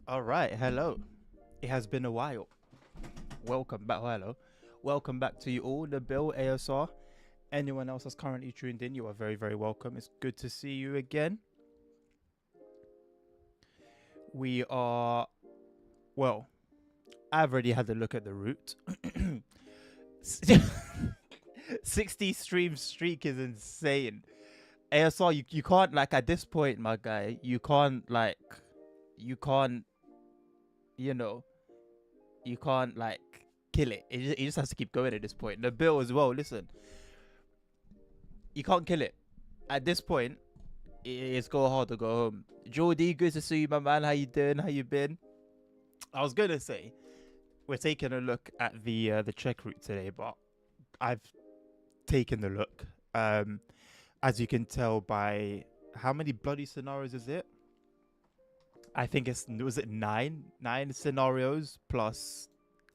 All right, hello. It has been a while. Welcome back. Hello. Welcome back to you all, the Bill ASR. Anyone else that's currently tuned in, you are very, very welcome. It's good to see you again. We are, well, I've already had a look at the route. 60 stream streak is insane. ASR, you can't, like, at this point, my guy, you can't, you know, you can't like kill it. It just has to keep going at this point. The bill as well. Listen, you can't kill it at this point. It's go hard to go home. Jordy, good to see you, my man. How you doing? How you been? I was gonna say we're taking a look at the Czech route today, but I've taken the look. As you can tell by how many bloody scenarios is it? I think was it nine scenarios plus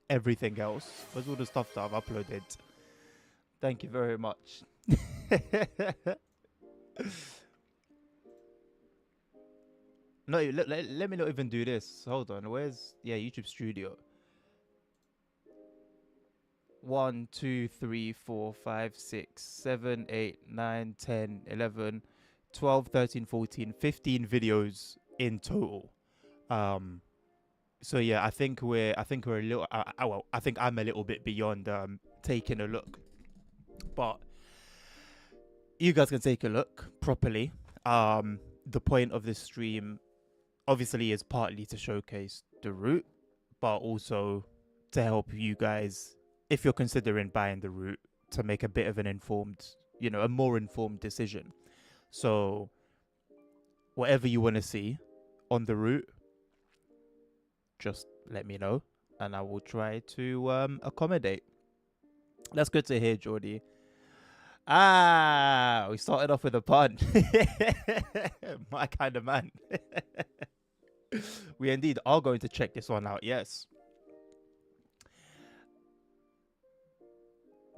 everything else. Where's all the stuff that I've uploaded? Thank you very much. No, let me not even do this. Hold on. Where's YouTube Studio? 1, 2, 3, 4, 5, 6, 7, 8, 9, 10, 11, 12, 13, 14, 15 videos in total. So yeah, I think we're a little. Well, I think I'm a little bit beyond taking a look, but you guys can take a look properly. The point of this stream obviously is partly to showcase the route, but also to help you guys, if you're considering buying the route, to make a bit of an informed, a more informed decision. So whatever you want to see on the route, just let me know and I will try to accommodate. That's good to hear, Jordy. We started off with a pun. My kind of man. We indeed are going to check this one out, yes.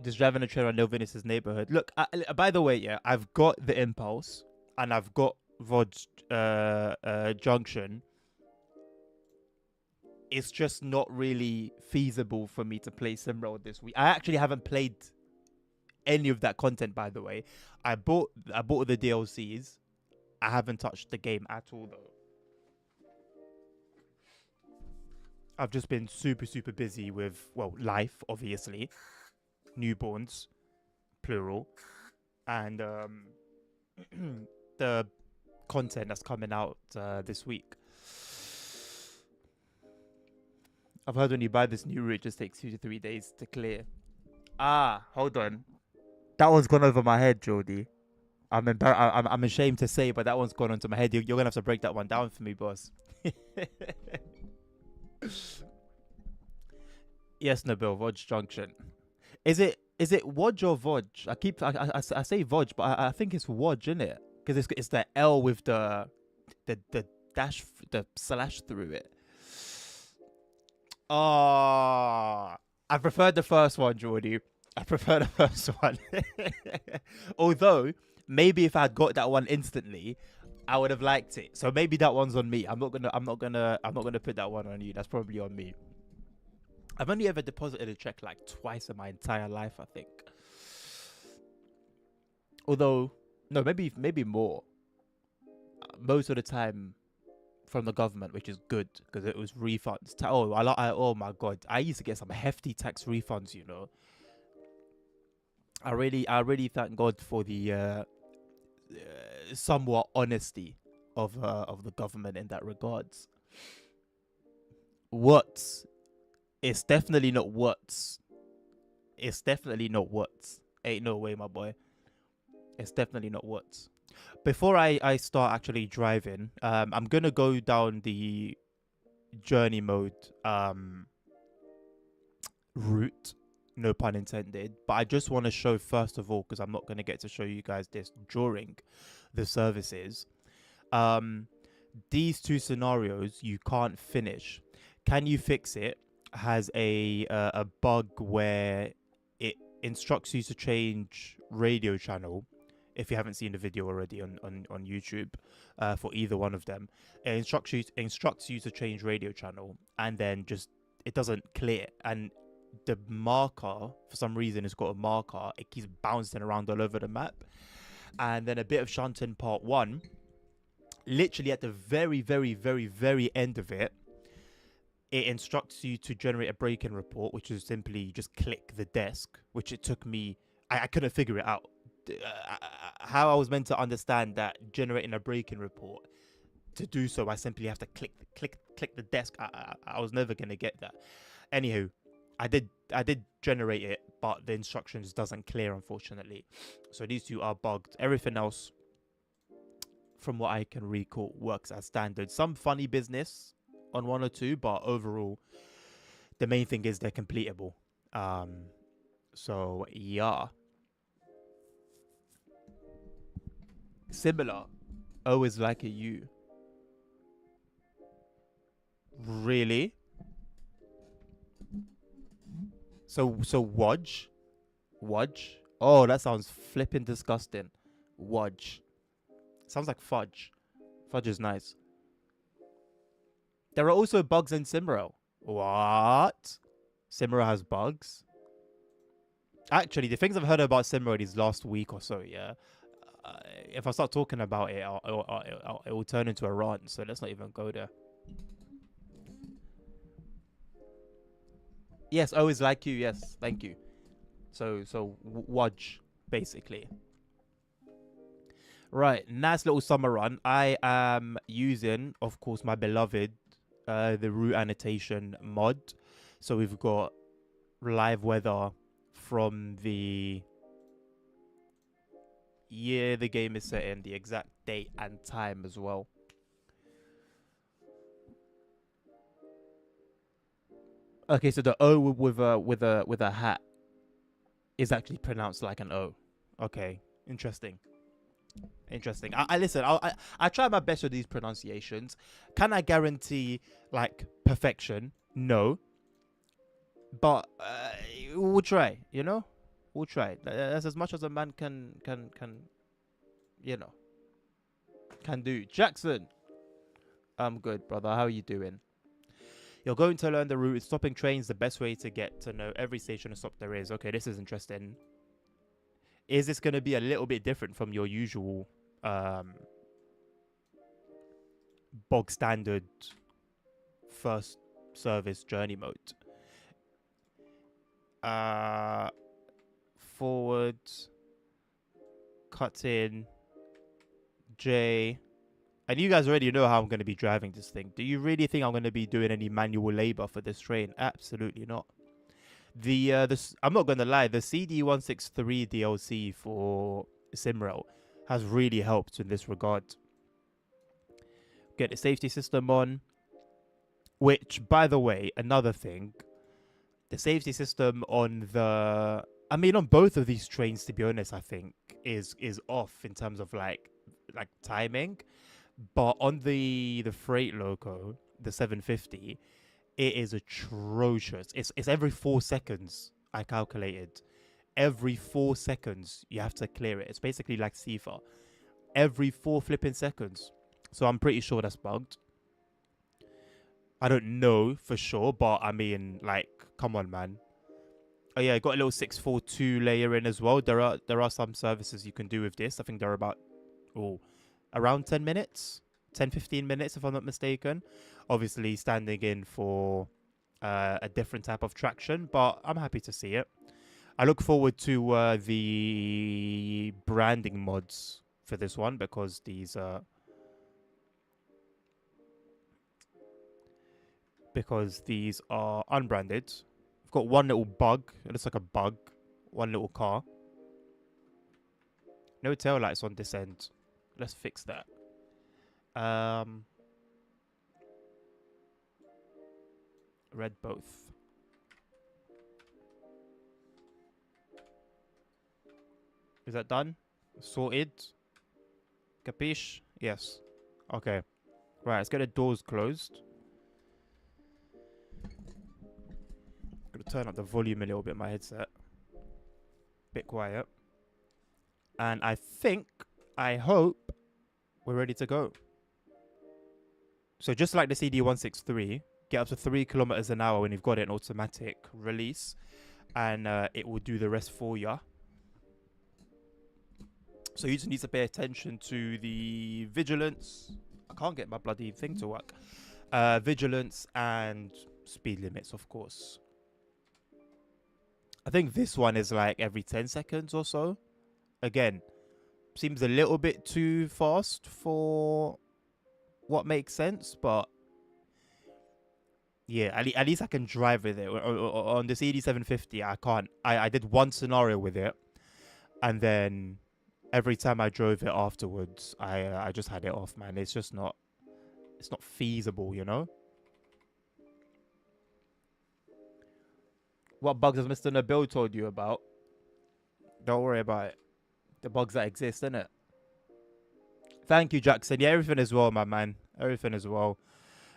Just driving a train around Venice's neighborhood. Look, by the way, yeah, I've got the Impulse and I've got Vod's Junction. It's just not really feasible for me to play SimRail this week. I actually haven't played any of that content, by the way. I bought the DLCs. I haven't touched the game at all, though. I've just been super, super busy with, well, life, obviously. Newborns, plural. And the content that's coming out this week. I've heard when you buy this new route, it just takes 2 to 3 days to clear. Hold on. That one's gone over my head, Jordy. I'm ashamed to say, but that one's gone onto my head. You're gonna have to break that one down for me, boss. Yes, Nabil, Vodge Junction. Is it Wodge or Vodge? I say Vodge, but I think it's Wodge, isn't it? Because it's the L with the dash, the slash through it. Oh, I preferred the first one, Jordy. I prefer the first one. Although, maybe if I had got that one instantly, I would have liked it. So maybe that one's on me. I'm not gonna put that one on you. That's probably on me. I've only ever deposited a check like twice in my entire life, I think. Although, no, maybe more. Most of the time from the government, which is good because it was refunds. Oh my god, I used to get some hefty tax refunds. I really thank God for the somewhat honesty of the government in that regards. What? It's definitely not what. It's definitely not what. Ain't no way, my boy. It's definitely not what. Before I start actually driving, I'm gonna go down the journey mode route, no pun intended. But I just want to show first of all, because I'm not gonna get to show you guys this during the services. These two scenarios you can't finish. Can you fix it? Has a bug where it instructs you to change radio channel. if you haven't seen the video already on YouTube for either one of them. It instructs you to change radio channel, and then just it doesn't clear. And the marker, for some reason, it's got a marker. It keeps bouncing around all over the map. And then a bit of shunting part 1. Literally at the very, very, very, very end of it, it instructs you to generate a break-in report, which is simply just click the desk, which it took me... I couldn't figure it out. How I was meant to understand that generating a break-in report, to do so, I simply have to click the desk. I was never going to get that. Anywho, I did generate it, but the instructions doesn't clear, unfortunately. So these two are bugged. Everything else, from what I can recall, works as standard. Some funny business on 1 or 2, but overall, the main thing is they're completable. So yeah. Similar. Always like a U. Really? So Wodge? Wodge? Oh, that sounds flipping disgusting. Wodge. Sounds like fudge. Fudge is nice. There are also bugs in Simro. What? Simro has bugs? Actually, the things I've heard about Simro these last week or so, yeah. If I start talking about it, it will turn into a rant. So let's not even go there. Yes, always like you. Yes, thank you. So Wodge, basically. Right, nice little summer run. I am using, of course, my beloved, the route annotation mod. So we've got live weather from the year the game is set in, the exact date and time as well. Okay, so the O with a hat is actually pronounced like an O. Okay, interesting. Interesting. I listen. I try my best with these pronunciations. Can I guarantee like perfection? No. But we'll try. You know, we'll try. That's as much as a man can you know, can do. Jackson, I'm good, brother. How are you doing? You're going to learn the route. Stopping trains the best way to get to know every station and stop there is. Okay, this is interesting. Is this going to be a little bit different from your usual bog standard first service journey mode? Forward, cut in, J. And you guys already know how I'm going to be driving this thing. Do you really think I'm going to be doing any manual labor for this train? Absolutely not. I'm not going to lie, the CD163 DLC for Simrail has really helped in this regard. Get the safety system on, which, by the way, another thing, the safety system on on both of these trains, to be honest, I think is off in terms of like timing. But on the freight loco, the 750, it is atrocious. It's every 4 seconds, I calculated. Every 4 seconds, you have to clear it. It's basically like CIFA. Every 4 flipping seconds. So I'm pretty sure that's bugged. I don't know for sure, but I mean, like, come on, man. Oh yeah, I got a little 642 layer in as well. There are some services you can do with this. I think they're about around 10 minutes, 10-15 minutes if I'm not mistaken. Obviously standing in for a different type of traction, but I'm happy to see it. I look forward to the branding mods for this one, because these are unbranded. I've got one little bug. It looks like a bug. One little car. No tail lights on this end. Let's fix that. Red both. Is that done? Sorted? Capiche? Yes. Okay. Right, let's get the doors closed. Gonna turn up the volume a little bit, my headset. Bit quiet. And I hope we're ready to go. So just like the CD163, get up to 3 kilometers an hour when you've got it in automatic release, and it will do the rest for you. So you just need to pay attention to the vigilance. I can't get my bloody thing to work. Vigilance and speed limits, of course. I think this one is like every 10 seconds or so. Again, seems a little bit too fast for what makes sense, but yeah, at least I can drive with it. On the CD750, I can't. I did one scenario with it, and then every time I drove it afterwards, I just had it off, man. It's just not, it's not feasible, you know? What bugs has Mr. Nabil told you about? Don't worry about it. The bugs that exist, innit? Thank you, Jackson. Yeah, everything as well, my man. Everything as well.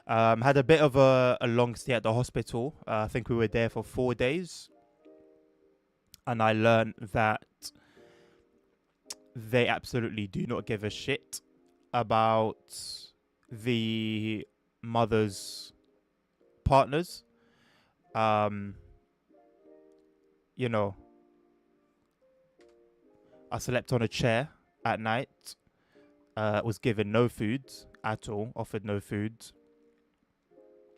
Had a bit of a long stay at the hospital. I think we were there for 4 days. And I learned that they absolutely do not give a shit about the mother's partners. You know, I slept on a chair at night. Was given no food at all. Offered no food.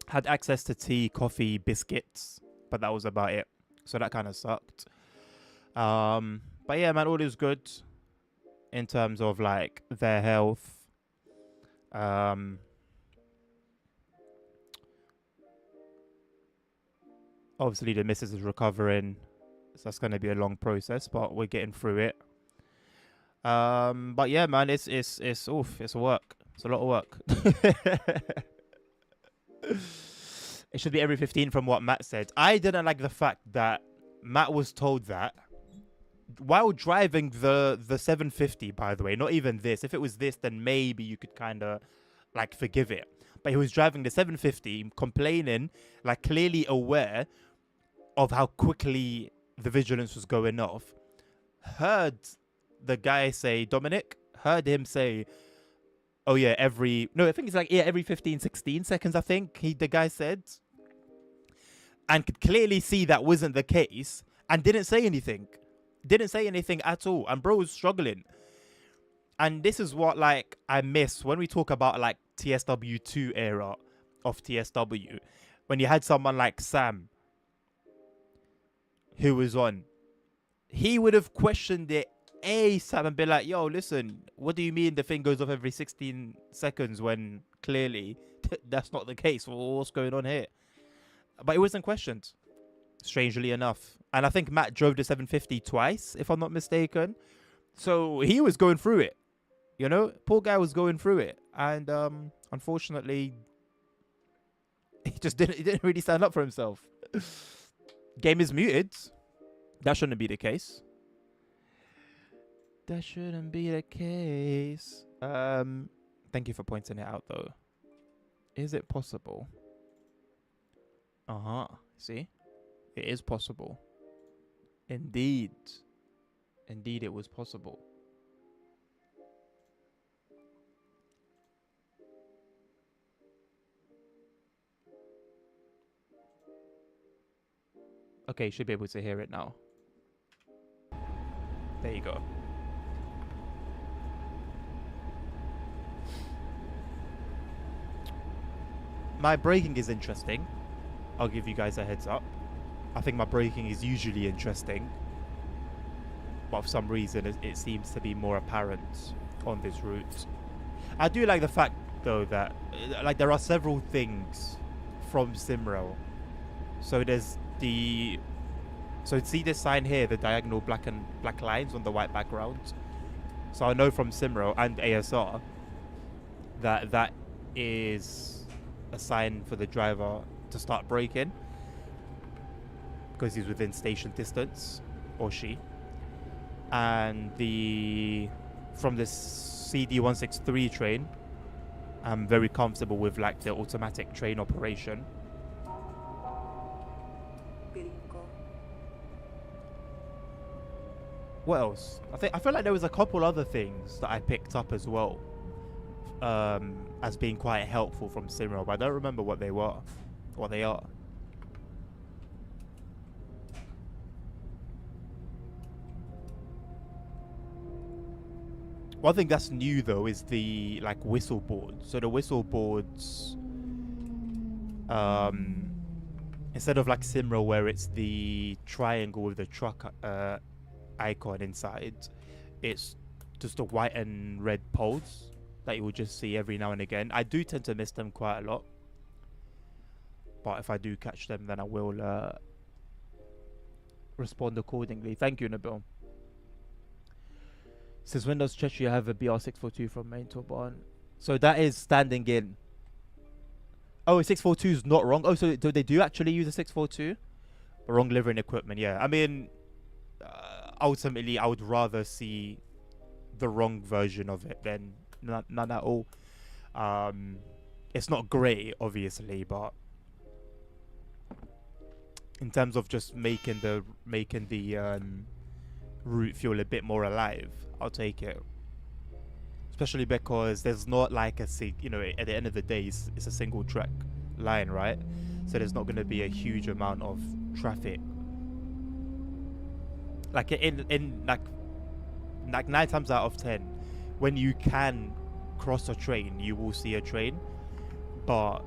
Had access to tea, coffee, biscuits, but that was about it. So that kind of sucked. But yeah, man, all is good in terms of like their health. Obviously, the missus is recovering. So that's going to be a long process, but we're getting through it. But yeah, man, it's oof, it's work. It's a lot of work. It should be every 15 from what Matt said. I didn't like the fact that Matt was told that while driving the 750, by the way, not even this. If it was this, then maybe you could kind of like forgive it. But he was driving the 750, complaining, like clearly aware of how quickly the vigilance was going off. Heard the guy say, Dominic, heard him say, oh yeah, I think it's like, yeah, every 15, 16 seconds, I think the guy said. And could clearly see that wasn't the case and didn't say anything. Didn't say anything at all. And bro was struggling. And this is what like I miss when we talk about like TSW2 era of TSW. When you had someone like Sam who was on, he would have questioned it ASAP and be like, yo, listen, what do you mean the thing goes off every 16 seconds when clearly that's not the case? What's going on here? But it wasn't questioned, strangely enough. And I think Matt drove the 750 twice, if I'm not mistaken. So he was going through it, you know? Poor guy was going through it. And unfortunately, he didn't really stand up for himself. Game is muted. That shouldn't be the case. That shouldn't be the case. Thank you for pointing it out, though. Is it possible? See? It is possible. Indeed. Indeed, it was possible. Okay, you should be able to hear it now. There you go. My braking is interesting. I'll give you guys a heads up. I think my braking is usually interesting, but for some reason it seems to be more apparent on this route. I do like the fact though that like there are several things from Simrail. So there's so see this sign here, the diagonal black lines on the white background. So I know from Simrail and ASR that is a sign for the driver to start braking because he's within station distance, or she. And from this CD163 train, I'm very comfortable with like the automatic train operation. What else? I feel like there was a couple other things that I picked up as well, as being quite helpful from SimRob. I don't remember what they were, what they are. One thing that's new though is the like whistle board. So the whistle boards, instead of like SimRob where it's the triangle with the truck icon inside, it's just the white and red poles that you will just see every now and again. I do tend to miss them quite a lot, but if I do catch them, then I will respond accordingly. Thank you, Nabil. Since when does Czechia have a BR642 from main to barn? So that is standing in. Oh, 642 is not wrong. Oh, so they do actually use a 642? Wrong livery and equipment, yeah. I mean, ultimately, I would rather see the wrong version of it than none at all. It's not great, obviously, but in terms of just making the route feel a bit more alive, I'll take it. Especially because there's not like a you know, at the end of the day, it's a single track line, right? So there's not going to be a huge amount of traffic. Like in like 9 times out of 10, when you can cross a train, you will see a train, but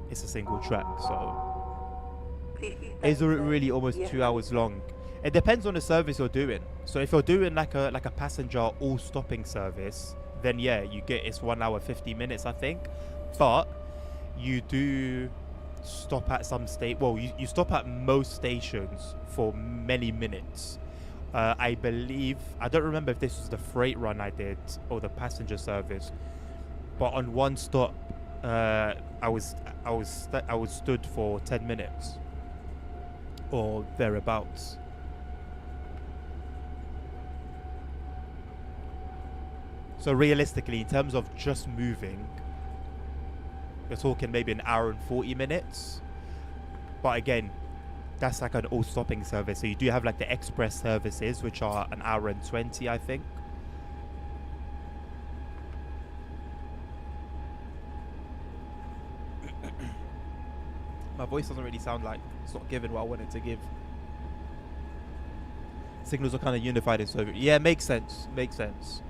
it's a single track, so it's really almost 2 hours long. It depends on the service you're doing. So if you're doing like a passenger all stopping service, then yeah, you get, it's 1 hour 50 minutes, I think. But you do stop at some you stop at most stations for many minutes. I believe, I don't remember if this was the freight run I did or the passenger service, but on one stop, I was stood for 10 minutes or thereabouts. So realistically, in terms of just moving, you're talking maybe an hour and 40 minutes. But again, that's like an all stopping service. So you do have like the express services, which are an hour and 20, I think. My voice doesn't really sound like it's not giving what I wanted to give. Signals are kind of unified in Soviet. Yeah, makes sense. Makes sense.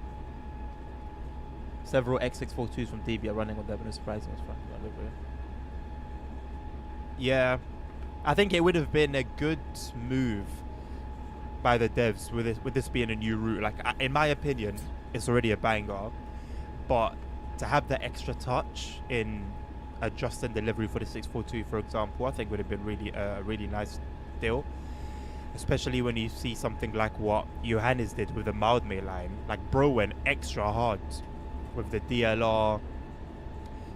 Several X642s from DB are running on them, and it's surprising as fuck. Yeah, I think it would have been a good move by the devs with this being a new route. Like, in my opinion, it's already a banger, but to have the extra touch in a just-in delivery for the 642, for example, I think would have been really nice deal. Especially when you see something like what Johannes did with the Mildmay line. Like, bro went extra hard with the DLR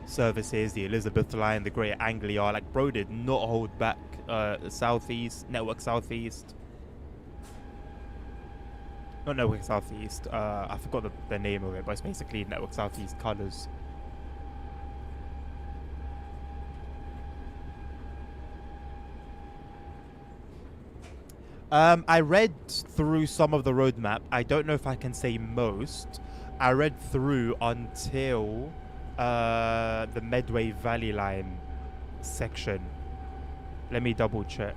services, the Elizabeth line, the Great Anglia. Like, bro did not hold back Southeast, Network Southeast. Not Network Southeast, I forgot the name of it, but it's basically Network Southeast colours. I read through some of the roadmap. I don't know if I can say most. I read through until the Medway Valley line section. Let me double check.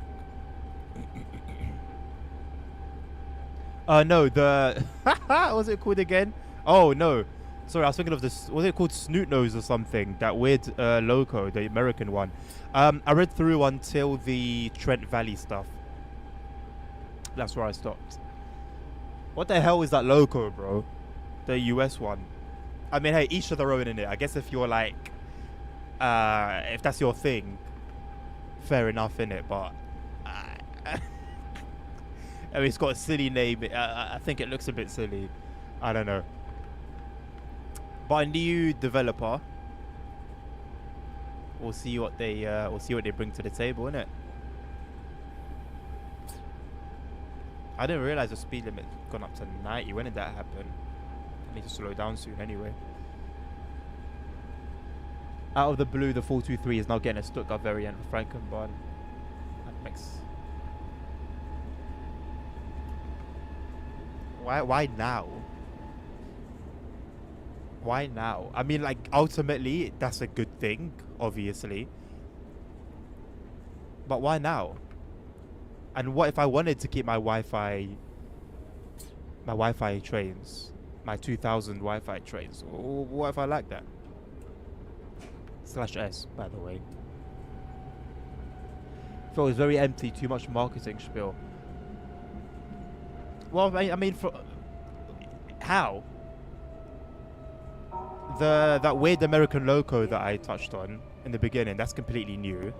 No, the what was it called again? Oh no, sorry, I was thinking of this. Was it called Snoot Nose or something? That weird loco, the American one. I read through until the Trent Valley stuff. That's where I stopped. What the hell is that loco, bro? The US one. I mean, hey, each to their own in it. I guess if you're like, if that's your thing, fair enough in it. But I mean, it's got a silly name. I think it looks a bit silly. I don't know. But a new developer. We'll see what they bring to the table, innit? I didn't realize the speed limit gone up to 90. When did that happen? I need to slow down soon anyway. Out of the blue, the 423 is now getting a Stuttgart variant for Frankenborn. That makes... Why now? Why now? I mean, like, ultimately, that's a good thing, obviously. But why now? And what if I wanted to keep my Wi-Fi trains, my 2000 Wi-Fi trains? What if I like that? /S, by the way. Felt it was very empty, too much marketing spiel. Well, I mean, for how? That weird American logo that I touched on in the beginning, that's completely new.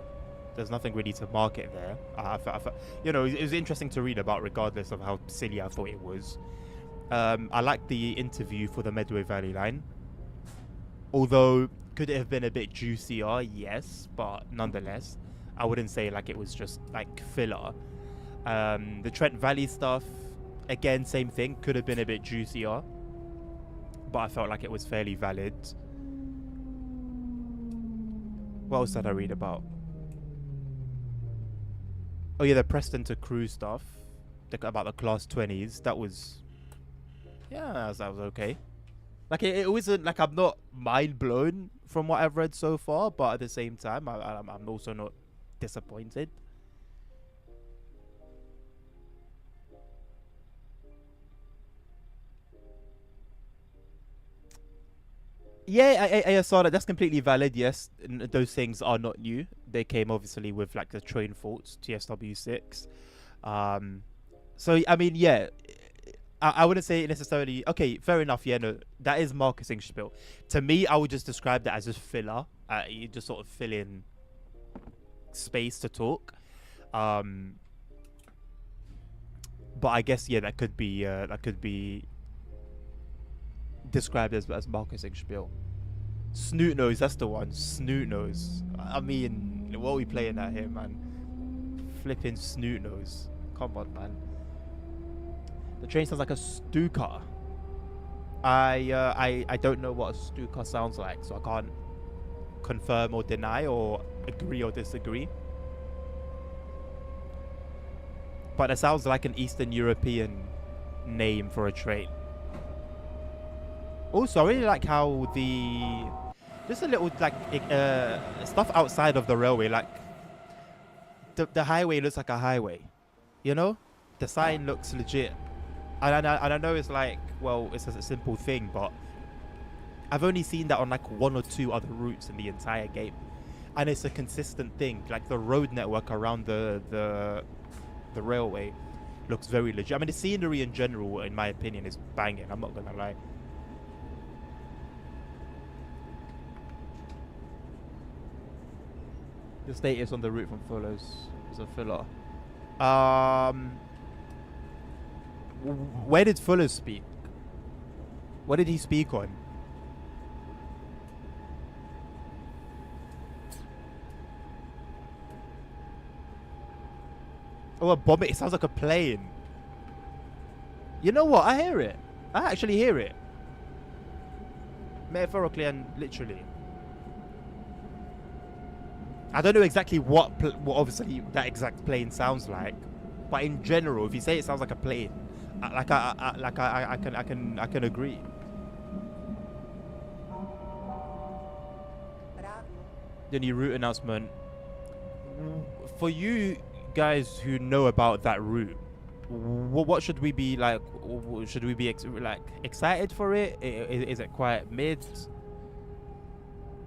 There's nothing really to market there. You know, it was interesting to read about, regardless of how silly I thought it was. I liked the interview for the Medway Valley line. Although, could it have been a bit juicier? Yes, but nonetheless, I wouldn't say like it was just like filler. The Trent Valley stuff, again, same thing. Could have been a bit juicier, but I felt like it was fairly valid. What else did I read about? Oh yeah, the Preston to Crew stuff, about the Class 20s. That was, yeah, that was okay. Like it wasn't like, I'm not mind blown from what I've read so far, but at the same time, I'm also not disappointed. Yeah, I saw that. That's completely valid. Yes, those things are not new. They came obviously with like the train faults, TSW6. So I mean, yeah, I wouldn't say necessarily. Okay, fair enough. Yeah, no, that is marketing spiel. To me, I would just describe that as just filler. You just sort of fill in space to talk. But I guess, yeah, that could be described as marketing spiel. Snoot nose, that's the one. Snoot nose. I mean, what are we playing at here, man? Flipping snoot nose. Come on, man. The train sounds like a Stuka. I don't know what a Stuka sounds like, so I can't confirm or deny or agree or disagree. But it sounds like an Eastern European name for a train. Also, I really like how just a little like stuff outside of the railway, like the highway looks like a highway, you know? The sign looks legit. And I know it's like, well, it's a simple thing, but I've only seen that on like 1 or 2 other routes in the entire game. And it's a consistent thing. Like the road network around the railway looks very legit. I mean, the scenery in general, in my opinion, is banging. I'm not gonna lie. The status on the route from Fuller's is a filler. Where did Fuller speak? What did he speak on? Oh, a bomb! It sounds like a plane. You know what? I hear it. I actually hear it. Metaphorically and literally. I don't know exactly what obviously that exact plane sounds like, but in general, if you say it sounds like a plane, I can agree. The new route announcement. For you guys who know about that route, what should we be like? Should we be excited for it? Is it quite mid?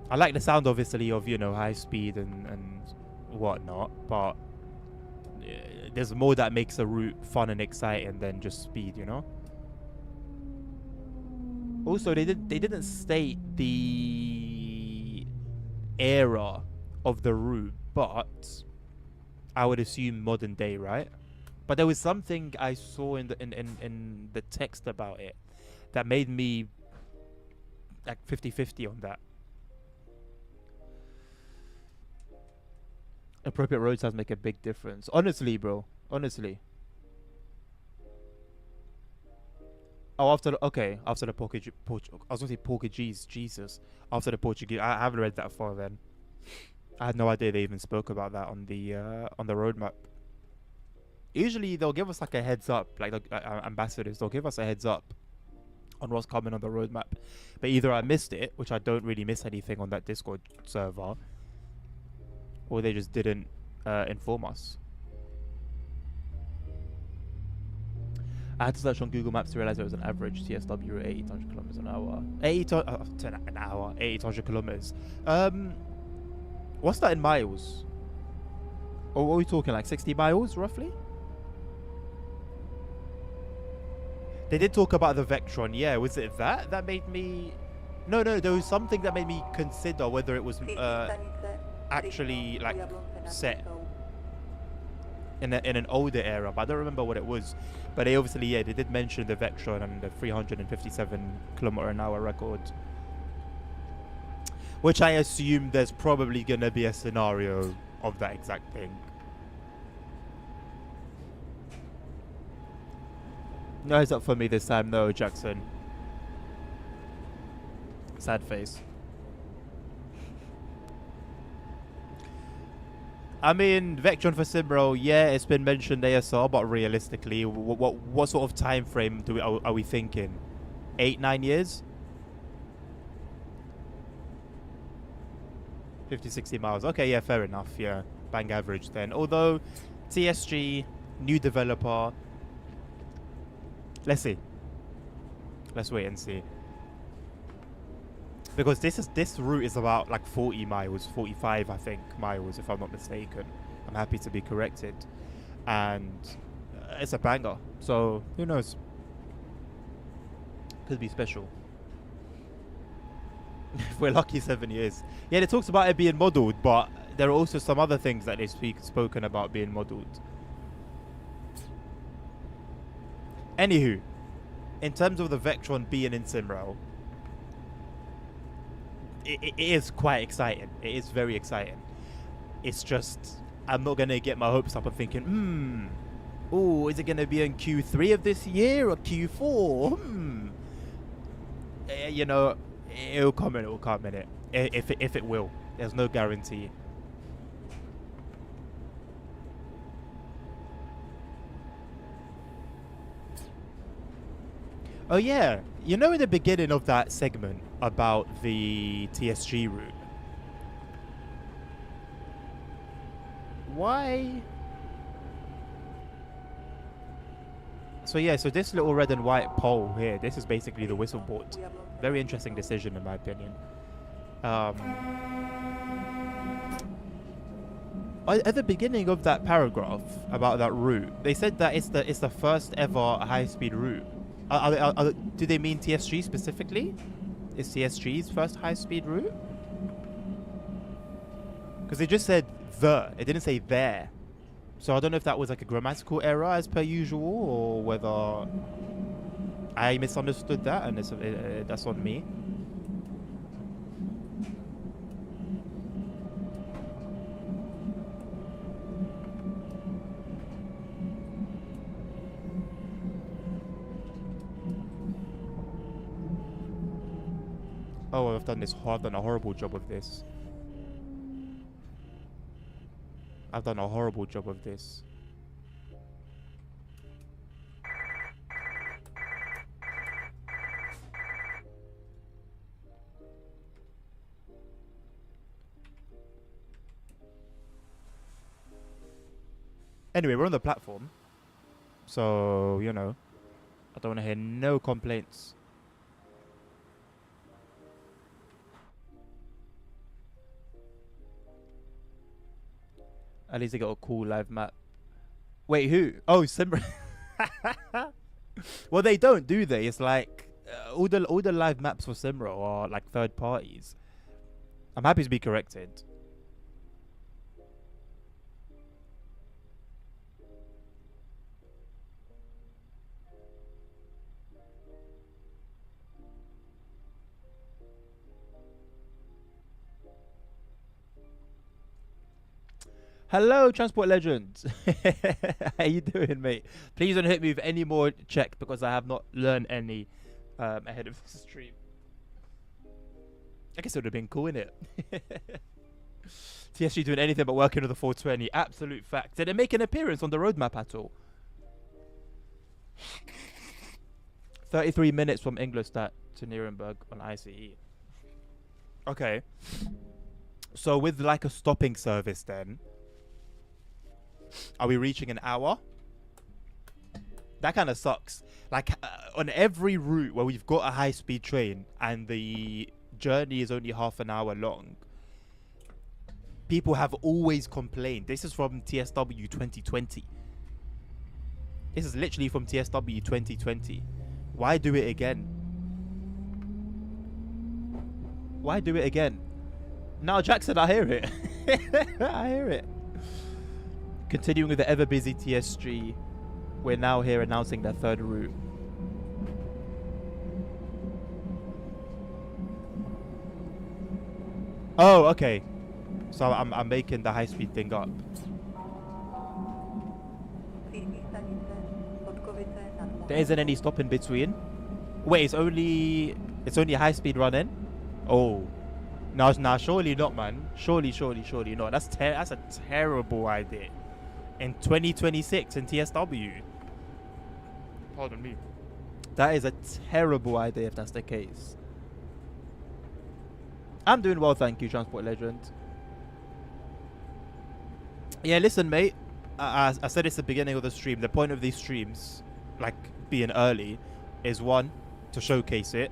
I like the sound, obviously, of, you know, high speed and whatnot, but there's more that makes a route fun and exciting than just speed, you know. Also, they didn't state the era of the route, but I would assume modern day, right? But there was something I saw in the text about it that made me like 50-50 on that. Appropriate road signs make a big difference. Honestly, bro. Honestly. Oh, after the Portuguese. I was gonna say Portuguese. Jesus. After the Portuguese, I haven't read that far. Then I had no idea they even spoke about that on the roadmap. Usually they'll give us like a heads up, like the ambassadors. They'll give us a heads up on what's coming on the roadmap. But either I missed it, which I don't really miss anything on that Discord server, or they just didn't inform us. I had to search on Google Maps to realize there was an average TSW at 800 kilometers an hour. 800 kilometers. What's that in miles? Or what are we talking, like 60 miles roughly? They did talk about the Vectron. Yeah, was it that made me... No, there was something that made me consider whether it was actually like set in an older era, but I don't remember what it was. But they obviously, yeah, they did mention the Vectron and the 357 kilometer an hour record, which I assume there's probably gonna be a scenario of that exact thing. No, it's up for me this time, though, Jackson. Sad face. I mean, Vectron for Simro, yeah, it's been mentioned ASR, but realistically, what sort of time frame are we thinking? 8-9 years? 50-60 miles. Okay, yeah, fair enough. Yeah, bang average then. Although TSG, new developer. Let's see. Let's wait and see. Because this route is about like 40 miles, 45 I think miles if I'm not mistaken. I'm happy to be corrected. And it's a banger. So who knows? Could be special. If we're lucky, 7 years. Yeah, it talks about it being modelled, but there are also some other things that they've spoken about being modelled. Anywho, in terms of the Vectron being in Simro, it is quite exciting. It is very exciting. It's just, I'm not going to get my hopes up and thinking, oh, is it going to be in Q3 of this year or Q4? You know, it'll come in it. If it will. There's no guarantee. Oh yeah, you know in the beginning of that segment about the TSG route, why? So yeah, so this little red and white pole here, this is basically the whistle board. Very interesting decision in my opinion. At the beginning of that paragraph about that route, they said that it's the first ever high-speed route. Do they mean TSG specifically? Is TSG's first high-speed route? Because they just said the. It didn't say there. So I don't know if that was like a grammatical error as per usual, or whether I misunderstood that and that's on me. Oh, I've done a horrible job of this. I've done a horrible job of this. Anyway, we're on the platform. So, you know, I don't want to hear no complaints. At least they got a cool live map. Wait, who? Oh, Simra. Well, they don't, do they? It's like all the live maps for Simra are like third parties. I'm happy to be corrected. Hello, Transport Legend. How you doing, mate? Please don't hit me with any more check because I have not learned any ahead of this stream. I guess it would have been cool, innit? TSG doing anything but working with the 420. Absolute fact. Did it make an appearance on the roadmap at all? 33 minutes from Ingolstadt to Nuremberg on ICE. Okay. So with like a stopping service then, are we reaching an hour? That kind of sucks. Like on every route where we've got a high-speed train and the journey is only half an hour long, people have always complained. This is from TSW 2020. This is literally from TSW 2020. Why do it again? Why do it again? Now, Jackson, I hear it. I hear it. Continuing with the ever busy TSG, we're now here announcing their third route. Oh, okay. So I'm making the high-speed thing up. There isn't any stop in between. Wait, it's only high-speed running. Oh, no, surely not, man. Surely not. That's a terrible idea. In 2026 in TSW. Pardon me. That is a terrible idea if that's the case. I'm doing well, thank you, Transport Legend. Yeah, listen, mate. I said it's the beginning of the stream. The point of these streams, like being early, is one, to showcase it,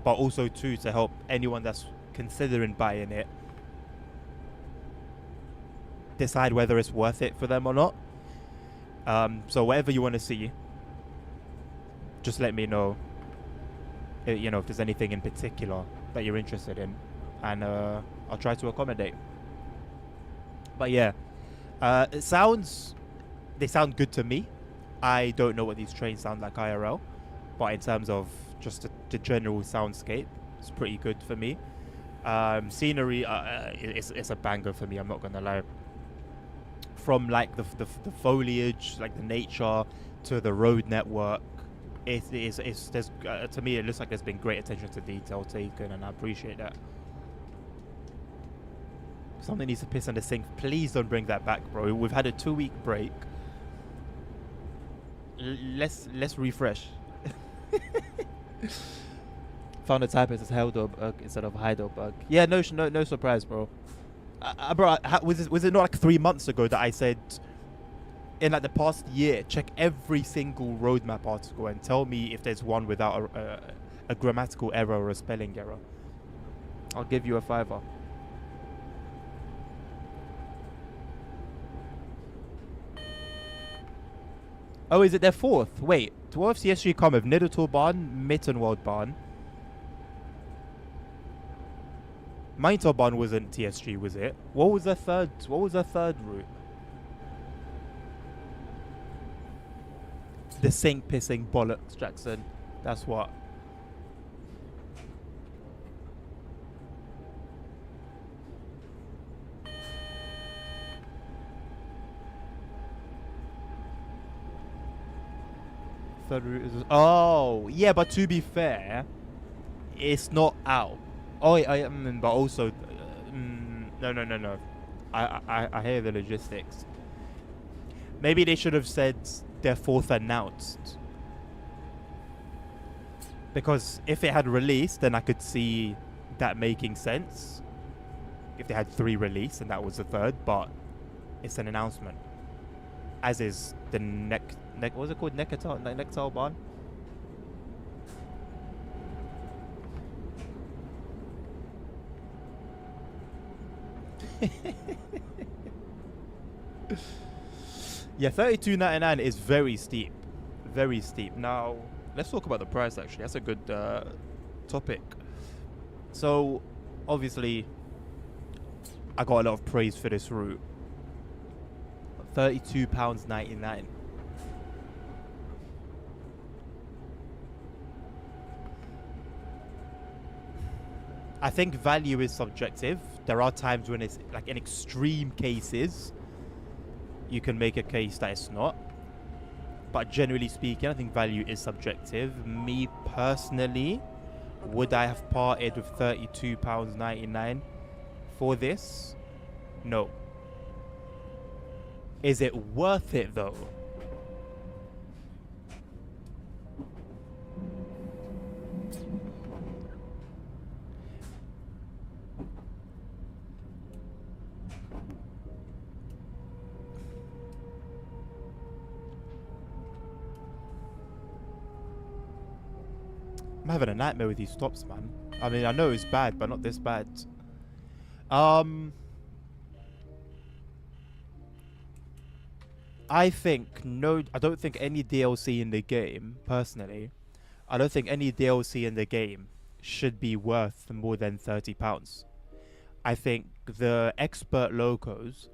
but also two, to help anyone that's considering buying it decide whether it's worth it for them or not. So whatever you want to see, just let me know. You know, if there's anything in particular that you're interested in, and I'll try to accommodate. But yeah, they sound good to me. I don't know what these trains sound like IRL, but in terms of just the general soundscape, it's pretty good for me. Scenery, it's a banger for me, I'm not gonna lie. From like the foliage, like the nature, to the road network, to me it looks like there's been great attention to detail taken, and I appreciate that. Something needs to piss in the sink. Please don't bring that back, bro. We've had a 2-week break. Let's refresh. Found a typist as Heidelberg instead of Heidelberg. Yeah, no surprise, bro. Bro, was it not like 3 months ago that I said, in like the past year, check every single roadmap article and tell me if there's one without a grammatical error or a spelling error. I'll give you a $5. Oh, is it their fourth? Wait, 12 CSG kommer Nedertorbahn, Mittenwaldbahn. Maintorbahn wasn't TSG, was it? What was the third route? The sink pissing bollocks, Jackson. That's what. Third route is. Oh, yeah, but to be fair, it's not out. Oh, but also, no. I hear the logistics. Maybe they should have said their fourth announced. Because if it had released, then I could see that making sense. If they had 3 released and that was the third, but it's an announcement. As is the what was it called? Nectarbarn? Yeah, $32.99 is very steep. Very steep. Now, let's talk about the price, actually. That's a good topic. So, obviously, I got a lot of praise for this route. £32.99. I think value is subjective. There are times when it's like in extreme cases, you can make a case that it's not. But generally speaking, I think value is subjective. Me personally, would I have parted with £32.99 for this? No. Is it worth it though? I'm having a nightmare with these stops, man. I mean, I know it's bad, but not this bad. I don't think any DLC in the game, personally, I don't think any DLC in the game should be worth more than £30. I think the expert locos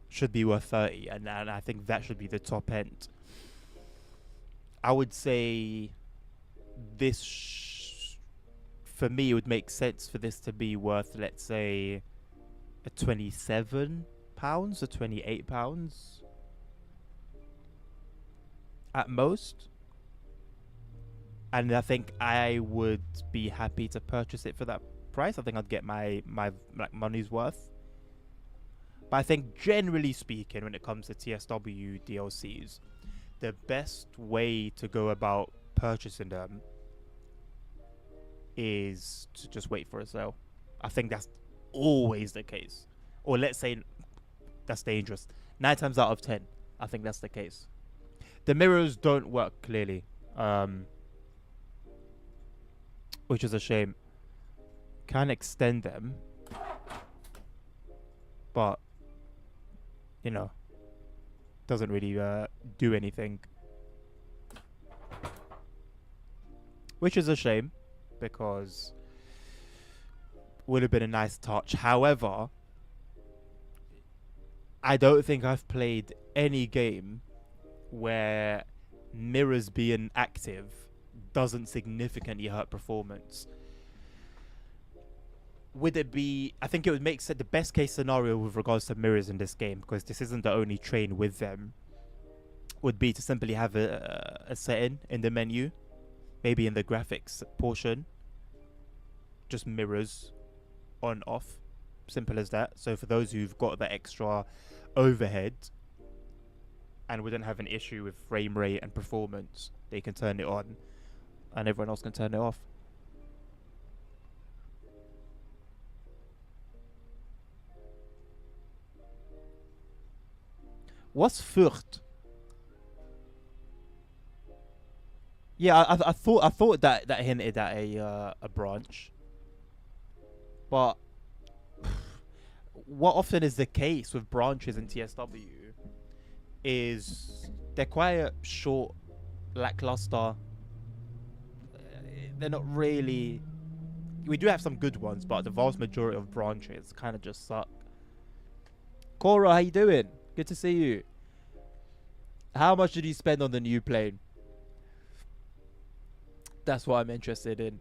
should be worth 30, and I think that should be the top end. I would say for me, it would make sense for this to be worth, let's say, a £27 or £28 at most. And I think I would be happy to purchase it for that price. I think I'd get my like money's worth. But I think generally speaking, when it comes to TSW DLCs, the best way to go about purchasing them is to just wait for a sale. I think that's always the case. Or let's say that's dangerous. 9 times out of 10, I think that's the case. The mirrors don't work clearly, which is a shame. Can extend them, but you know, doesn't really do anything, which is a shame because would have been a nice touch. However, I don't think I've played any game where mirrors being active doesn't significantly hurt performance. Would it be... I think it would make sense. The best case scenario with regards to mirrors in this game, because this isn't the only train with them, would be to simply have a setting in the menu, maybe in the graphics portion, just mirrors on off, simple as that. So for those who've got the extra overhead and wouldn't have an issue with frame rate and performance, they can turn it on and everyone else can turn it off. What's Fürth? Yeah, I thought that hinted at a branch, but what often is the case with branches in TSW is they're quite short, lackluster. They're not really... We do have some good ones, but the vast majority of branches kind of just suck. Cora, how you doing? Good to see you. How much did you spend on the new plane? That's what I'm interested in.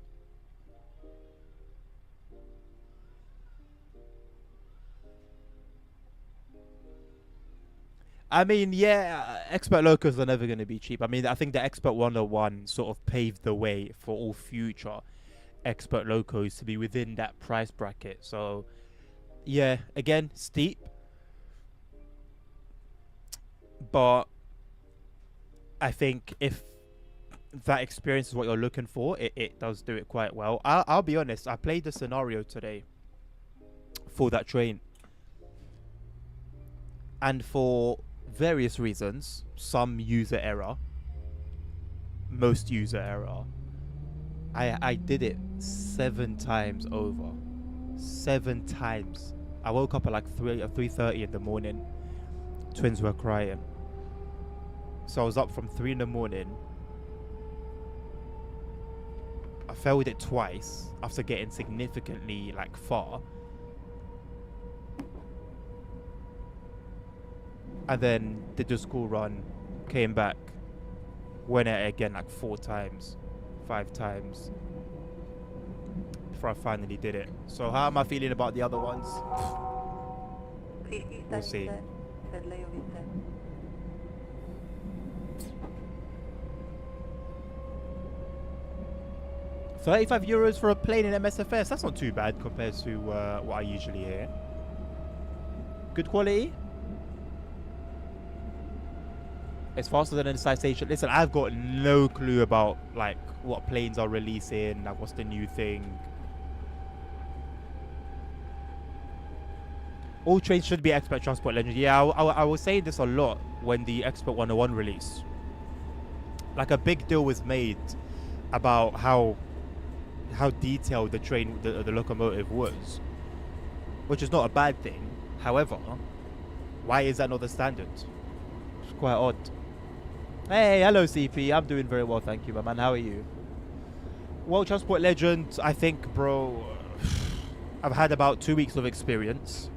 I mean, yeah, expert locos are never going to be cheap. I mean, I think the expert 101 sort of paved the way for all future expert locos to be within that price bracket. So, yeah, again, steep. But I think if that experience is what you're looking for, it does do it quite well. I'll be honest, I played the scenario today for that train. And for various reasons, some user error, most user error, I did it 7 times over. 7 times. I woke up at like 3:30 in the morning. Twins were crying. So I was up from 3 in the morning. I failed it twice after getting significantly like far. And then did the school run, came back, went at it again like 4 times, 5 times before I finally did it. So how am I feeling about the other ones? We'll see. 35 euros for a plane in MSFS. That's not too bad compared to what I usually hear. Good quality. It's faster than a citation. Listen, I've got no clue about like what planes are releasing, like what's the new thing. All trains should be expert transport legend. Yeah, I was saying this a lot when the Expert 101 released. Like a big deal was made about how how detailed the locomotive was, which is not a bad thing. However, why is that not the standard? It's quite odd. Hey, hello CP. I'm doing very well, thank you, my man. How are you? World Transport Legend, I think, bro, I've had about 2 weeks of experience.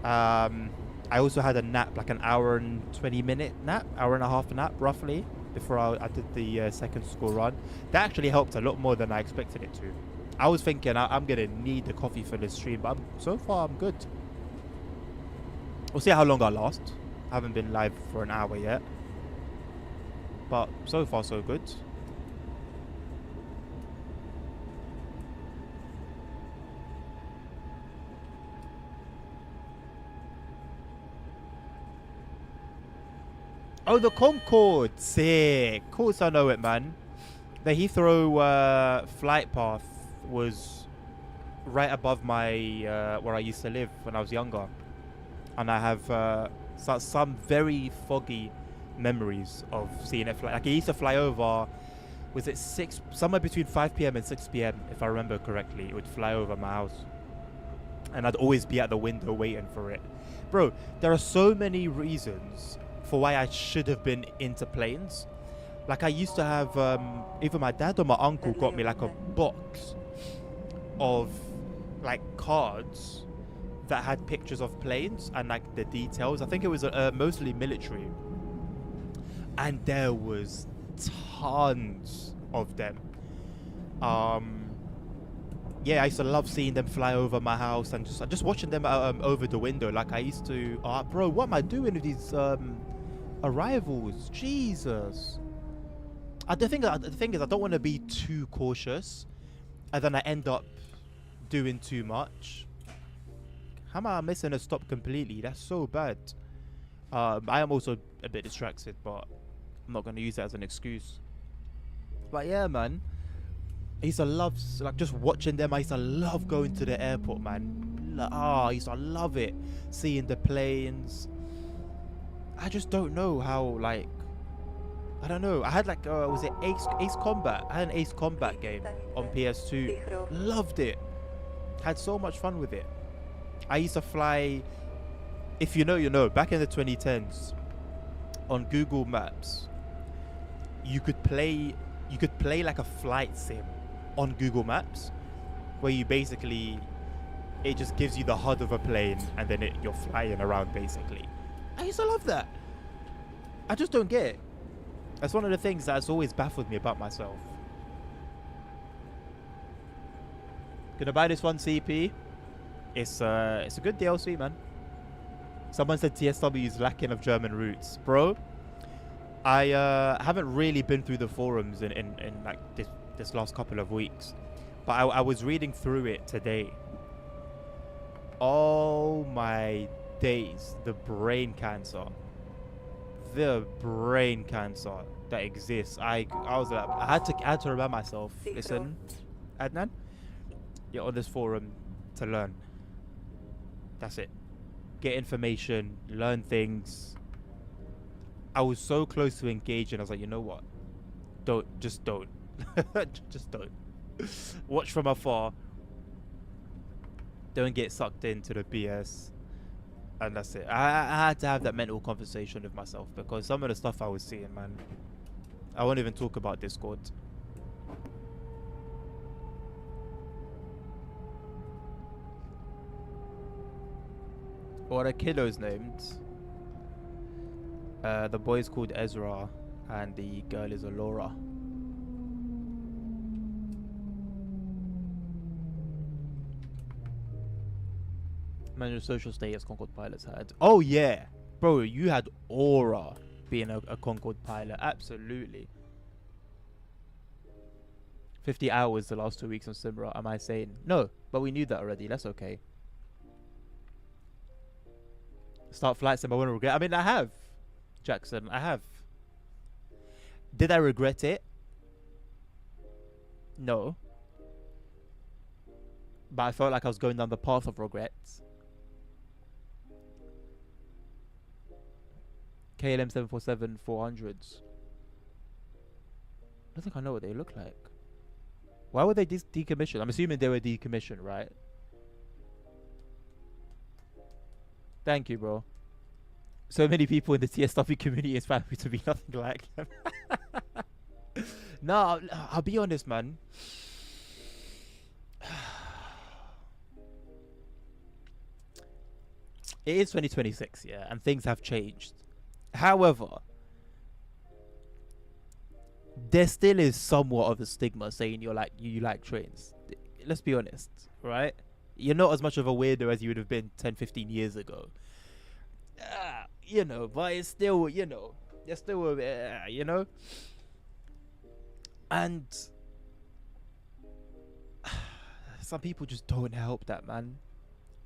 I also had a nap, like an hour and 20-minute nap, hour and a half nap, roughly, before I did the second school run. That actually helped a lot more than I expected it to. I was thinking I'm going to need the coffee for this stream, but so far I'm good. We'll see how long I last. I haven't been live for an hour yet. But so far so good. Oh, the Concorde. Sick. Of course I know it, man. The Heathrow flight path was right above my where I used to live when I was younger. And I have some very foggy memories of seeing it fly. Like, it used to fly over, was it somewhere between 5 p.m. and 6 p.m. if I remember correctly. It would fly over my house. And I'd always be at the window waiting for it. Bro, there are so many reasons for why I should have been into planes. Like, I used to have, either my dad or my uncle got me like a box of like cards that had pictures of planes and like the details. I think it was mostly military. And there was tons of them. Yeah, I used to love seeing them fly over my house and just watching them over the window. Like, I used to, bro, what am I doing with these arrivals? Jesus. The thing is, I don't want to be too cautious, and then I end up doing too much. How am I missing a stop completely? That's so bad. I am also a bit distracted, but I'm not going to use that as an excuse. But yeah, man, I used to love, like, just watching them. I used to love going to the airport, man. I used to love it, seeing the planes. I just don't know how, like, I don't know. I had like, was it Ace Combat? I had an Ace Combat game on PS2. Loved it. Had so much fun with it. I used to fly, if you know, you know, back in the 2010s, on Google Maps, you could play like a flight sim on Google Maps, where you basically, it just gives you the HUD of a plane, and then you're flying around basically. I used to love that. I just don't get it. That's one of the things that's always baffled me about myself. Gonna buy this one, CP. It's a good DLC, man. Someone said TSW is lacking of German roots, bro. I haven't really been through the forums in like this last couple of weeks, but I was reading through it today. Oh my days, the brain cancer that exists. I was like, I had to remind myself. Listen, Adnan, you're on this forum to learn. That's it. Get information, learn things. I was so close to engaging. I was like, you know what? Just don't. Just don't. Watch from afar. Don't get sucked into the BS. And that's it. I had to have that mental conversation with myself, because some of the stuff I was seeing, man, I won't even talk about Discord. What are kiddos named? The boy's called Ezra, and the girl is Alora. Imagine your social status Concorde pilots had. Oh yeah, bro, you had aura being a Concorde pilot. Absolutely. 50 hours the last 2 weeks on Simra. Am I saying no? But we knew that already. That's okay. Start flight sim. I won't regret. I mean, I have, Jackson. I have. Did I regret it? No. But I felt like I was going down the path of regrets. KLM 747 400s. don't think I know what they look like. Why were they decommissioned? I'm assuming they were decommissioned, right? Thank you, bro. So many people in the TSW community expect me to be nothing like them. No, I'll be honest, man. It is 2026, yeah, and things have changed. However, there still is somewhat of a stigma saying you like trains. Let's be honest, right? You're not as much of a weirdo as you would have been 10, 15 years ago. You know, but it's still, you know, there's still, you know? And some people just don't help that, man.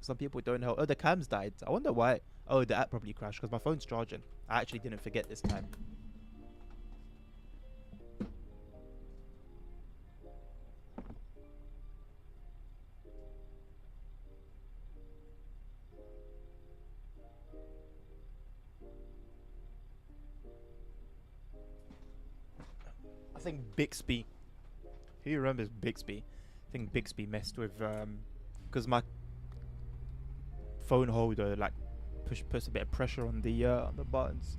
Some people don't help. Oh, the cams died. I wonder why. Oh, the app probably crashed because my phone's charging. I actually didn't forget this time. I think Bixby. Who remembers Bixby? I think Bixby messed with because my phone holder like puts a bit of pressure on the buttons.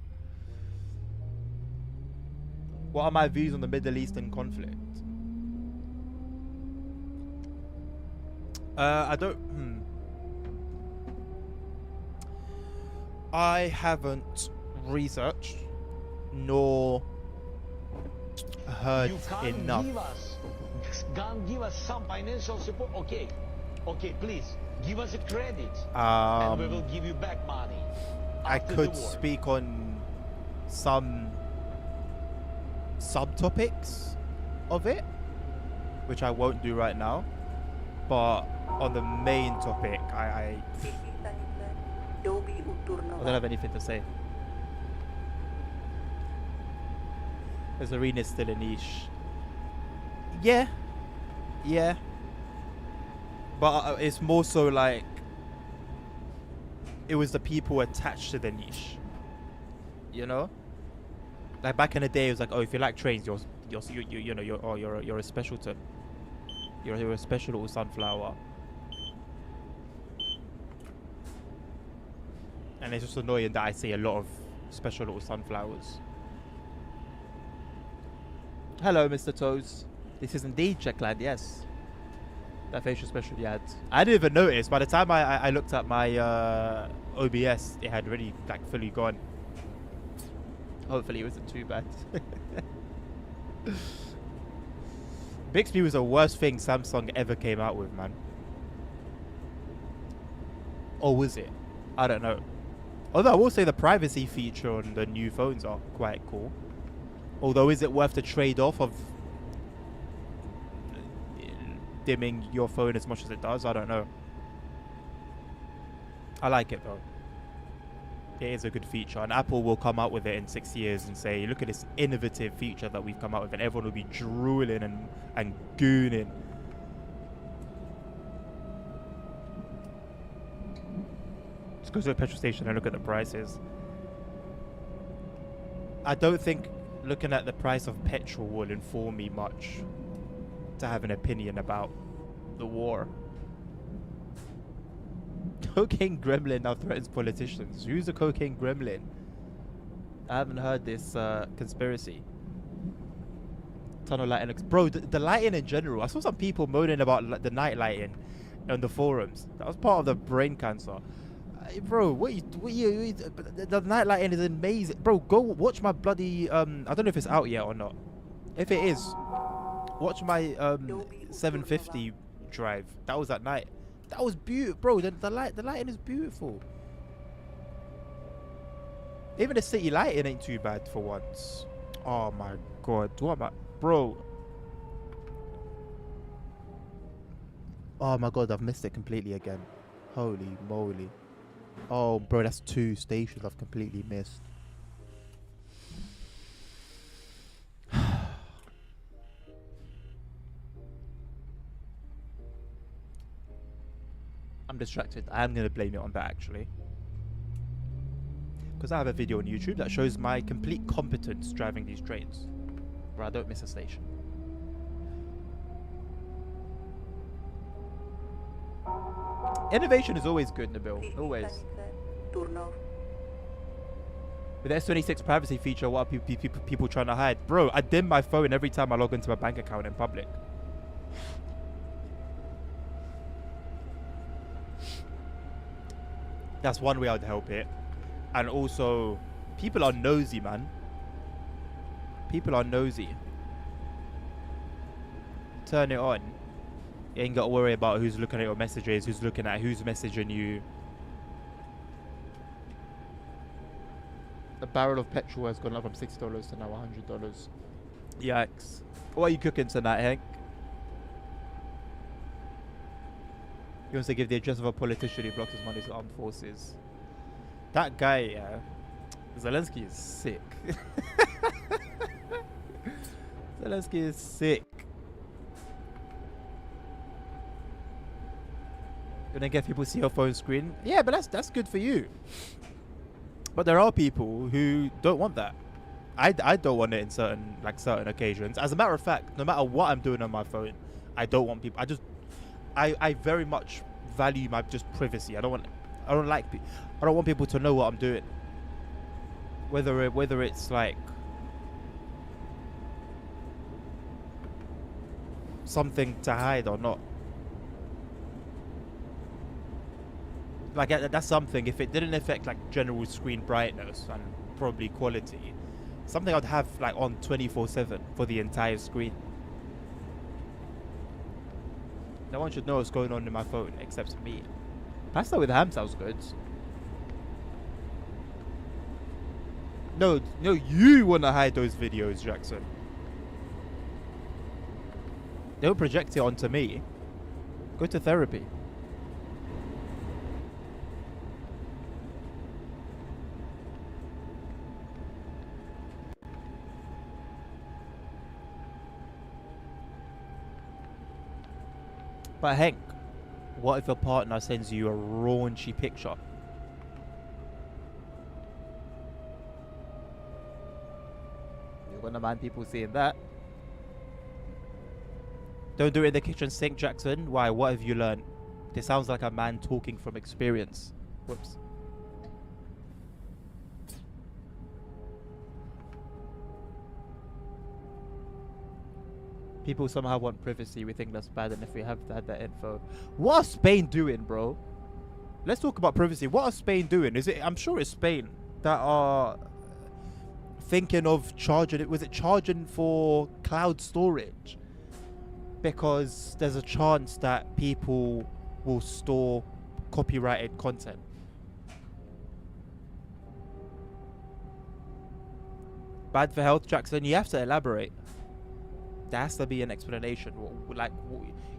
What are my views on the Middle Eastern conflict? I don't. I haven't researched nor heard enough. Give us some financial support. Okay, please give us a credit, and we will give you back money. I could speak on some subtopics of it, which I won't do right now. But on the main topic, I don't have anything to say. This arena is still a niche. Yeah. But it's more so like it was the people attached to the niche. You know, like back in the day, it was like, oh, if you like trains, you're a specialton. You're a special little sunflower. And it's just annoying that I see a lot of special little sunflowers. Hello, Mr. Toes. This is indeed Czechland, yes. That facial special you had. I didn't even notice. By the time I looked at my OBS, it had already like fully gone. Hopefully it wasn't too bad. Bixby was the worst thing Samsung ever came out with, man. Or was it? I don't know. Although I will say the privacy feature on the new phones are quite cool. Although, is it worth the trade-off of dimming your phone as much as it does? I don't know. I like it though. It is a good feature, and Apple will come out with it in 6 years and say, look at this innovative feature that we've come out with, and everyone will be drooling and gooning. Just go to a petrol station and look at the prices. I don't think looking at the price of petrol will inform me much to have an opinion about the war. Cocaine gremlin now threatens politicians. Who's a cocaine gremlin? I haven't heard this conspiracy. Tunnel lighting. Bro, the lighting in general. I saw some people moaning about the night lighting on the forums. That was part of the brain cancer. Bro, the night lighting is amazing. Bro, go watch my bloody I don't know if it's out yet or not. If it is, watch my 750 drive. That was at night. That was beautiful, bro. The lighting is beautiful. Even the city lighting ain't too bad for once. Oh my god, what am I, bro? Oh my god, I've missed it completely again. Holy moly. Oh, bro, that's 2 stations I've completely missed. I'm distracted. I am going to blame it on that, actually. Because I have a video on YouTube that shows my complete competence driving these trains. Bro, I don't miss a station. Innovation is always good, Nabil. Always. With the S26 privacy feature, what are people trying to hide? Bro, I dim my phone every time I log into my bank account in public. That's one way I'd help it. And also, people are nosy, man. People are nosy. Turn it on. You ain't got to worry about who's looking at your messages, who's looking at who's messaging you. The barrel of petrol has gone up from $60 to now $100. Yikes. What are you cooking tonight, Hank? He wants to give the address of a politician who blocks his money to armed forces. That guy, Zelensky is sick. Zelensky is sick. You wanna get people to see your phone screen? Yeah, but that's good for you. But there are people who don't want that. I don't want it in certain occasions. As a matter of fact, no matter what I'm doing on my phone, I don't want people. I very much value my just privacy. I don't want people to know what I'm doing. Whether it's like something to hide or not. Like that's something. If it didn't affect like general screen brightness and probably quality, something I'd have like on 24/7 for the entire screen. No one should know what's going on in my phone except me. Pasta with ham sounds good. No, you wanna hide those videos, Jackson. Don't project it onto me. Go to therapy. But Hank, what if your partner sends you a raunchy picture? You wouldn't mind people seeing that. Don't do it in the kitchen sink, Jackson. Why? What have you learned? This sounds like a man talking from experience. Whoops. People somehow want privacy. We think that's bad, and if we have had that info, what are Spain doing, bro? Let's talk about privacy. What are Spain doing? I'm sure it's Spain that are thinking of charging it. Was it charging for cloud storage? Because there's a chance that people will store copyrighted content. Bad for health, Jackson. You have to elaborate. There has to be an explanation. Like,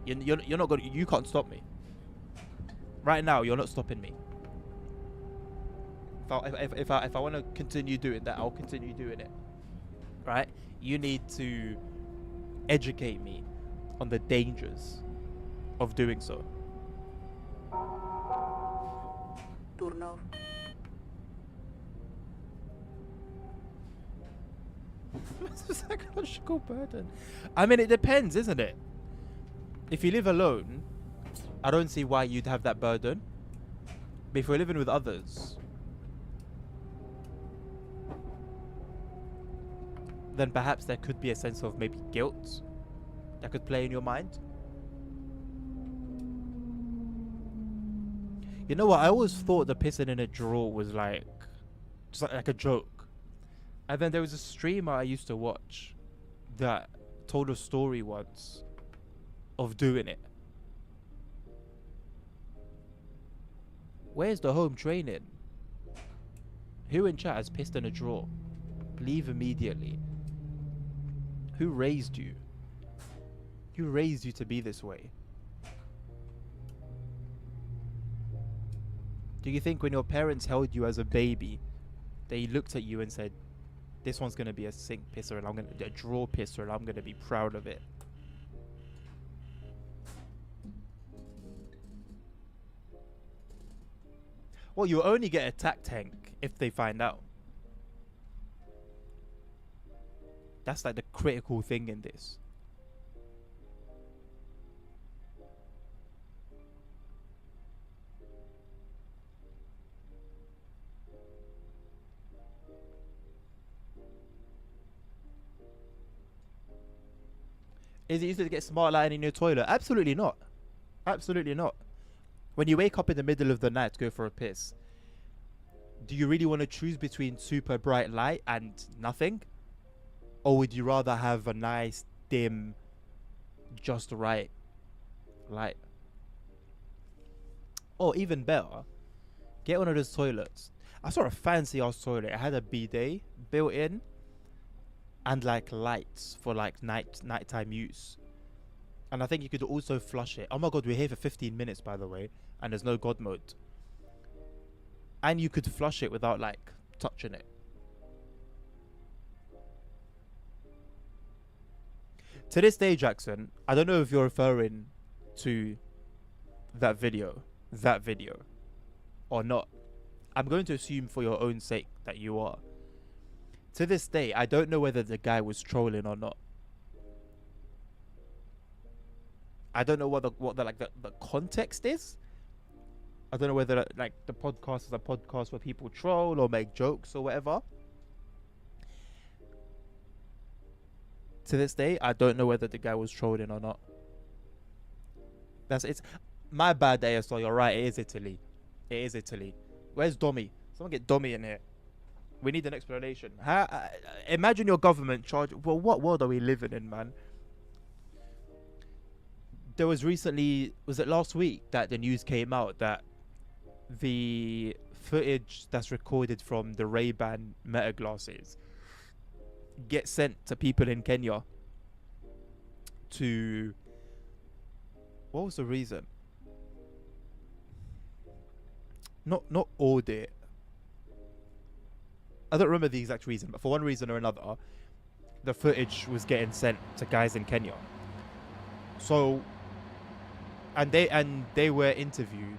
you're not gonna. You can't stop me. Right now, you're not stopping me. If I want to continue doing that, I'll continue doing it. Right? You need to educate me on the dangers of doing so. Turno. It's a psychological burden. I mean, it depends, isn't it? If you live alone, I don't see why you'd have that burden. But if you're living with others, then perhaps there could be a sense of maybe guilt that could play in your mind. You know what? I always thought the pissing in a drawer was like just like a joke. And then there was a streamer I used to watch that told a story once of doing it. Where's the home training? Who in chat has pissed in a drawer? Leave immediately. Who raised you? Who raised you to be this way? Do you think when your parents held you as a baby, they looked at you and said, this one's going to be a sink pisser and I'm going to a drawer pisser and I'm going to be proud of it? Well, you'll only get attacked, Hank, if they find out. That's like the critical thing in this. Is it easy to get smart lighting in your toilet? Absolutely not. Absolutely not. When you wake up in the middle of the night to go for a piss, do you really want to choose between super bright light and nothing? Or would you rather have a nice, dim, just right light? Or even better, get one of those toilets. I saw a fancy ass toilet. It had a bidet built in and like lights for like nighttime use. And I think you could also flush it. Oh my god, we're here for 15 minutes, by the way, and there's no God mode. And you could flush it without like touching it. To this day, Jackson, I don't know if you're referring to that video or not. I'm going to assume for your own sake that you are. To this day, I don't know whether the guy was trolling or not. I don't know what the context is. I don't know whether like the podcast is a podcast where people troll or make jokes or whatever. To this day, I don't know whether the guy was trolling or not. It's my bad, ASL. You're right. It is Italy. It is Italy. Where's Domi? Someone get Domi in here. We need an explanation. Imagine your government charge. Well, what world are we living in, man? There was recently, was it last week, that the news came out that the footage that's recorded from the Ray-Ban Meta glasses get sent to people in Kenya to, what was the reason? Not audit. I don't remember the exact reason, but for one reason or another, the footage was getting sent to guys in Kenya. So, and they were interviewed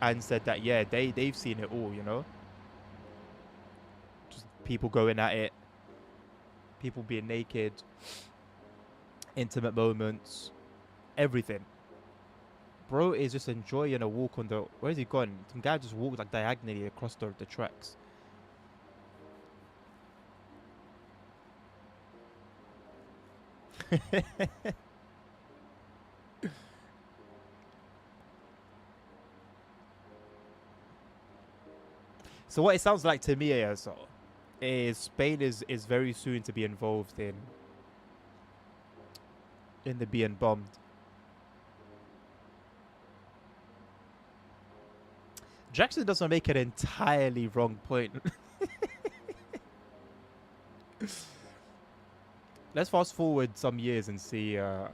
and said that yeah, they've seen it all, you know. Just people going at it, people being naked, intimate moments, everything. Bro is just enjoying a walk on the. Where's he gone? Some guy just walked like diagonally across the tracks. So what it sounds like to me is Spain is very soon to be involved in the being bombed. Jackson doesn't make an entirely wrong point. Let's fast forward some years and see. Yeah,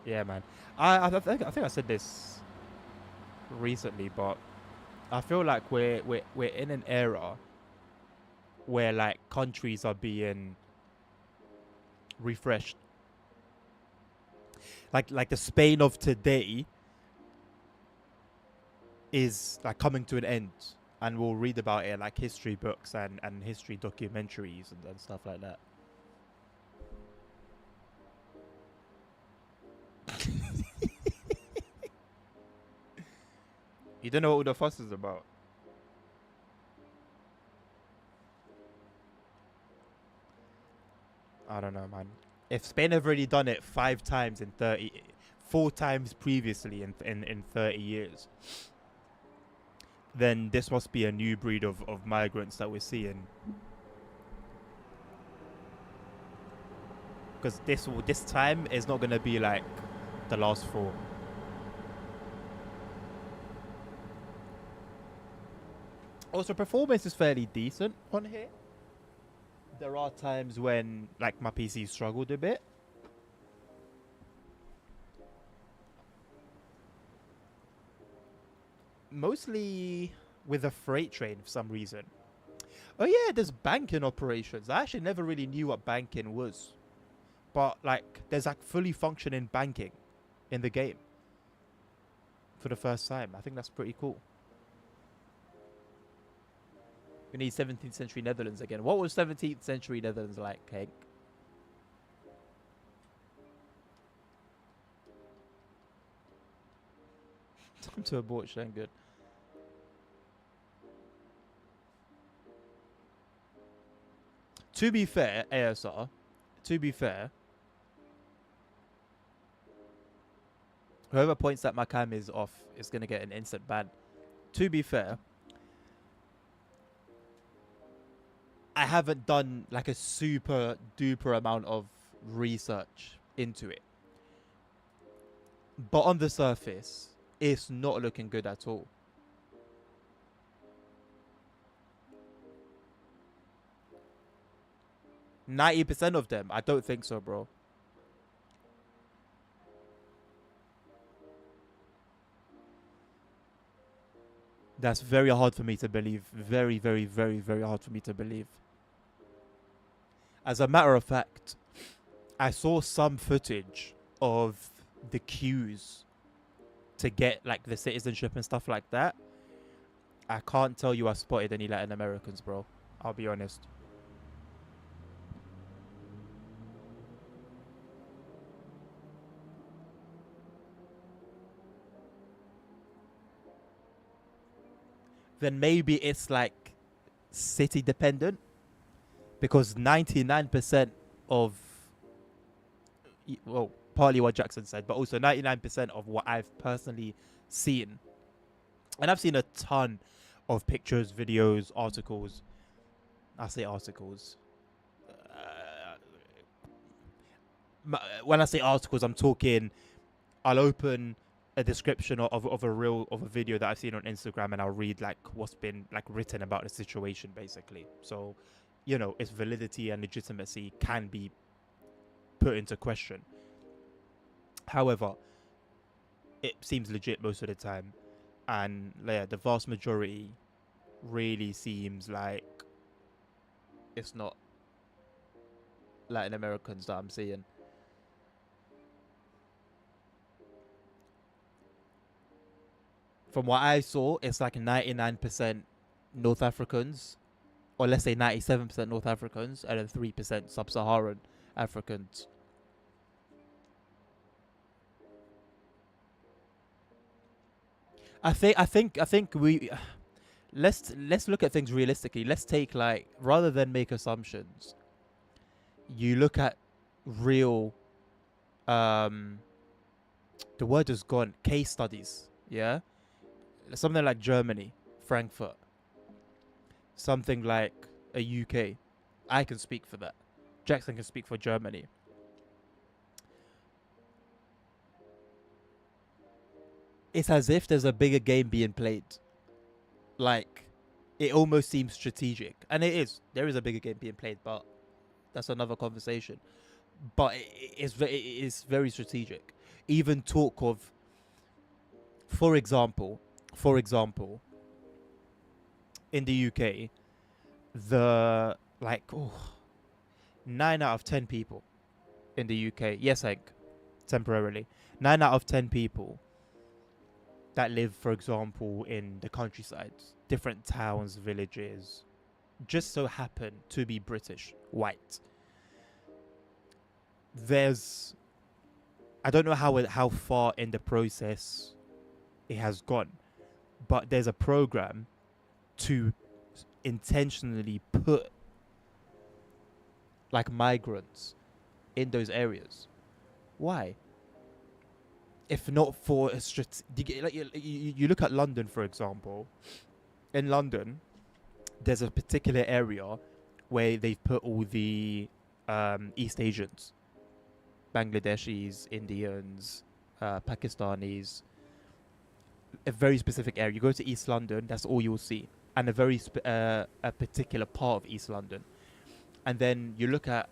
man. I think I said this recently, but I feel like we're in an era where like countries are being refreshed. Like the Spain of today is like coming to an end, and we'll read about it in like history books and history documentaries and stuff like that. You don't know what all the fuss is about. I don't know, man. If Spain have already done it 4 times previously in 30 years, then this must be a new breed of migrants that we're seeing. Because this time is not going to be like the last 4. Also, performance is fairly decent on here. There are times when like my PC struggled a bit. Mostly with a freight train for some reason. Oh yeah, there's banking operations. I actually never really knew what banking was. But like there's like fully functioning banking in the game. For the first time. I think that's pretty cool. We need 17th century Netherlands again. What was 17th century Netherlands like, Hank? Time to abort, Shane. Good. To be fair, ASR, to be fair, whoever points that my cam is off is going to get an instant ban. To be fair, I haven't done like a super duper amount of research into it. But on the surface, it's not looking good at all. %90 of them, I don't think so, bro. That's very hard for me to believe. Very, very, very, very hard for me to believe. As a matter of fact, I saw some footage of the queues to get like the citizenship and stuff like that. I can't tell you I spotted any Latin Americans, bro. I'll be honest. Then maybe it's like city dependent, because 99% of, well, partly what Jackson said, but also 99% of what I've personally seen, and I've seen a ton of pictures, videos, articles. I say articles. When I say articles, I'm talking, I'll open a description of a video that I've seen on Instagram, and I'll read like what's been like written about the situation, basically. So, you know, its validity and legitimacy can be put into question. However, it seems legit most of the time, and yeah, the vast majority really seems like it's not Latin Americans that I'm seeing. From what I saw, it's like 99% North Africans, or let's say 97% North Africans, and then 3% Sub-Saharan Africans. I think we let's look at things realistically. Let's take, like, rather than make assumptions, you look at real the word is gone, case studies, yeah? Something like Germany, Frankfurt, something like a UK. I can speak for that. Jackson can speak for Germany. It's as if there's a bigger game being played. Like, it almost seems strategic. And it is. There is a bigger game being played, but that's another conversation. But it's very strategic. Even talk of, for example, in the UK, the 9 out of 10 people in the UK, yes, Hank, temporarily, 9 out of 10 people that live, for example, in the countryside, different towns, villages, just so happen to be British, white. I don't know how far in the process it has gone, but there's a program to intentionally put like migrants in those areas. Why? If not for a you look at London, for example. In London, there's a particular area where they've put all the East Asians, Bangladeshis, Indians, Pakistanis. A very specific area. You go to East London, that's all you'll see, and a particular part of East London. And then you look at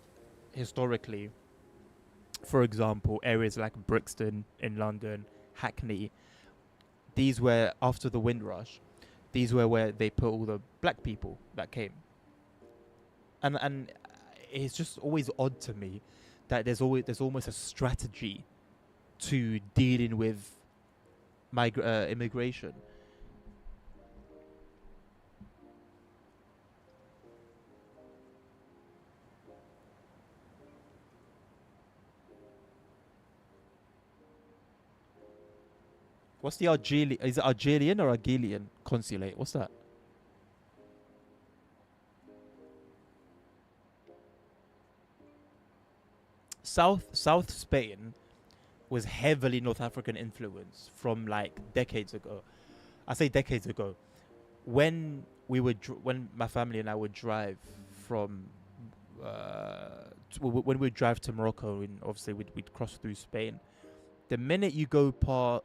historically, for example, areas like Brixton in London, Hackney. These were, after the Windrush, these were where they put all the black people that came. And it's just always odd to me that there's almost a strategy to dealing with immigration. What's the Argelian? Is it Argelian or Argelian consulate? What's that? South Spain was heavily North African influence from like decades ago. I say decades ago, when when my family and I would drive from when we'd drive to Morocco, and obviously we'd cross through Spain. The minute you go past,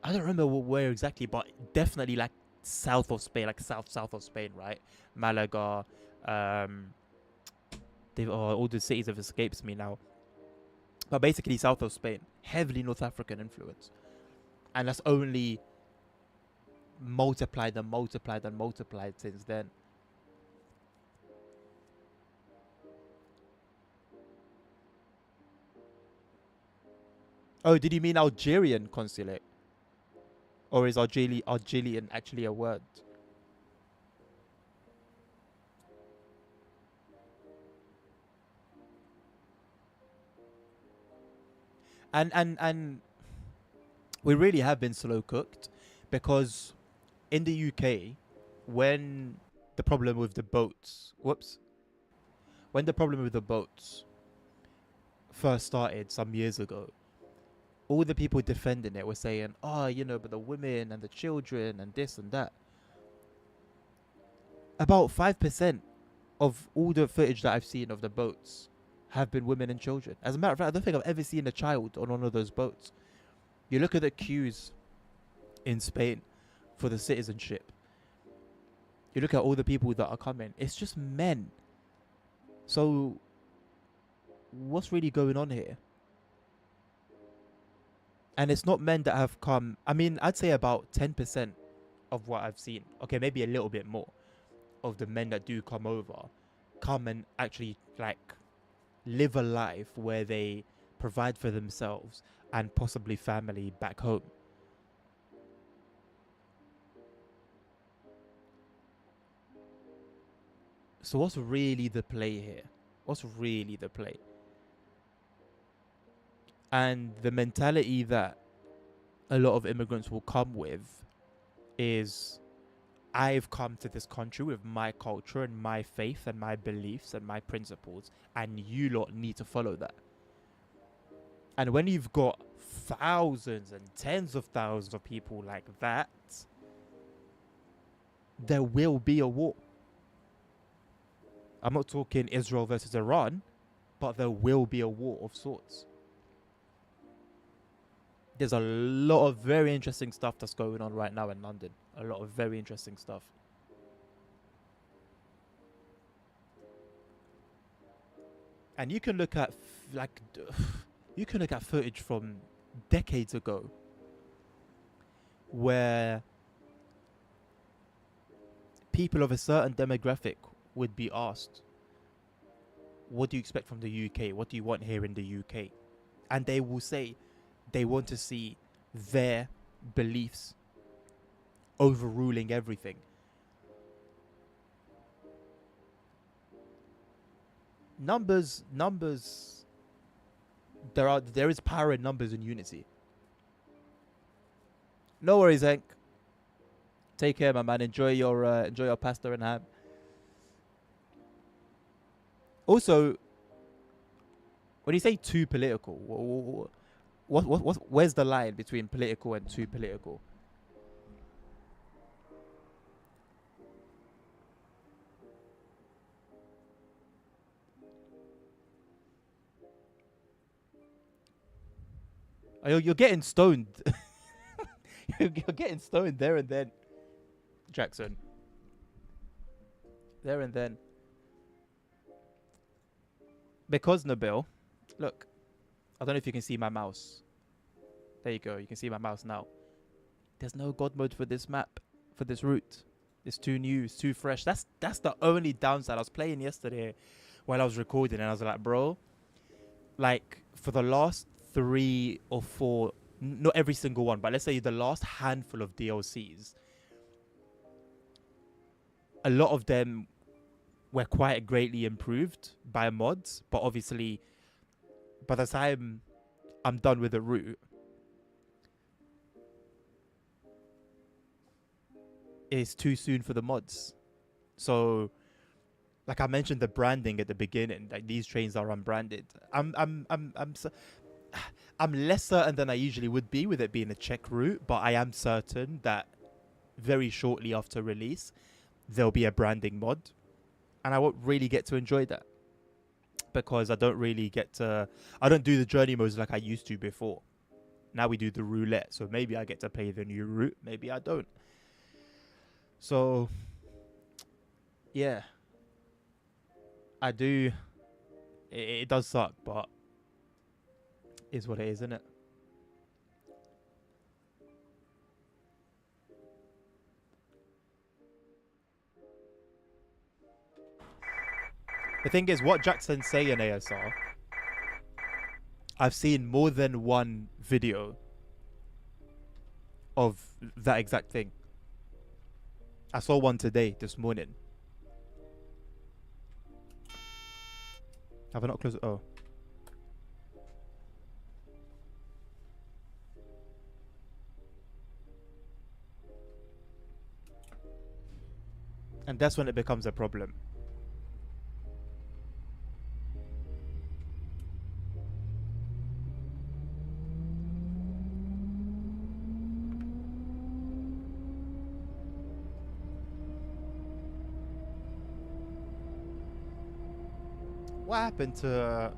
I don't remember where exactly, but definitely like south of Spain, like south of Spain, right? Malaga, all the cities have escaped me now. But basically south of Spain, heavily North African influence. And that's only multiplied and multiplied and multiplied since then. Oh, did you mean Algerian consulate? Or is Algerian actually a word? And we really have been slow cooked, because in the UK, when the problem with the boats, when the problem with the boats first started some years ago, all the people defending it were saying, but the women and the children and this and that. About 5% of all the footage that I've seen of the boats have been women and children. As a matter of fact, I don't think I've ever seen a child on one of those boats. You look at the queues in Spain for the citizenship. You look at all the people that are coming. It's just men. So, what's really going on here? And it's not men that have come. I mean, I'd say about 10% of what I've seen. Okay, maybe a little bit more of the men that do come over, come and actually like live a life where they provide for themselves and possibly family back home. So what's really the play here? What's really the play? And the mentality that a lot of immigrants will come with is, I've come to this country with my culture and my faith and my beliefs and my principles, and you lot need to follow that. And when you've got thousands and tens of thousands of people like that, there will be a war. I'm not talking Israel versus Iran, but there will be a war of sorts. There's a lot of very interesting stuff that's going on right now in London. A lot of very interesting stuff. And you can look at footage from decades ago where people of a certain demographic would be asked, what do you expect from the UK? What do you want here in the UK? And they will say they want to see their beliefs overruling everything. Numbers. There is power in numbers and unity. No worries, Hank. Take care, my man. Enjoy your pasta and ham. Also, when you say too political, where's the line between political and too political? You're getting stoned. You're getting stoned there and then, Jackson. There and then. Because, Nabil, look, I don't know if you can see my mouse. There you go. You can see my mouse now. There's no God mode for this map, for this route. It's too new. It's too fresh. That's the only downside. I was playing yesterday while I was recording, and I was like, bro, like for the last 3 or 4, not every single one, but let's say the last handful of DLCs, a lot of them were quite greatly improved by mods, but obviously by the time I'm done with the route, it's too soon for the mods. So, like I mentioned, the branding at the beginning, like these trains are unbranded. I'm less certain than I usually would be with it being a Czech route, but I am certain that very shortly after release, there'll be a branding mod, and I won't really get to enjoy that because I don't do the journey modes like I used to before. Now we do the roulette, so maybe I get to play the new route, maybe I don't. So, yeah, I do. It does suck, but is what it is, isn't it? The thing is, what Jackson's saying in ASR, I've seen more than one video of that exact thing. I saw one today, this morning. Have I not closed it? Oh. And that's when it becomes a problem. What happened to...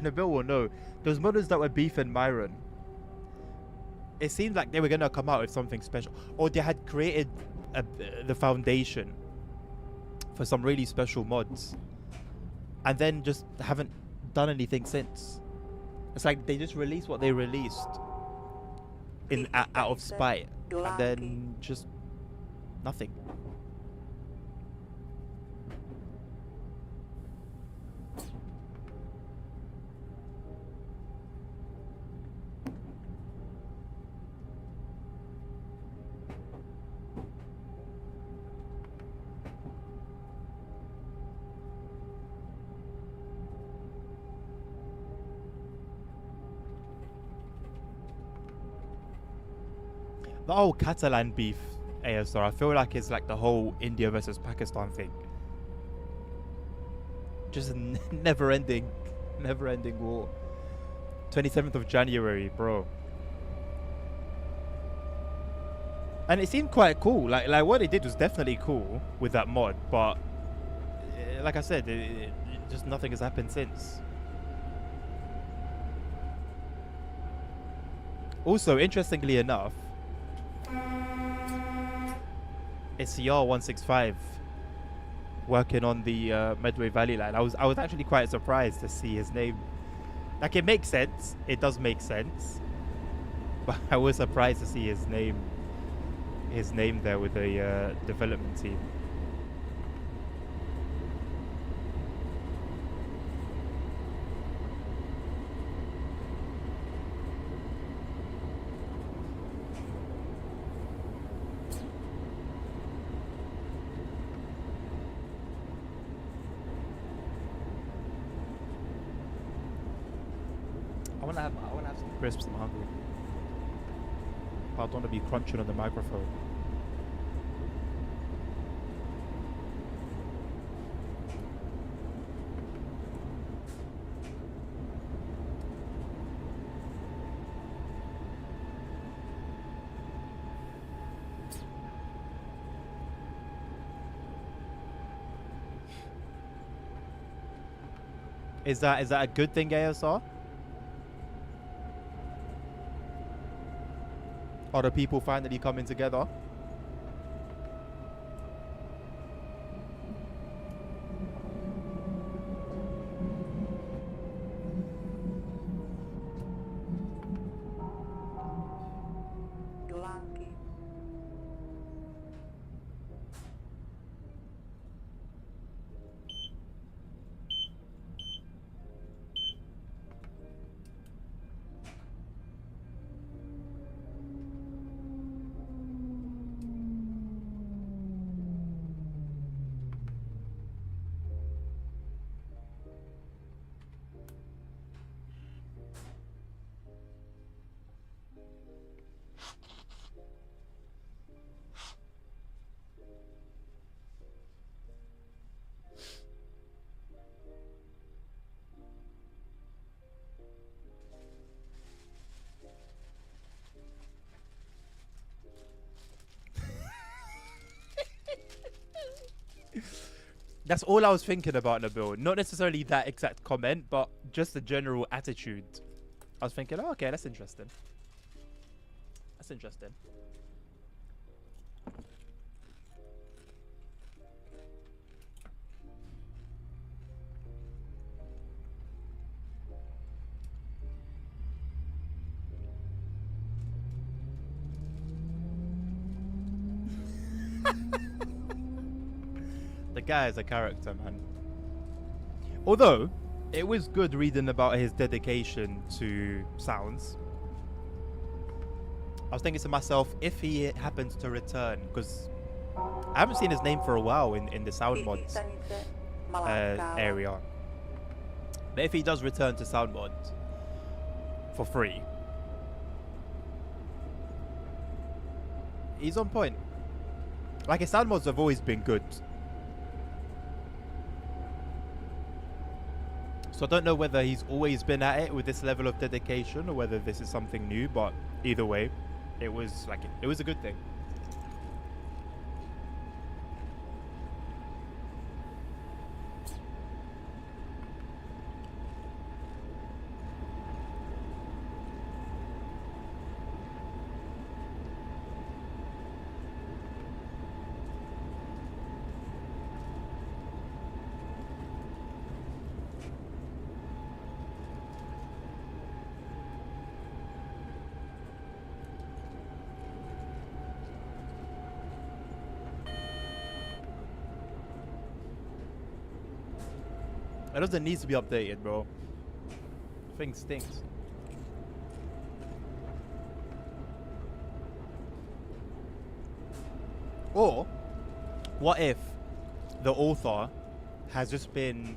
Nabil will know. Those modders that were beefing Myron, it seemed like they were going to come out with something special. Or they had created the foundation for some really special mods. And then just haven't done anything since. It's like they just released what they released out of spite. And then just nothing. The whole Catalan beef, ASR, I feel like it's like the whole India versus Pakistan thing. Just a never-ending war. 27th of January, bro. And it seemed quite cool. Like what they did was definitely cool with that mod, but like I said, just nothing has happened since. Also, interestingly enough, it's CR165 working on the Medway Valley line. I was actually quite surprised to see his name. Like, it makes sense. It does make sense. But I was surprised to see his name there with the development team. I wanna have some crisps. I'm hungry. I don't want to be crunching on the microphone. Is that a good thing, ASR? Are the people finally coming together? That's all I was thinking about, Nabil. Not necessarily that exact comment, but just the general attitude. I was thinking, oh, okay, that's interesting. That's interesting. The guy is a character, man. Although, it was good reading about his dedication to sounds. I was thinking to myself, if he happens to return, because I haven't seen his name for a while in the sound mods area. But if he does return to sound mods for free, he's on point. Like, his sound mods have always been good. So I don't know whether he's always been at it with this level of dedication or whether this is something new, but either way, it was a good thing. It doesn't need to be updated, bro. Thing stinks. Or, what if the author has just been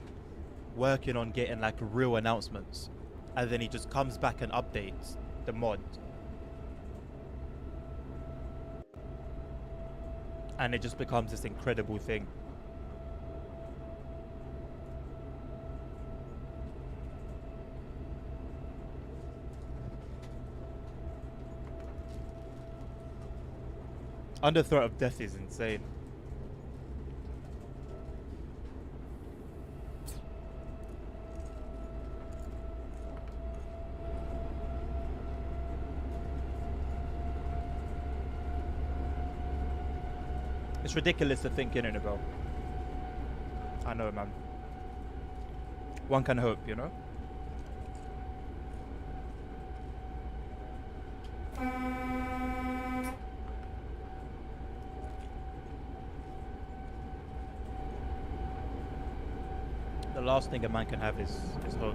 working on getting like real announcements, and then he just comes back and updates the mod, and it just becomes this incredible thing. Under threat of death is insane. It's ridiculous to think in it about. I know, man. One can hope, you know? The last thing a man can have is hope.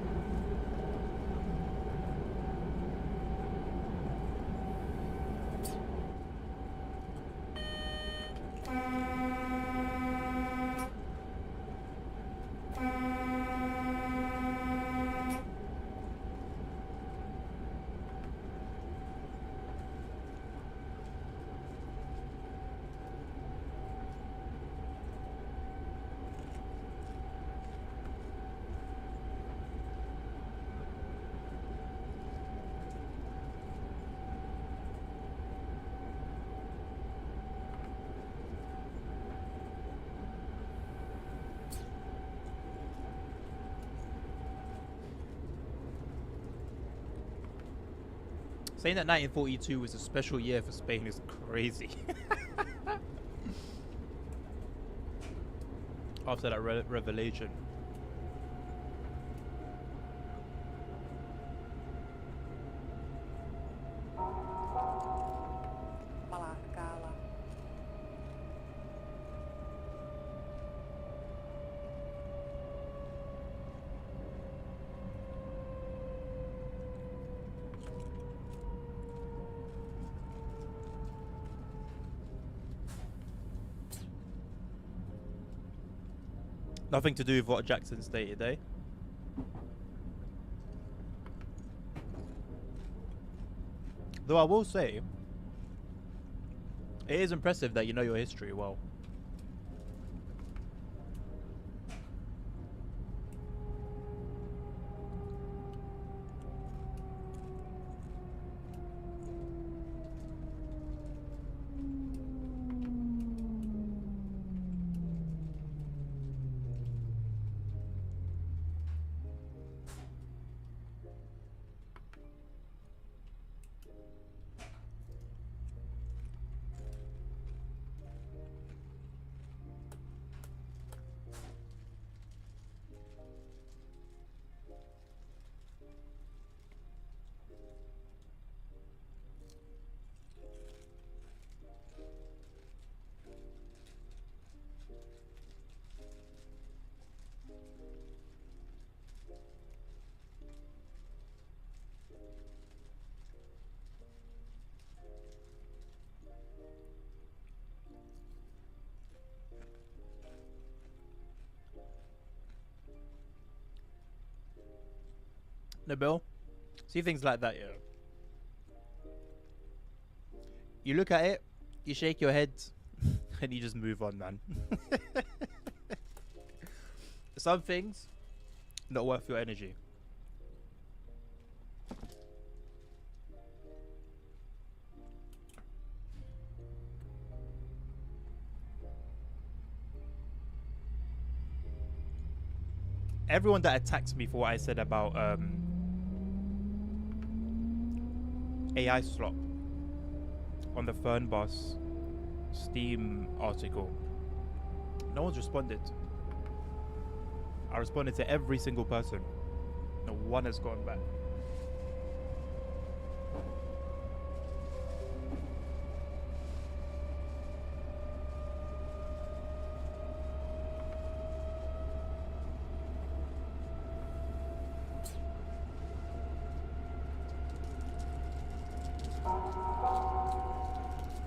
Saying that 1942 was a special year for Spain is crazy. After that revelation. Nothing to do with what Jackson stated, eh? Though I will say, it is impressive that you know your history well. Nabil, see things like that, yeah. You look at it, you shake your head, and you just move on, man. Some things not worth your energy. Everyone that attacks me for what I said about AI slop on the Fernbus Steam article, no one's responded. I responded to every single person. No one has gone back.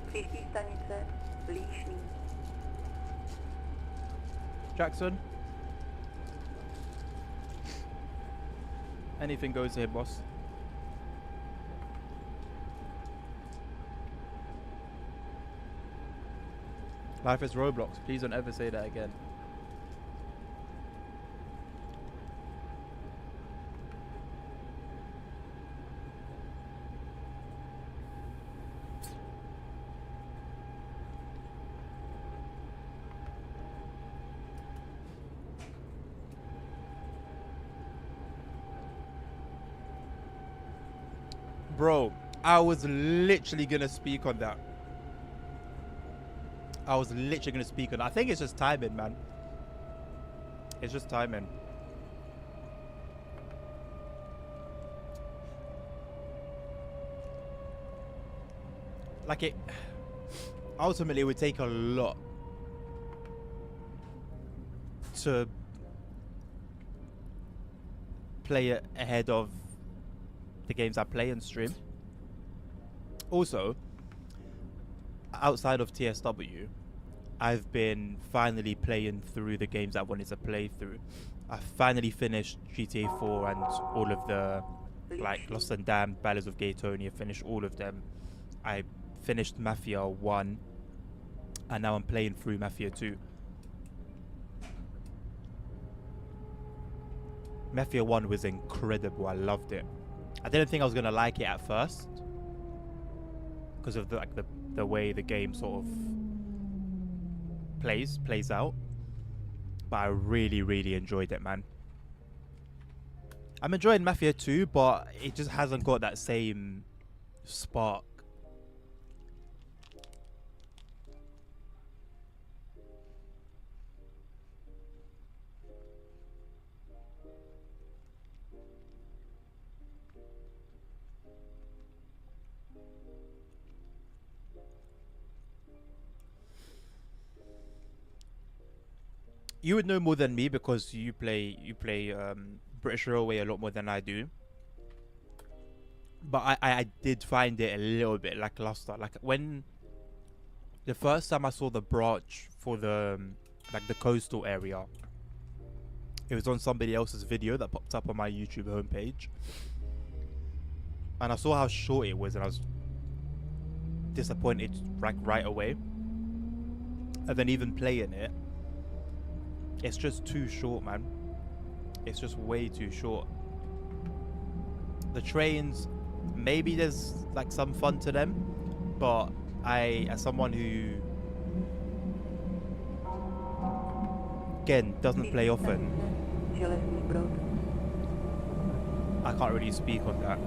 Příští stanice Líšný. Jackson? Anything goes here, boss. Life is Roblox. Please don't ever say that again. Bro, I was literally gonna speak on that. I think it's just timing, man. It's just timing. Like it ultimately would take a lot to play it ahead of the games I play and stream. Also, outside of TSW, I've been finally playing through the games I wanted to play through. I finally finished GTA 4 and all of the like Lost and Damned, Ballads of Gaytonia, finished all of them. I finished Mafia 1 and now I'm playing through Mafia 2. Mafia 1 was incredible. I loved it. I didn't think I was gonna like it at first because of the way the game sort of plays out, but I really enjoyed it, man. I'm enjoying Mafia 2, but it just hasn't got that same spark. You would know more than me because you play British Railway a lot more than I do. But I did find it a little bit lackluster. Like when the first time I saw the branch for the the coastal area, it was on somebody else's video that popped up on my YouTube homepage, and I saw how short it was, and I was disappointed right away. And then even playing it, it's just too short, man. It's just way too short. The trains, maybe there's like some fun to them, but I, as someone who again doesn't play often, I can't really speak on that.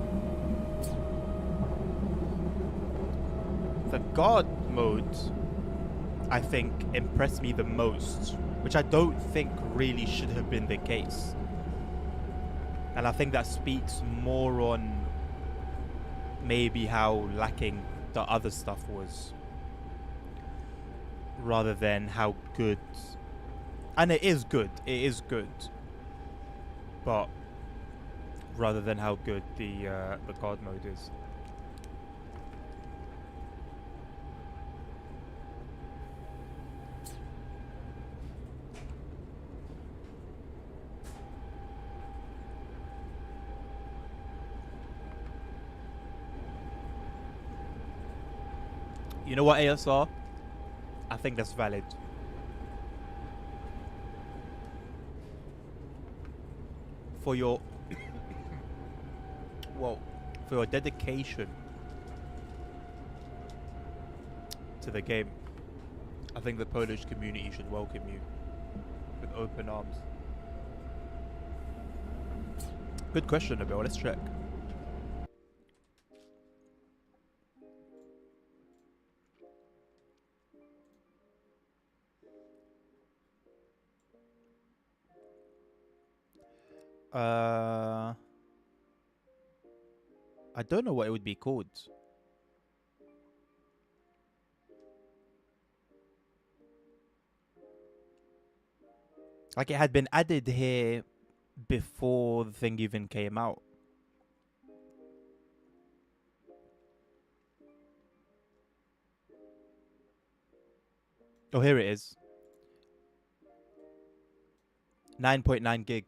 The guard mode, I think, impressed me the most, which I don't think really should have been the case. And I think that speaks more on maybe how lacking the other stuff was, rather than how good. And it is good, but rather than how good the guard mode is. You know what, ASR? I think that's valid. For your well, for your dedication to the game, I think the Polish community should welcome you with open arms. Good question, Abel. Let's check. I don't know what it would be called. Like, it had been added here before the thing even came out. Oh, here it is. 9.9 gig.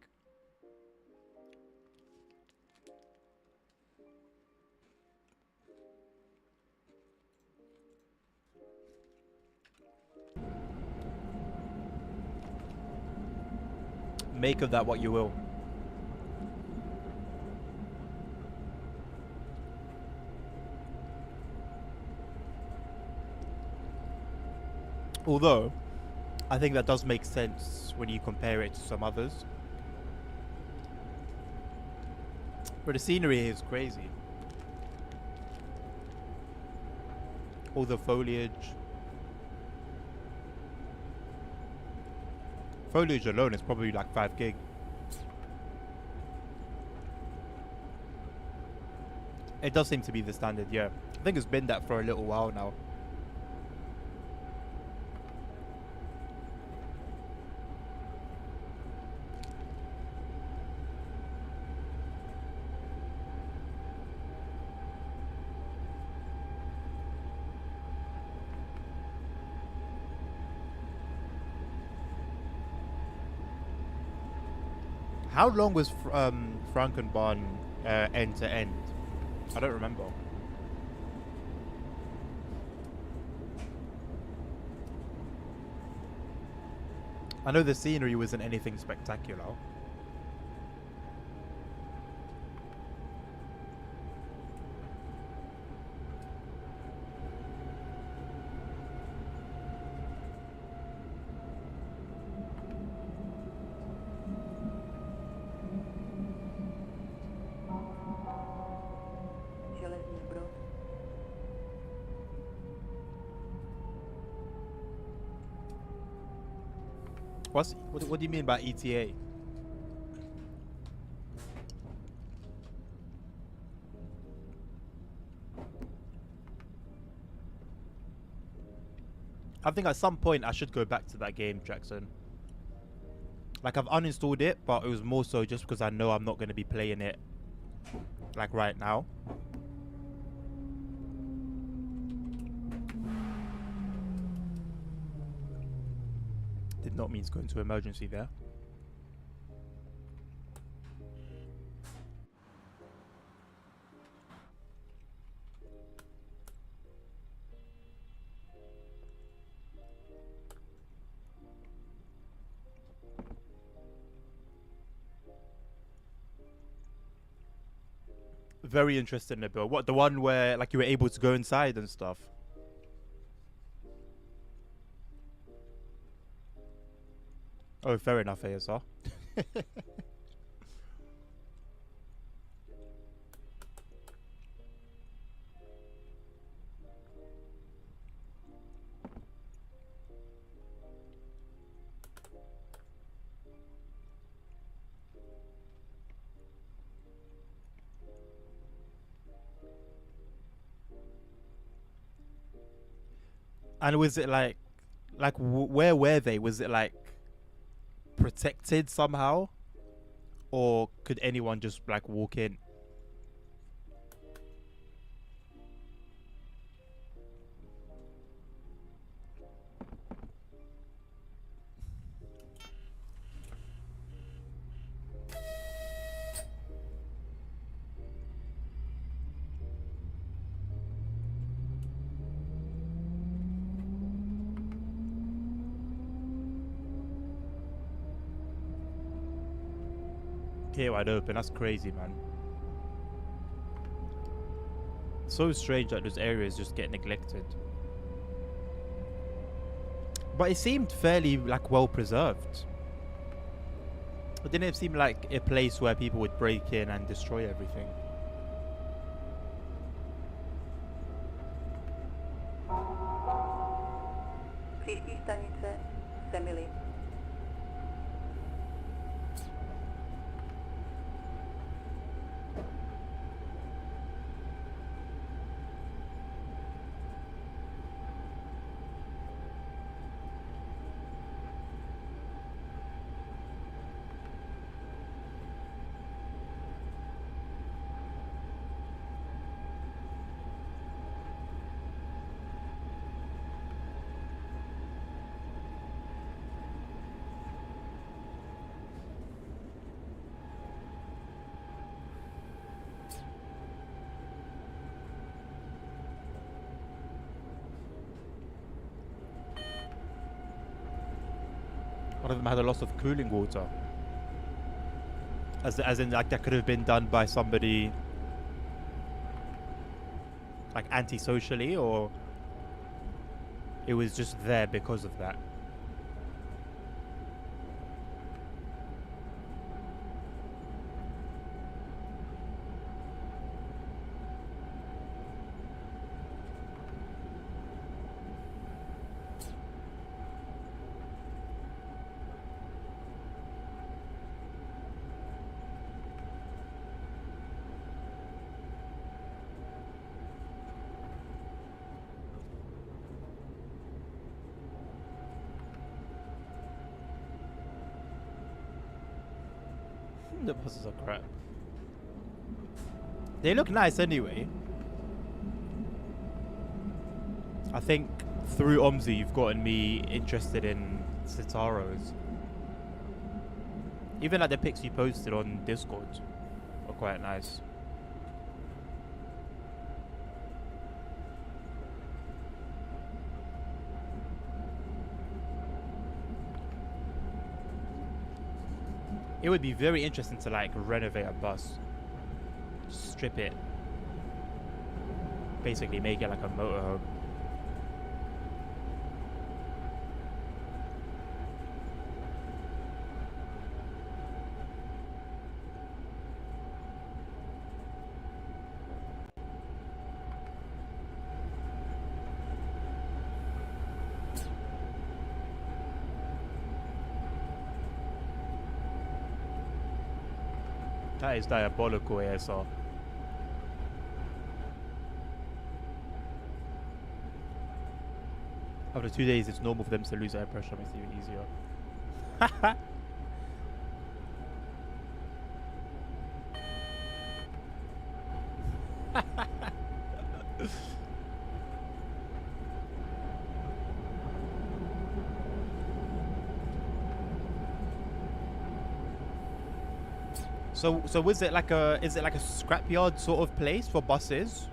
Make of that what you will. Although, I think that does make sense when you compare it to some others. But the scenery here is crazy. All the foliage. Foliage alone is probably like 5 gig. It does seem to be the standard, yeah. I think it's been that for a little while now. How long was Frankenbahn end to end? I don't remember. I know the scenery wasn't anything spectacular. Železný Brod. What do you mean by ETA? I think at some point I should go back to that game, Jackson. Like, I've uninstalled it, but it was more so just because I know I'm not going to be playing it like right now. Did not mean to go into emergency there. Very interested in the build. What, the one where like you were able to go inside and stuff? Oh, fair enough, ASR. And was it like where were they? Was it like protected somehow, or could anyone just like walk in? Here wide open. That's crazy, man. So strange that those areas just get neglected. But it seemed fairly like well preserved. It didn't seem like a place where people would break in and destroy everything. Příští stanice Semily. One of them had a loss of cooling water. As in, like, that could have been done by somebody, like, antisocially, or it was just there because of that. The buses are crap. They look nice anyway. I think through Omzi you've gotten me interested in Citaros. Even like the pics you posted on Discord are quite nice. It would be very interesting to like renovate a bus, strip it, basically make it like a motorhome. That is diabolical, ASR. After 2 days, it's normal for them to lose air pressure. Makes it even easier. So is it like a scrapyard sort of place for buses?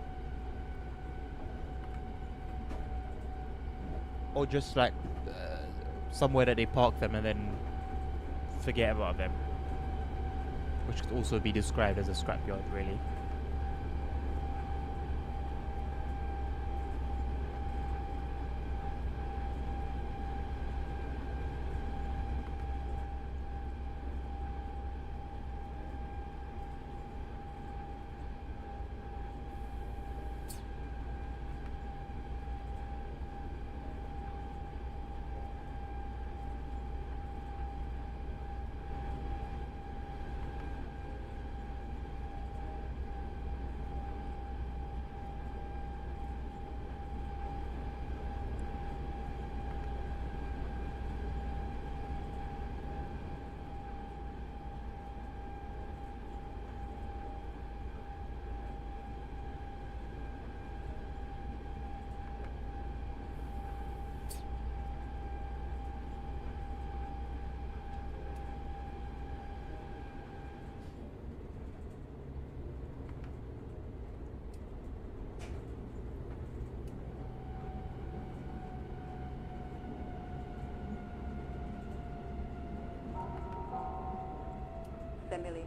Or just like somewhere that they park them and then forget about them? Which could also be described as a scrapyard, really. Semily.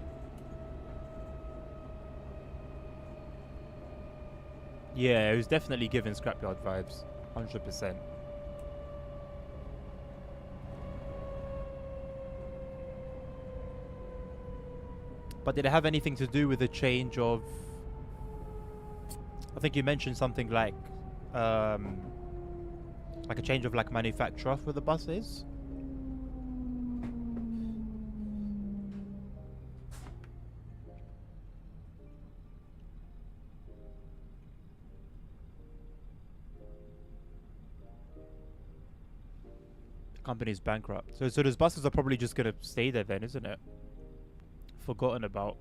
Yeah, it was definitely giving scrapyard vibes. 100%. But did it have anything to do with the change of... I think you mentioned something like a change of like manufacturer for the buses? The company's bankrupt. So those buses are probably just going to stay there then, isn't it? Forgotten about.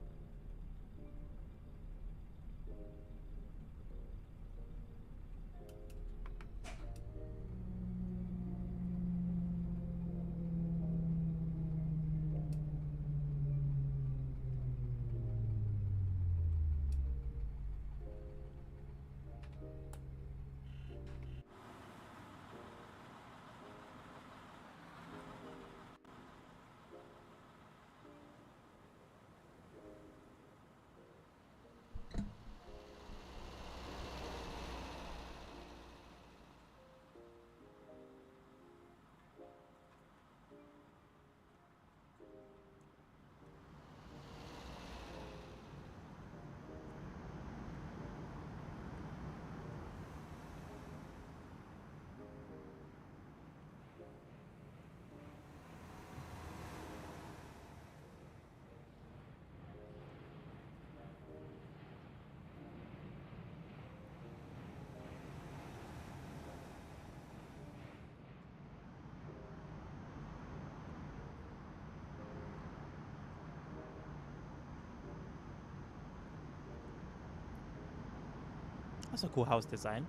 That's a cool house design.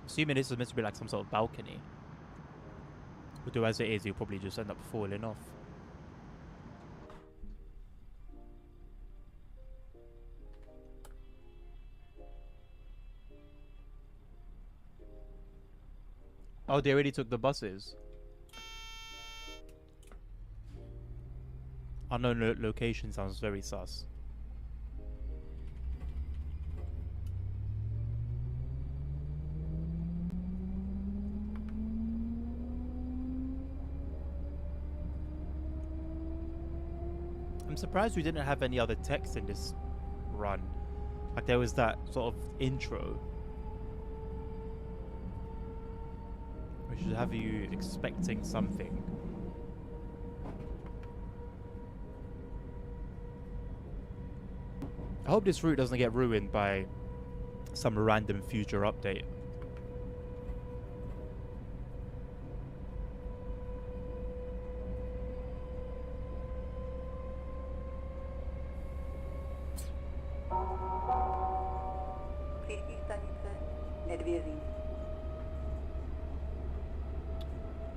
Assuming this is meant to be like some sort of balcony. Although as it is, you'll probably just end up falling off. Oh, they already took the buses. Unknown location sounds very sus. I'm surprised we didn't have any other text in this run. Like there was that sort of intro, which should have you expecting something. I hope this route doesn't get ruined by some random future update.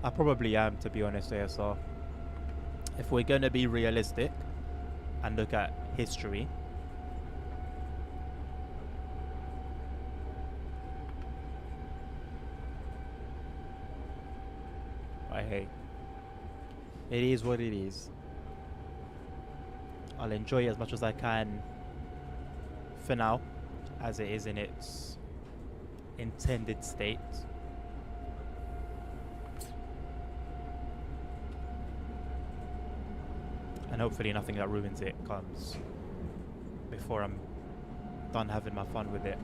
I probably am, to be honest, ASR. If we're going to be realistic and look at history, hey, it is what it is. I'll enjoy it as much as I can for now, as it is in its intended state. And hopefully nothing that ruins it comes before I'm done having my fun with it.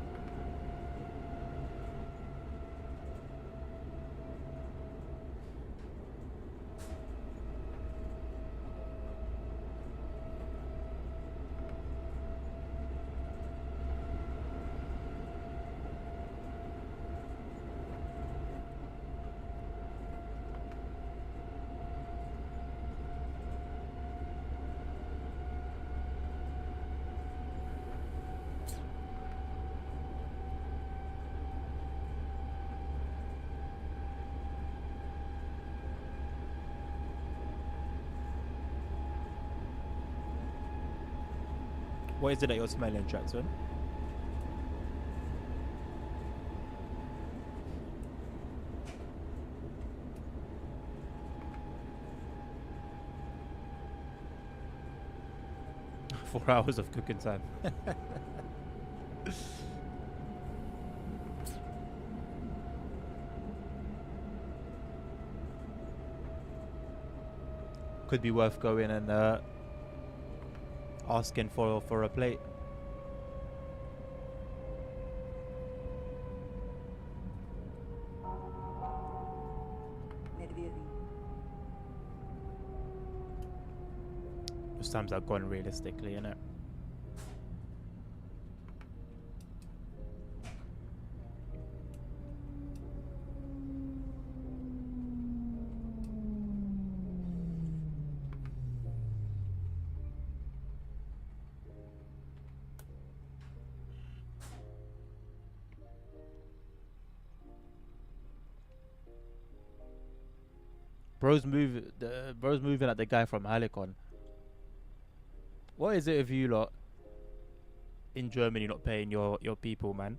What is it that you're smelling, Jackson? "4 hours of cooking time." could be worth going and asking for a plate. Those times are gone realistically, innit? Bro's moving at the guy from Helicon. What is it with you lot in Germany not paying your people, man?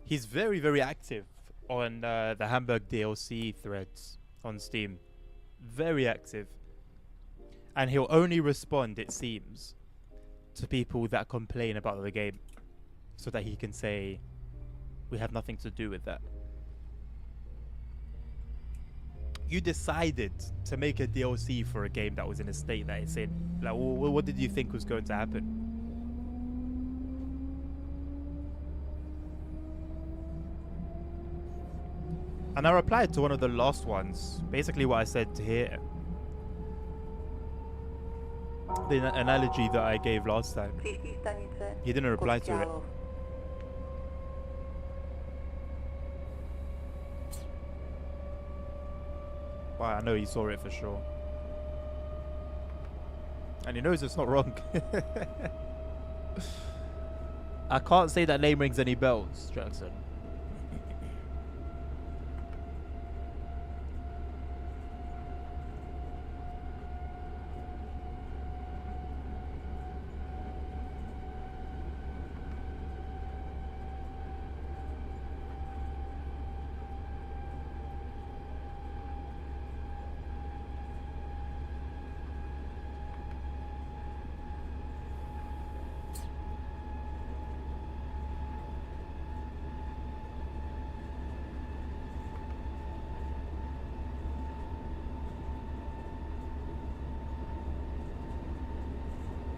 He's very, very active on the Hamburg DLC threads on Steam. Very active. And he'll only respond, it seems, to people that complain about the game, so that he can say, we have nothing to do with that. You decided to make a DLC for a game that was in a state that it's in. Like, what did you think was going to happen? And I replied to one of the last ones, basically what I said here. The analogy that I gave last time. He didn't reply to it. Well, I know he saw it for sure. And he knows it's not wrong. I can't say that name rings any bells, Jackson.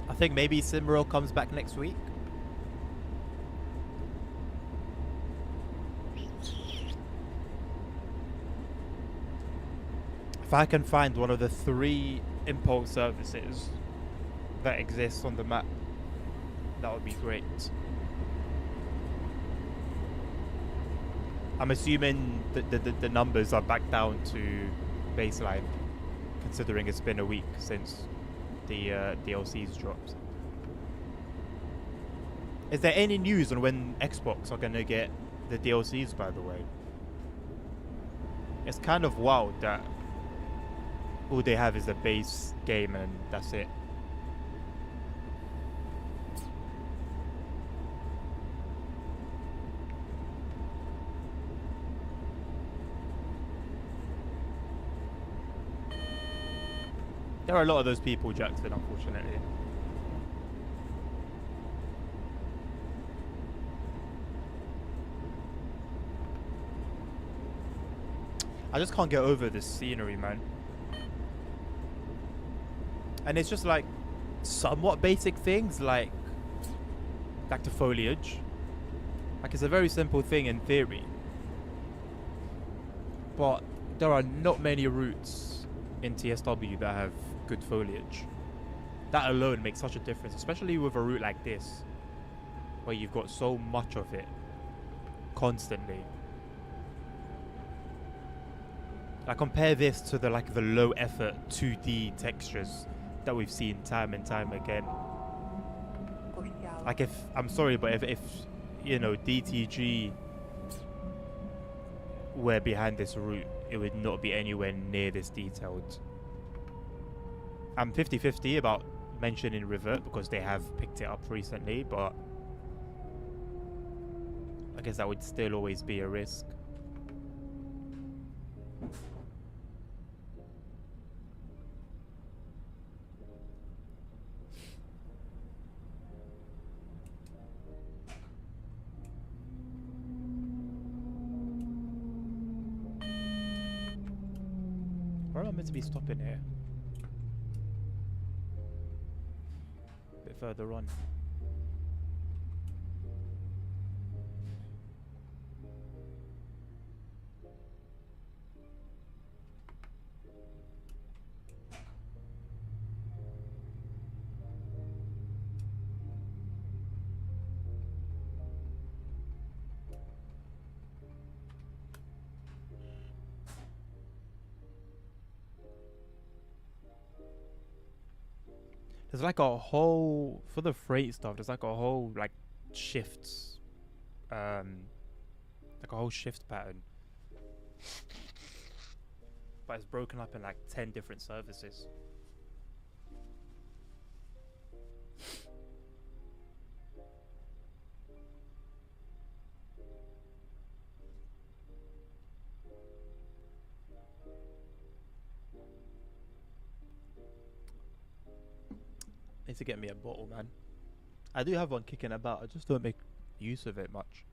I think maybe Simril comes back next week. If I can find one of the 3 impulse services that exist on the map, that would be great. I'm assuming that the numbers are back down to baseline, considering it's been a week since the DLCs dropped. Is there any news on when Xbox are gonna get the DLCs, by the way? It's kind of wild that all they have is a base game and that's it. There are a lot of those people, Jackson, unfortunately. I just can't get over this scenery, man. And it's just like somewhat basic things like the foliage. Like, it's a very simple thing in theory. But there are not many routes in TSW that have good foliage. That alone makes such a difference, especially with a route like this, where you've got so much of it constantly. Like, compare this to the low effort 2D textures that we've seen time and time again. Like, if I'm sorry, but if you know, DTG were behind this route, it would not be anywhere near this detailed. I'm 50-50 about mentioning Revert because they have picked it up recently, but I guess that would still always be a risk. I'm meant to be stopping here? A bit further on. There's like a whole, for the freight stuff, there's like a whole like shifts, like a whole shift pattern. But it's broken up in like 10 different services. Need to get me a bottle, man. I do have one kicking about, I just don't make use of it much.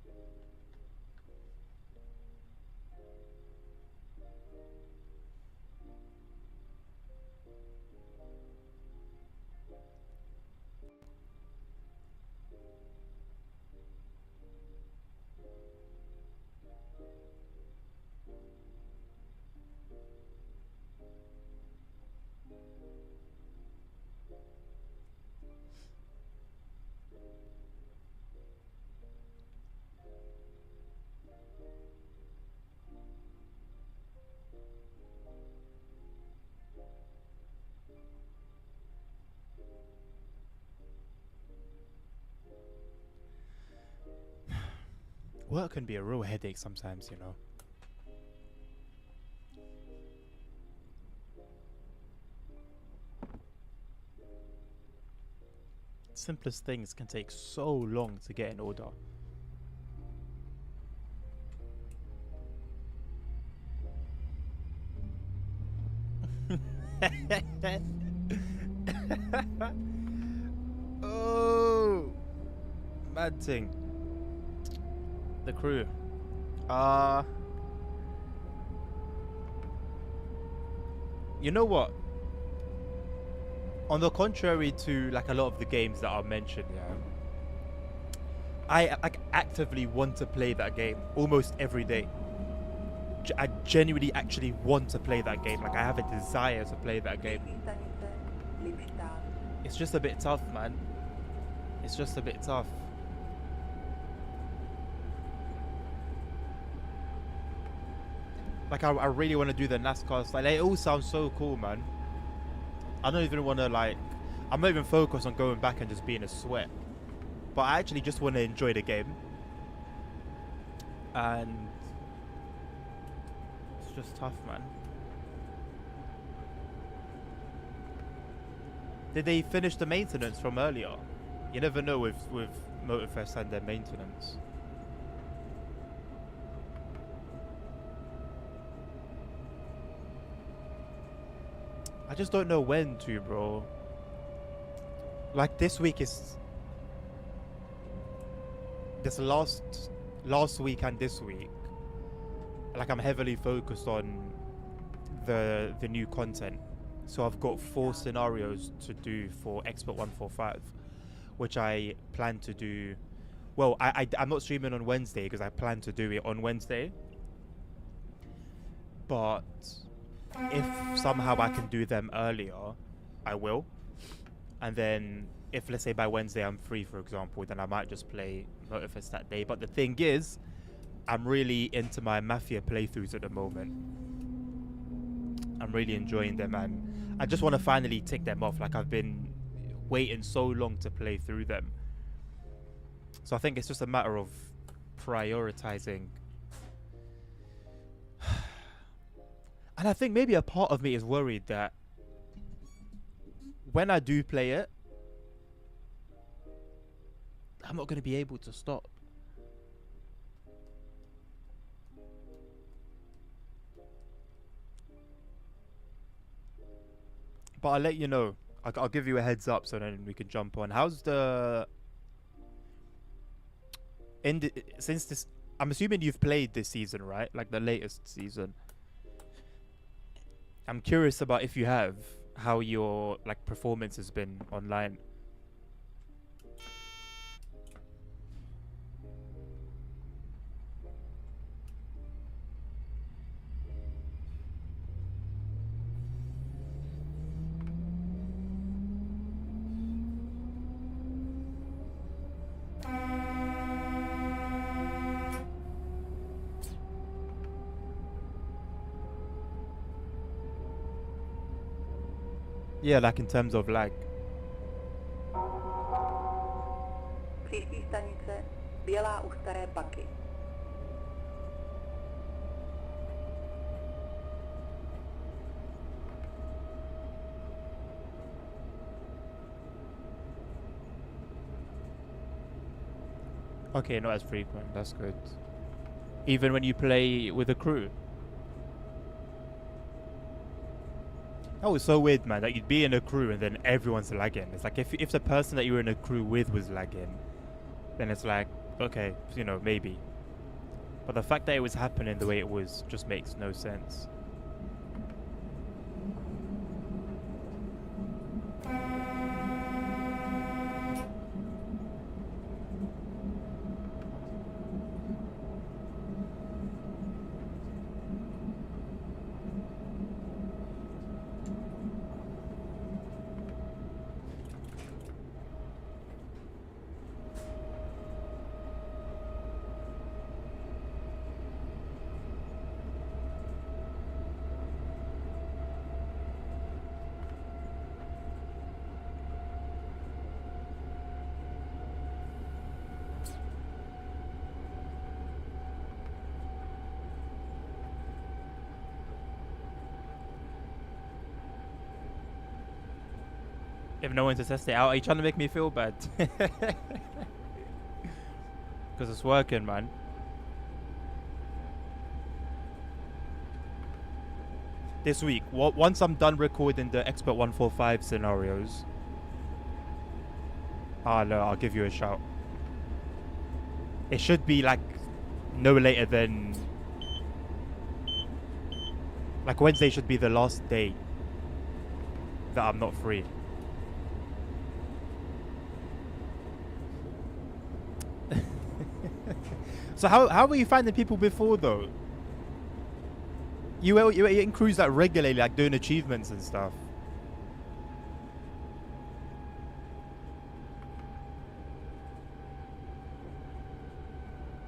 Work can be a real headache sometimes, you know. Simplest things can take so long to get in order. Oh, mad thing. The crew. You know what? On the contrary to like a lot of the games that are mentioned, yeah, I like actively want to play that game almost every day. I genuinely actually want to play that game. Like I have a desire to play that game. It's just a bit tough, man. It's just a bit tough. Like I really want to do the NASCAR stuff. Like, it all sounds so cool, man. I don't even want to like. I'm not even focused on going back and just being a sweat. But I actually just want to enjoy the game. And it's just tough, man. Did they finish the maintenance from earlier? You never know with Motorfest and their maintenance. I just don't know when to, bro. Like this week is this last week and this week. Like I'm heavily focused on the new content. So I've got 4 scenarios to do for Expert 145, which I plan to do. Well, I'm not streaming on Wednesday because I plan to do it on Wednesday. But if somehow I can do them earlier, I will. And then if, let's say, by Wednesday I'm free, for example, then I might just play Motorfest that day. But the thing is, I'm really into my Mafia playthroughs at the moment. I'm really enjoying them, and I just want to finally tick them off. Like, I've been waiting so long to play through them. So I think it's just a matter of prioritizing. And I think maybe a part of me is worried that when I do play it, I'm not going to be able to stop. But I'll let you know. I'll give you a heads up so then we can jump on. How's the... since this... I'm assuming you've played this season, right? Like the latest season. I'm curious about if you have, how your like performance has been online. Yeah, like in terms of lag. Příští stanice Bělá u Staré Paky. Okay, not as frequent. That's good. Even when you play with a crew. That was so weird, man. That you'd be in a crew and then everyone's lagging. It's like if the person that you were in a crew with was lagging, then it's like, okay, you know, maybe. But the fact that it was happening the way it was just makes no sense. If no one to test it out, are you trying to make me feel bad? Because it's working, man. This week, once I'm done recording the Expert 145 scenarios, I'll give you a shout. It should be like no later than like Wednesday should be the last day that I'm not free. So how were you finding people before though? You were in crews like regularly, like doing achievements and stuff.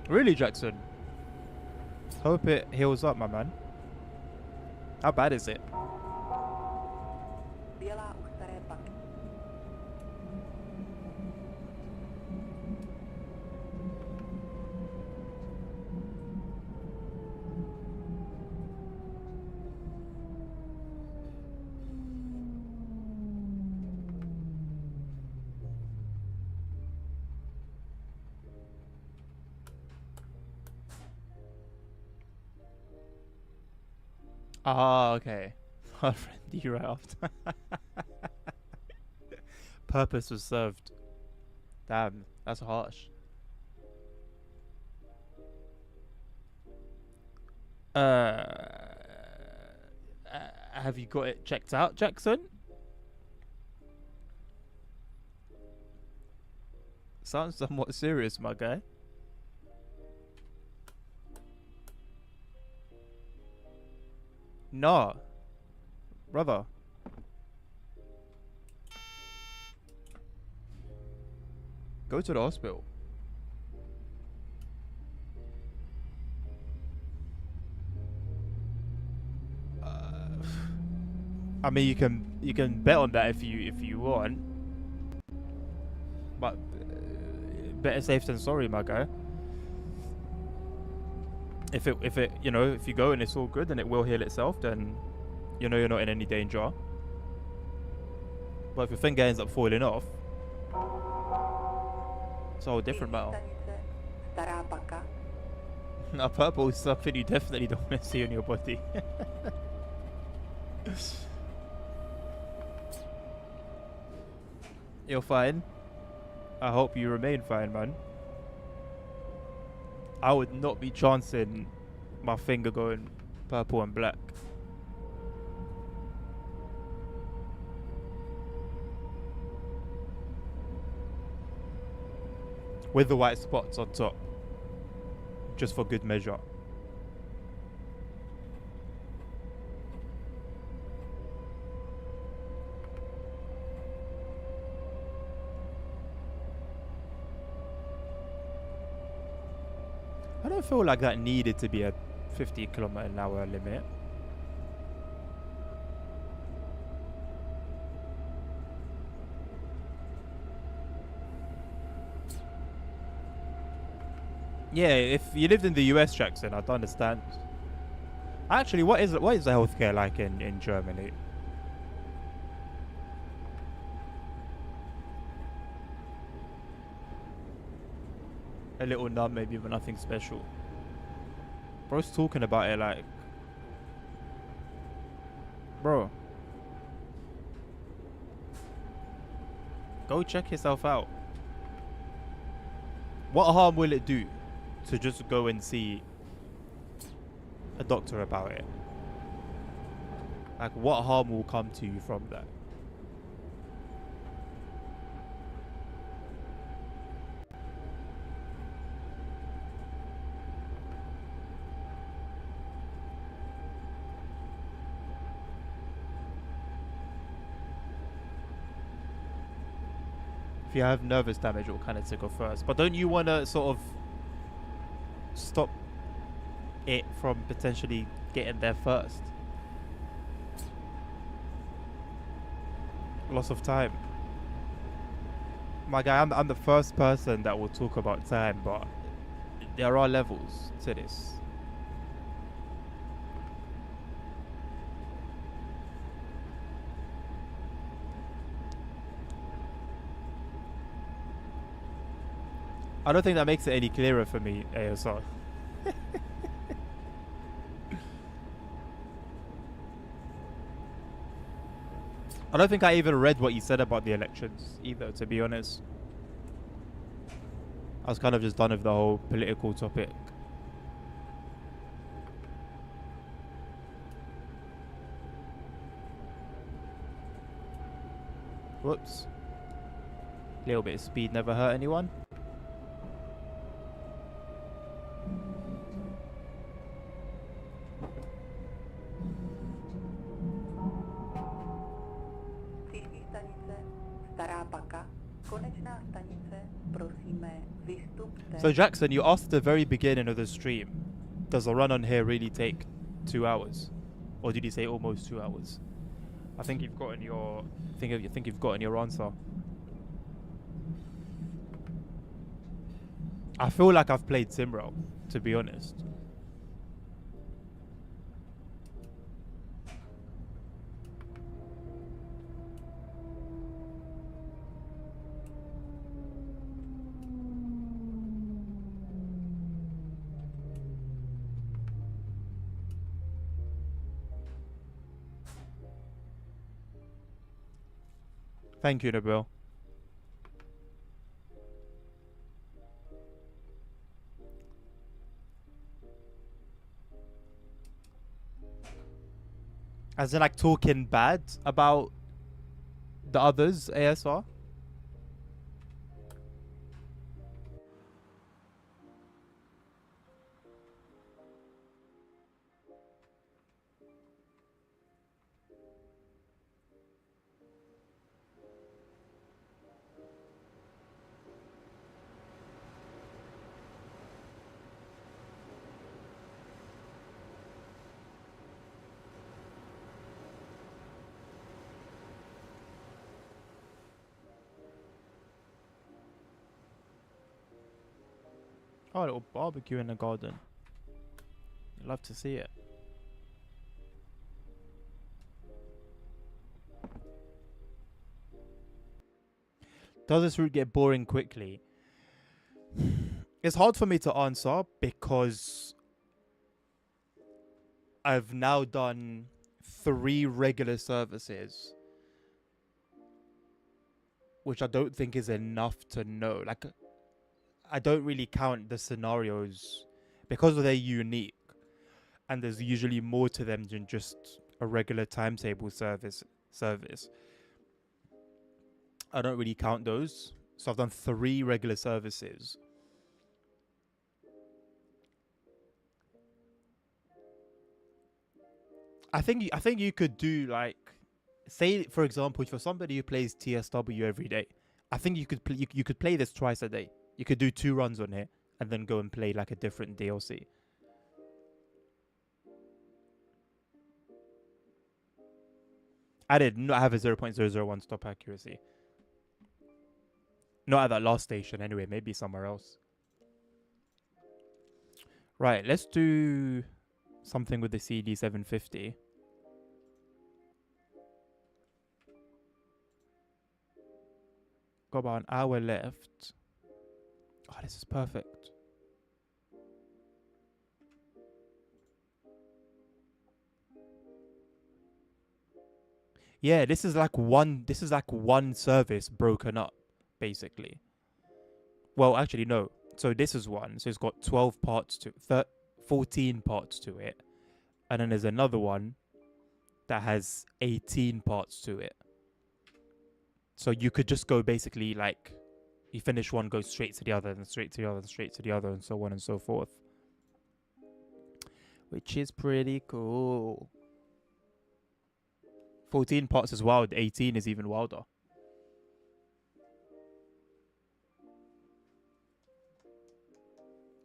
Really, Jackson? Hope it heals up, my man. How bad is it? Bělá u Staré Paky. Ah, okay. I'll friend you right after. Purpose was served. Damn, that's harsh. Have you got it checked out, Jackson? Sounds somewhat serious, my guy. Nah, brother. Go to the hospital. I mean, you can bet on that if you want, but better safe than sorry, my guy. If it you know, if you go and it's all good and it will heal itself, then you know you're not in any danger. But if your finger ends up falling off, it's a whole different matter. Stará Paka. Now, purple is something you definitely don't want to see on your body. You're fine. I hope you remain fine, man. I would not be chancing my finger going purple and black. with the white spots on top, just for good measure. I don't feel like that needed to be a 50km/h limit. Yeah, if you lived in the US, Jackson, I'd understand. Actually, what is the healthcare like in Germany? A little numb maybe, but nothing special. Bro's talking about it like... Bro. Go check yourself out. What harm will it do to just go and see a doctor about it? Like, what harm will come to you from that? If you have nervous damage, it will kind of tickle first. But don't you want to sort of stop it from potentially getting there first? Loss of time. My guy, I'm the first person that will talk about time, but there are levels to this. I don't think that makes it any clearer for me, ASR. I don't think I even read what you said about the elections either, to be honest. I was kind of just done with the whole political topic. Whoops. Little bit of speed never hurt anyone. Příští stanice Stará Paka, konečná stanice, prosíme, vystupte. So Jackson, you asked at the very beginning of the stream, does a run on here really take 2 hours? Or did you say almost 2 hours? I think you've gotten your think you've gotten your answer. I feel like I've played Simro, to be honest. Thank you, Nabil. As in, like, talking bad about the others, ASR? Oh, a little barbecue in the garden. Love to see it. Does this route get boring quickly? It's hard for me to answer because I've now done 3 regular services, which I don't think is enough to know. Like, I don't really count the scenarios because they're unique, and there's usually more to them than just a regular timetable service. I don't really count those, So I've done 3 regular services. I think you could do like, say for example, for somebody who plays TSW every day, I think you could you could play this twice a day. You could do 2 runs on here and then go and play like a different DLC. I did not have a 0.001 stop accuracy. Not at that last station anyway, maybe somewhere else. Right, let's do something with the CD750. Got about an hour left. Oh, this is perfect. Yeah, this is like one service broken up, basically. Well, actually no. So this is one. So it's got 12 parts to 14 parts to it. And then there's another one that has 18 parts to it. So you could just go basically like, you finish one, go straight to the other, then straight to the other, straight to the other, and so on and so forth. Which is pretty cool. 14 parts is wild, 18 is even wilder.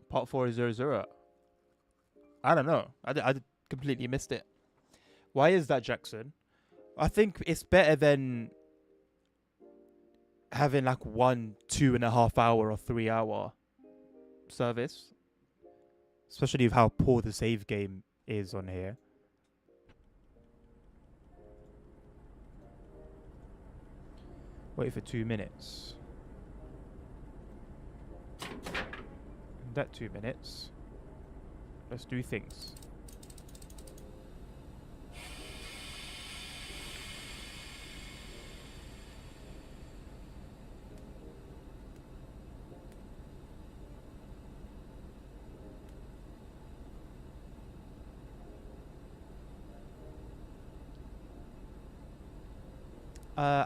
Part 4 is 0-0. I don't know. I completely missed it. Why is that, Jackson? I think it's better than having like 1 2.5 hour or 3 hour service. Especially with how poor the save game is on here. Wait for 2 minutes. In that 2 minutes, let's do things.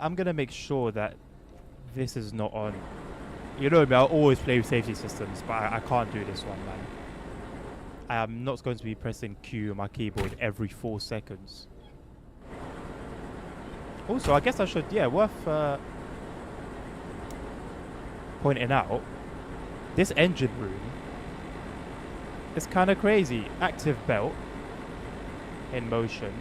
I'm gonna make sure that this is not on. You know me, I'll always play with safety systems, but I can't do this one, man. I am not going to be pressing Q on my keyboard every 4 seconds. Also, I guess I should, worth pointing out, this engine room is kind of crazy. Active belt in motion.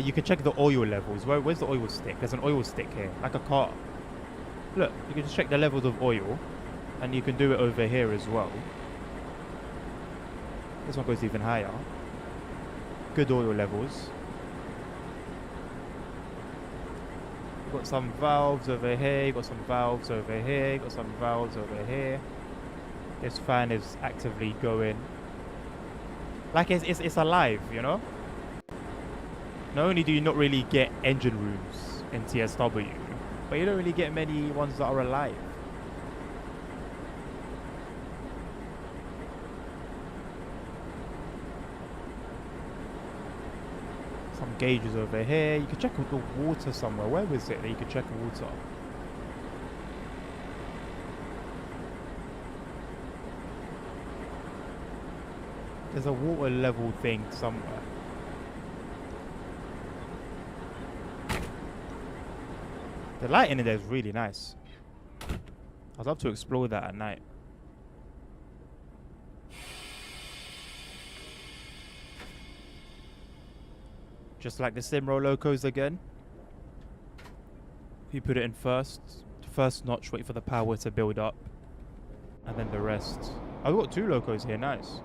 You can check the oil levels. Where's the oil stick? There's an oil stick here, like a car. Look, you can just check the levels of oil, and you can do it over here as well. This one goes even higher. Good oil levels. You've got some valves over here, you've got some valves over here, you've got some valves over here. This fan is actively going. Like it's alive, you know? Not only do you not really get engine rooms in TSW, but you don't really get many ones that are alive. Some gauges over here. You can check the water somewhere. Where was it that you could check water? There's a water level thing somewhere. The lighting in there is really nice. I'd love to explore that at night. Just like the Simro locos again. If you put it in first notch, wait for the power to build up. And then the rest. I've got 2 locos here, nice.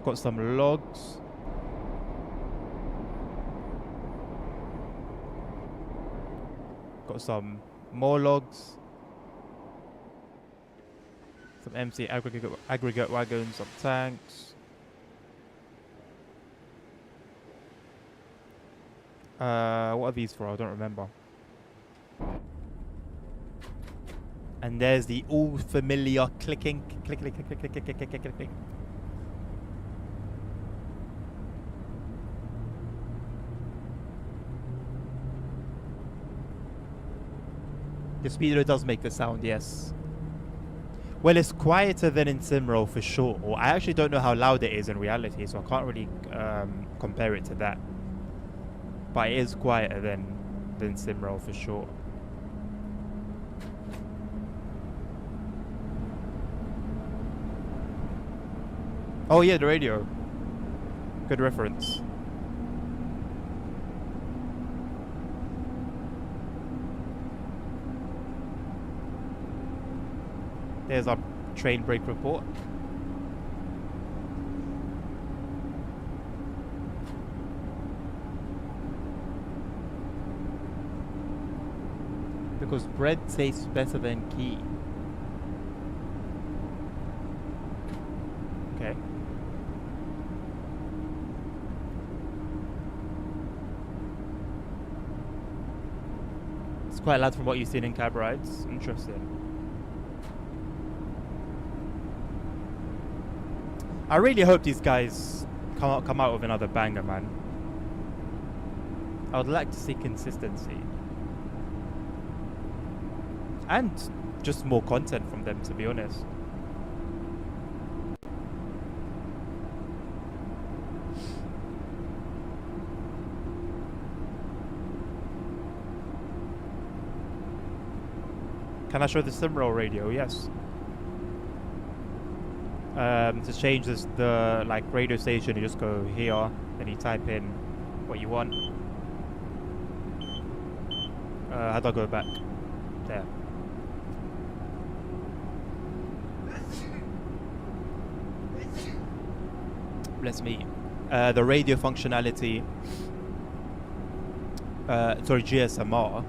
Got some logs. Got some more logs. Some MC aggregate wagons, some tanks. What are these for? I don't remember. And there's the all familiar clicking, click, click, click, click, click, click, click, click, click, click. The speedo does make the sound, yes. Well, it's quieter than in Simro for sure. I actually don't know how loud it is in reality, so I can't really compare it to that. But it is quieter than Simro for sure. Oh yeah, the radio. Good reference. There's our train break report. Because bread tastes better than key. Okay. It's quite loud from what you've seen in cab rides. Interesting. I really hope these guys come out with another banger, man. I would like to see consistency. And just more content from them, to be honest. Can I show the Simroll radio? Yes. To change the like radio station, you just go here, then you type in what you want. How do I go back? There. Bless me. The radio functionality. Sorry, GSMR.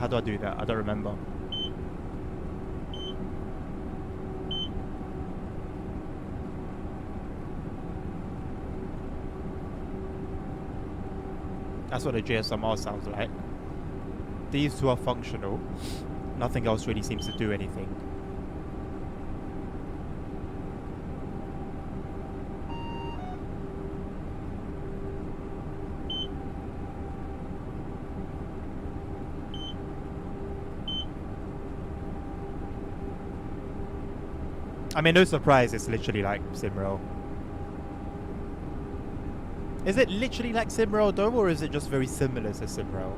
How do I do that? I don't remember. That's what a GSMR sounds like. These two are functional. Nothing else really seems to do anything. I mean, no surprise, it's literally like Simroll. Is it literally like Simroll though, or is it just very similar to Simroll?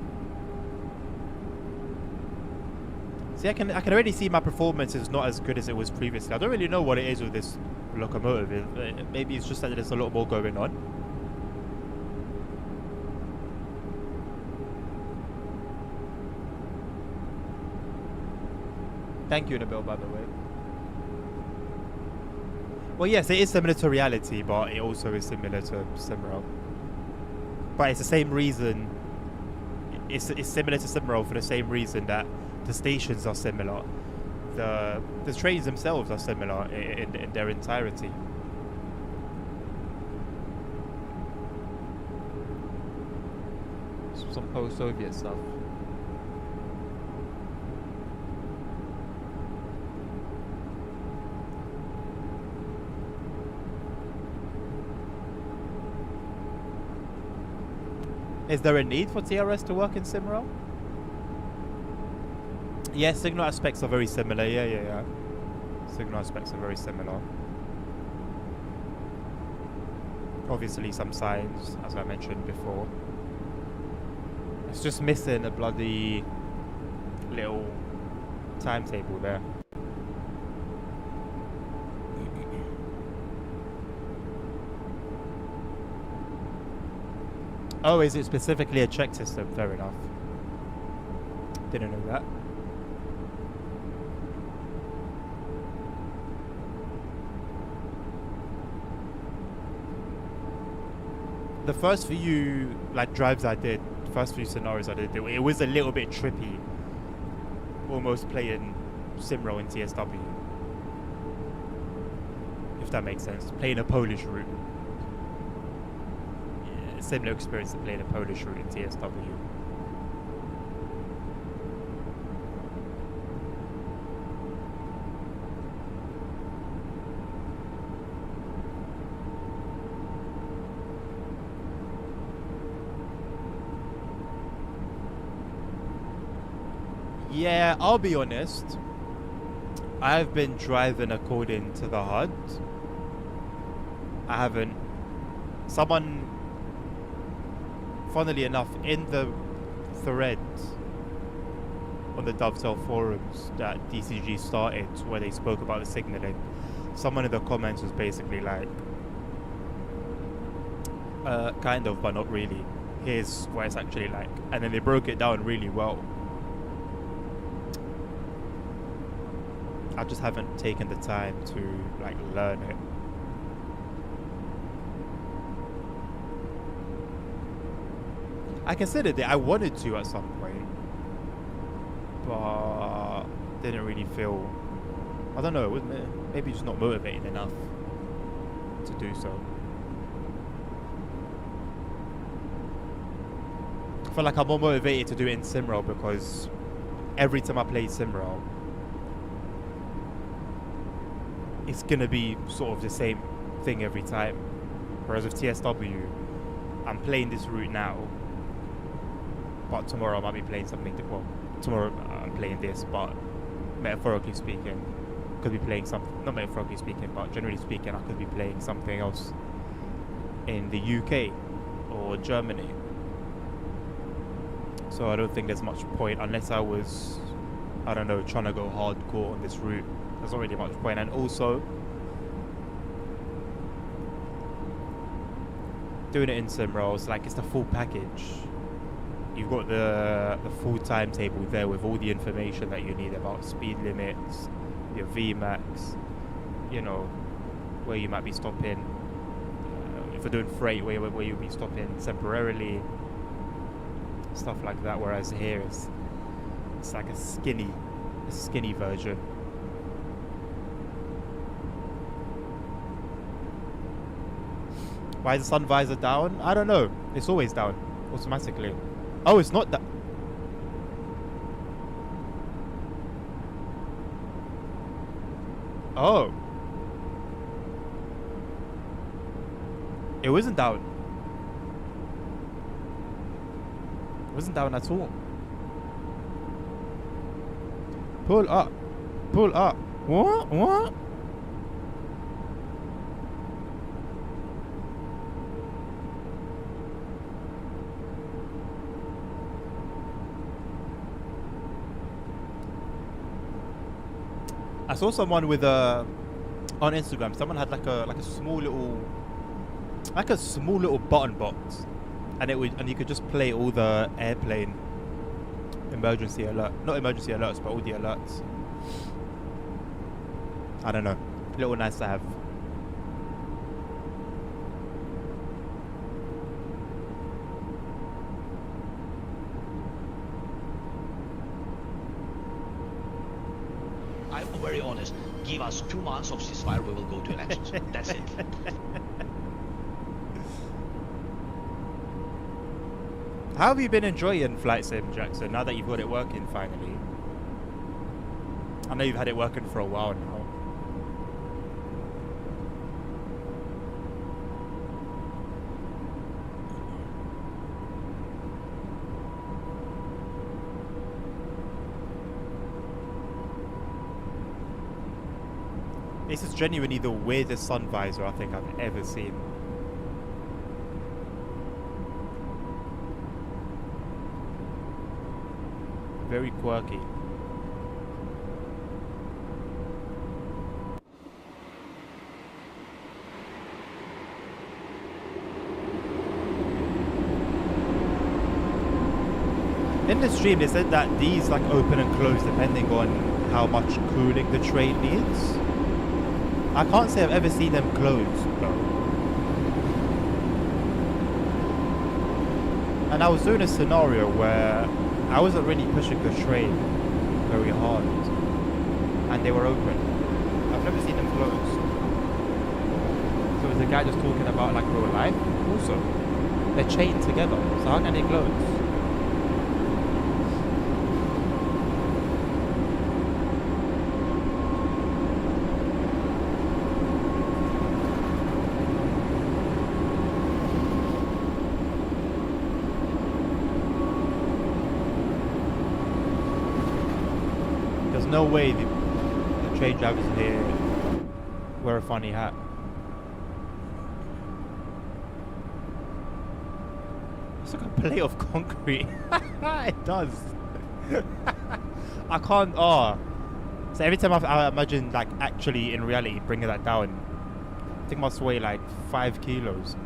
See, I can already see my performance is not as good as it was previously. I don't really know what it is with this locomotive. Maybe it's just that there's a lot more going on. Thank you, Nabil, by the way. Well, yes, it is similar to reality, but it also is similar to Simroll. But it's the same reason. It's similar to Simroll for the same reason that the stations are similar. The trains themselves are similar in their entirety. Some post-Soviet stuff. Is there a need for TRS to work in Simroll? Yeah, signal aspects are very similar. Yeah. Signal aspects are very similar. Obviously some signs, as I mentioned before. It's just missing a bloody little timetable there. Oh, is it specifically a Czech system? Fair enough. Didn't know that. The first few drives I did, first few scenarios I did, it was a little bit trippy. Almost playing Simroll in TSW. If that makes sense. Playing a Polish route. Similar experience to playing a Polish route in TSW. Yeah, I'll be honest. I've been driving according to the HUD. I haven't. Someone, funnily enough, in the thread on the Dovetail forums that DCG started, where they spoke about the signaling, someone in the comments was basically like, kind of, but not really. Here's what it's actually like. And then they broke it down really well. I just haven't taken the time to like learn it. I considered it. I wanted to at some point, but didn't really feel. I don't know. Maybe just not motivated enough to do so. I feel like I'm more motivated to do it in Simrail because every time I play Simrail, it's gonna be sort of the same thing every time. Whereas with TSW, I'm playing this route now, but tomorrow I might be playing something. Well, tomorrow I'm playing this, but metaphorically speaking, could be playing something. Not metaphorically speaking, but generally speaking, I could be playing something else in the UK or Germany. So I don't think there's much point unless I was, I don't know, trying to go hardcore on this route. There's not really much point. And also, doing it in Simrail, it's the full package. You've got the full timetable there with all the information that you need about speed limits, your VMAX, you know, where you might be stopping. If you're doing freight, where you'll be stopping temporarily, stuff like that. Whereas here, it's like a skinny version. Why is the sun visor down? I don't know. It's always down automatically. Oh, it's not that. Oh. It wasn't down. It wasn't down at all. Pull up. Pull up. What? What? I saw someone with on Instagram. Someone had like a small little button box, and you could just play all the airplane not emergency alerts, but all the alerts. I don't know. A little nice to have. I'm very honest. Give us 2 months of ceasefire, we will go to elections. That's it. How have you been enjoying Flight Sim, Jackson, now that you've got it working finally? I know you've had it working for a while now. This is genuinely the weirdest sun visor I think I've ever seen. Very quirky. In the stream they said that these like open and close depending on how much cooling the train needs. I can't say I've ever seen them close though. And I was doing a scenario where I wasn't really pushing the train very hard and they were open. I've never seen them close. So is the guy just talking about like real life? Also, they're chained together, so how can they close? There's no way the train drivers here wear a funny hat. It's like a plate of concrete. It does. I can't. Oh. So every time I imagine, like, actually in reality bringing that down, I think I must weigh like 5 kilos.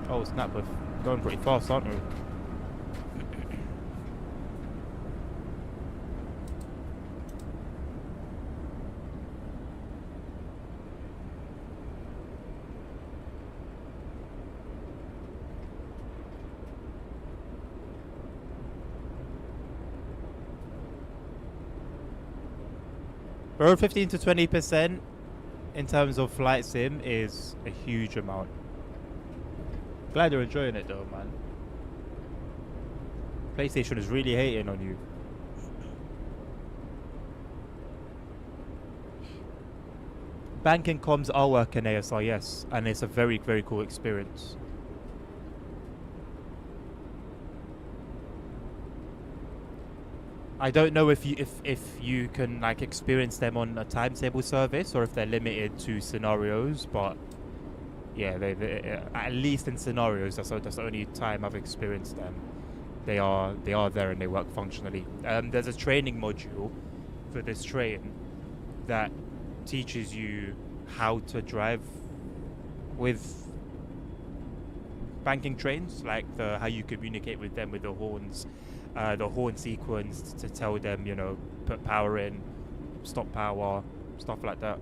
Oh snap! We're going pretty fast, aren't we? Around 15 to 20% in terms of flight sim is a huge amount. Glad you're enjoying it though, man. PlayStation is really hating on you. Banking comms are working ASR, yes, and it's a very, very cool experience. I don't know if you can like experience them on a timetable service or if they're limited to scenarios, but yeah, they at least in scenarios that's the only time I've experienced them. They are there and they work functionally. There's a training module for this train that teaches you how to drive with banking trains, like how you communicate with them with the horns. The horn sequence to tell them, you know, put power in, stop power, stuff like that.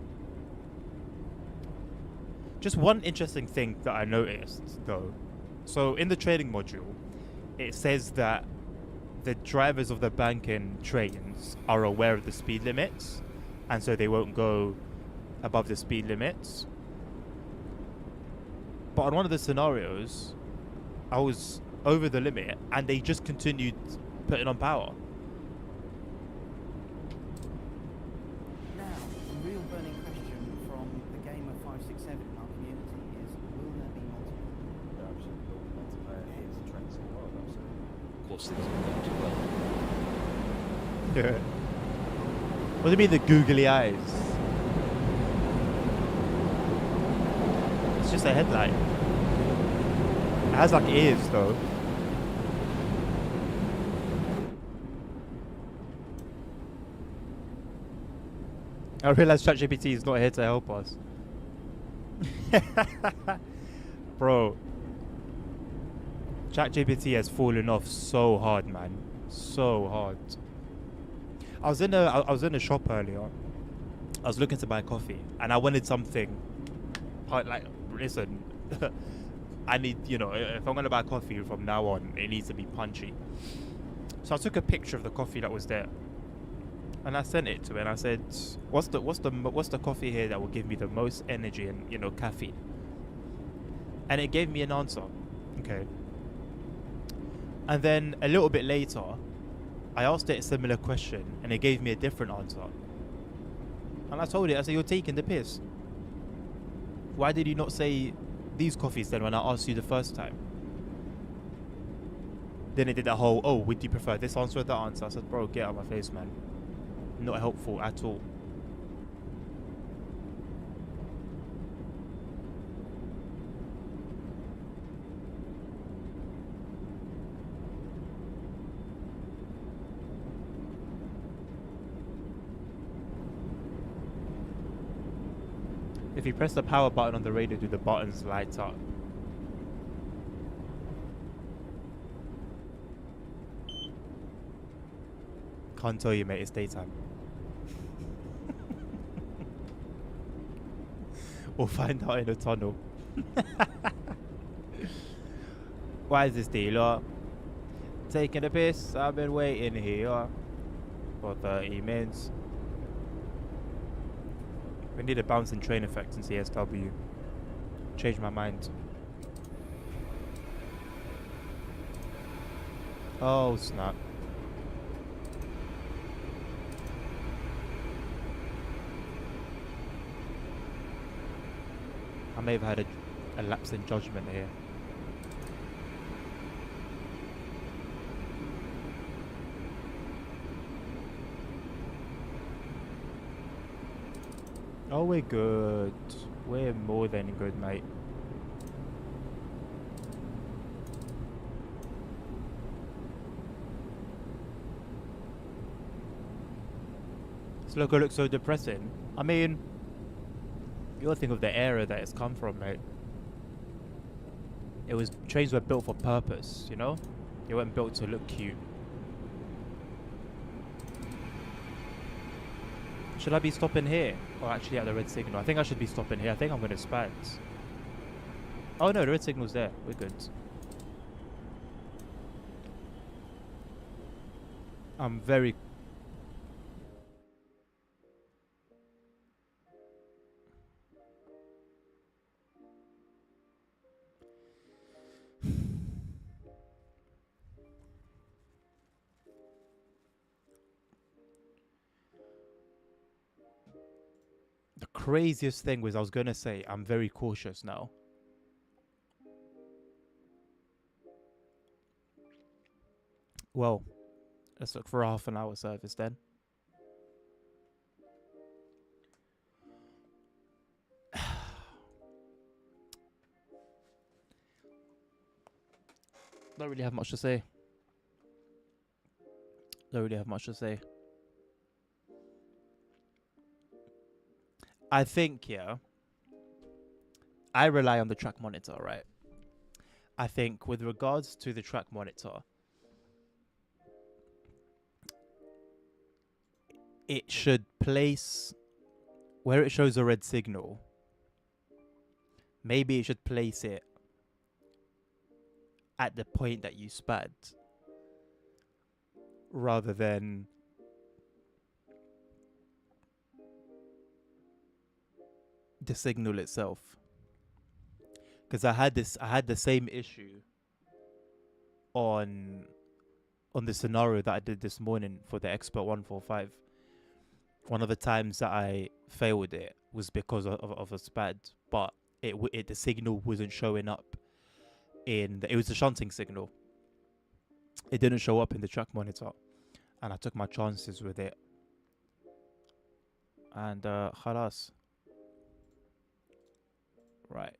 Just one interesting thing that I noticed though. So in the training module, it says that the drivers of the banking trains are aware of the speed limits, and so they won't go above the speed limits. But on one of the scenarios, I was over the limit and they just continued putting on power. Now, the real burning question from the game of 567 in our community is, will there be multiplayer? Yeah, absolutely. Multiplayer is a trend in the world, absolutely. Of course, things are going too well. Yeah. What do you mean the googly eyes? It's just a headlight. It has like ears though. I realize ChatGPT is not here to help us. Bro. ChatGPT has fallen off so hard, man. So hard. I was in a shop earlier. I was looking to buy coffee and I wanted something like, listen, I need, you know, if I'm gonna buy coffee from now on, it needs to be punchy. So I took a picture of the coffee that was there. And I sent it to it and I said, what's the coffee here that will give me the most energy and, you know, caffeine? And it gave me an answer. Okay. And then a little bit later, I asked it a similar question and it gave me a different answer. And I told it, I said, you're taking the piss. Why did you not say these coffees then when I asked you the first time? Then it did that whole, oh, would you prefer this answer or that answer? I said, bro, get out of my face, man. Not helpful at all. If you press the power button on the radio, do the buttons light up? Can't tell you, mate, it's daytime. We'll find out in the tunnel. Why is this dealer taking a piss? I've been waiting here for 30 minutes. We need a bouncing train effect in CSW. Change my mind. Oh snap. I may have had a lapse in judgment here. Oh, we're good. We're more than good, mate. This logo looks so depressing. I mean, you gotta think of the era that it's come from, mate. Trains were built for purpose, you know? They weren't built to look cute. Should I be stopping here? Or actually at the red signal? I think I should be stopping here. I think I'm gonna spaz. Oh no, the red signal's there. We're good. I'm very... The craziest thing was I was gonna say I'm very cautious now. Well, let's look for a half an hour service then. Don't really have much to say. Don't really have much to say. I think, yeah, I rely on the track monitor, right? I think with regards to the track monitor, it should place where it shows a red signal. Maybe it should place it at the point that you spad rather than the signal itself. Because I had the same issue on the scenario that I did this morning for the Expert 145. One of the times that I failed it was because of a spad, but the signal wasn't showing up it was a shunting signal. It didn't show up in the track monitor, and I took my chances with it. And khalas. Right.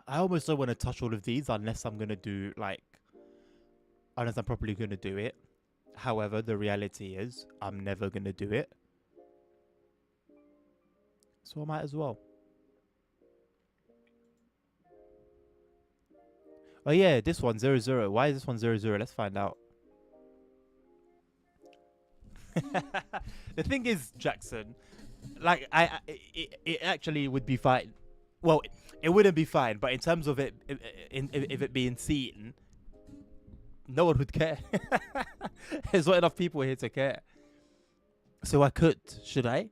I almost don't want to touch all of these unless I'm probably going to do it. However, the reality is I'm never going to do it. So I might as well. Oh yeah, this one 00. Why is this one 00? Let's find out. The thing is, Jackson, like it actually would be fine. Well, it wouldn't be fine, but in terms of it, if it being seen, no one would care. There's not enough people here to care. So I could. Should I?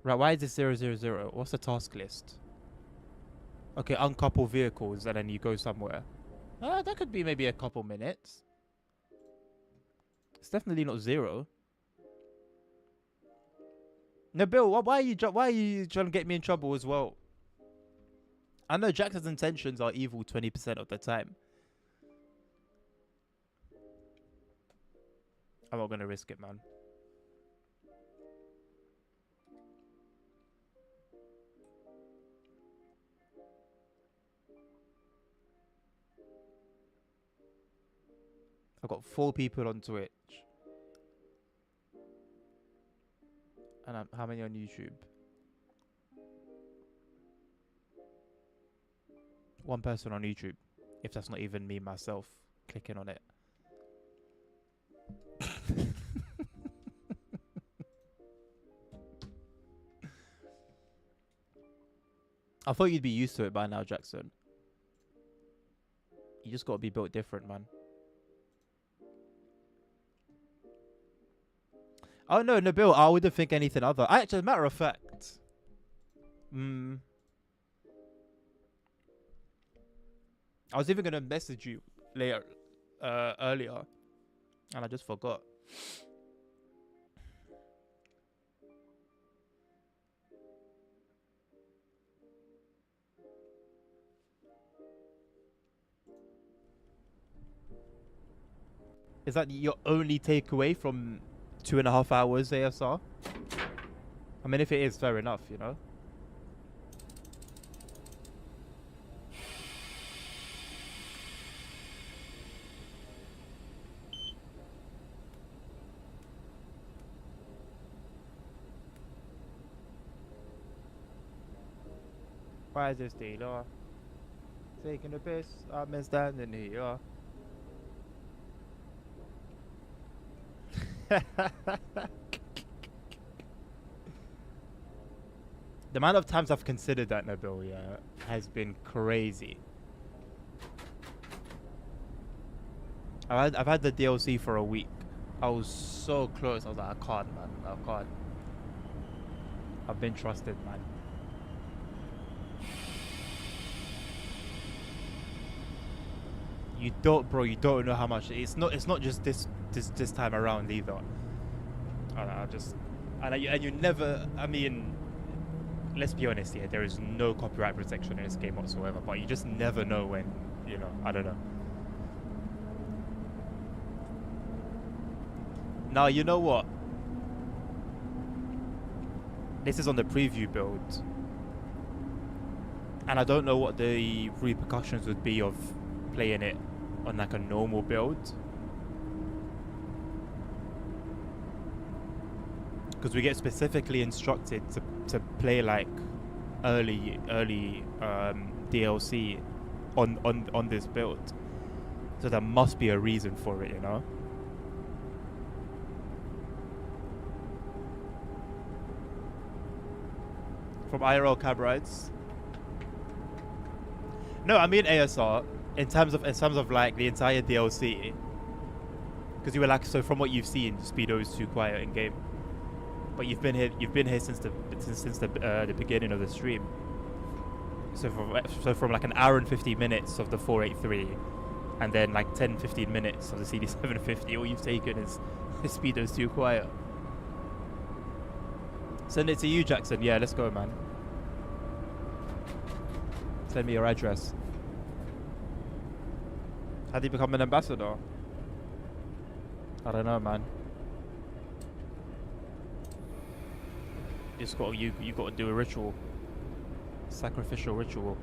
Right, why is this 000? What's the task list? Okay, uncouple vehicles, and then you go somewhere. That could be maybe a couple minutes. It's definitely not 0. No, Bill, why are you trying to get me in trouble as well? I know Jackson's intentions are evil 20% of the time. I'm not going to risk it, man. I've got 4 people on Twitch. And how many on YouTube? 1 person on YouTube. If that's not even me, myself, clicking on it. I thought you'd be used to it by now, Jackson. You just got to be built different, man. Oh, no, Nabil, I wouldn't think anything other. Actually, as a matter of fact... I was even going to message you later, earlier. And I just forgot. Is that your only takeaway from 2.5 hours ASR? I mean, if it is, fair enough, you know? Why is this dealer taking a piss? I'm standing here. The amount of times I've considered that, Nabil, yeah, has been crazy. I've had the DLC for a week. I was so close. I was like, I can't, man. I can't. I've been trusted, man. You don't, bro. You don't know how much. It's not just this time around either. And you never. I mean, let's be honest here. There is no copyright protection in this game whatsoever. But you just never know when. You know. I don't know. Now you know what. This is on the preview build, and I don't know what the repercussions would be of playing it on like a normal build, because we get specifically instructed to play like early DLC on this build, so there must be a reason for it, you know. From IRL cab rides. No, I mean ASR in terms of like the entire DLC. Because you were like, so from what you've seen, Speedo is too quiet in game. But you've been here since the beginning of the stream. So from like an hour and 50 minutes of the 483, and then like 10-15 minutes of the CD750, all you've taken is Speedo's too quiet. Send it to you, Jackson. Yeah, let's go, man. Send me your address. How do you become an ambassador? I don't know, man. You got to do a ritual, sacrificial ritual.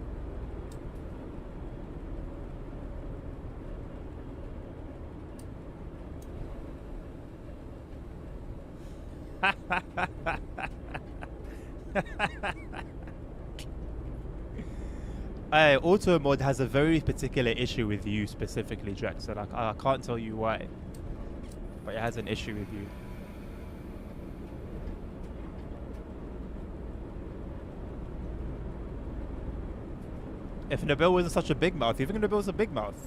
Auto mod has a very particular issue with you specifically, Jackson. I can't tell you why, but it has an issue with you. If Nabil wasn't such a big mouth, you think Nabil's a big mouth?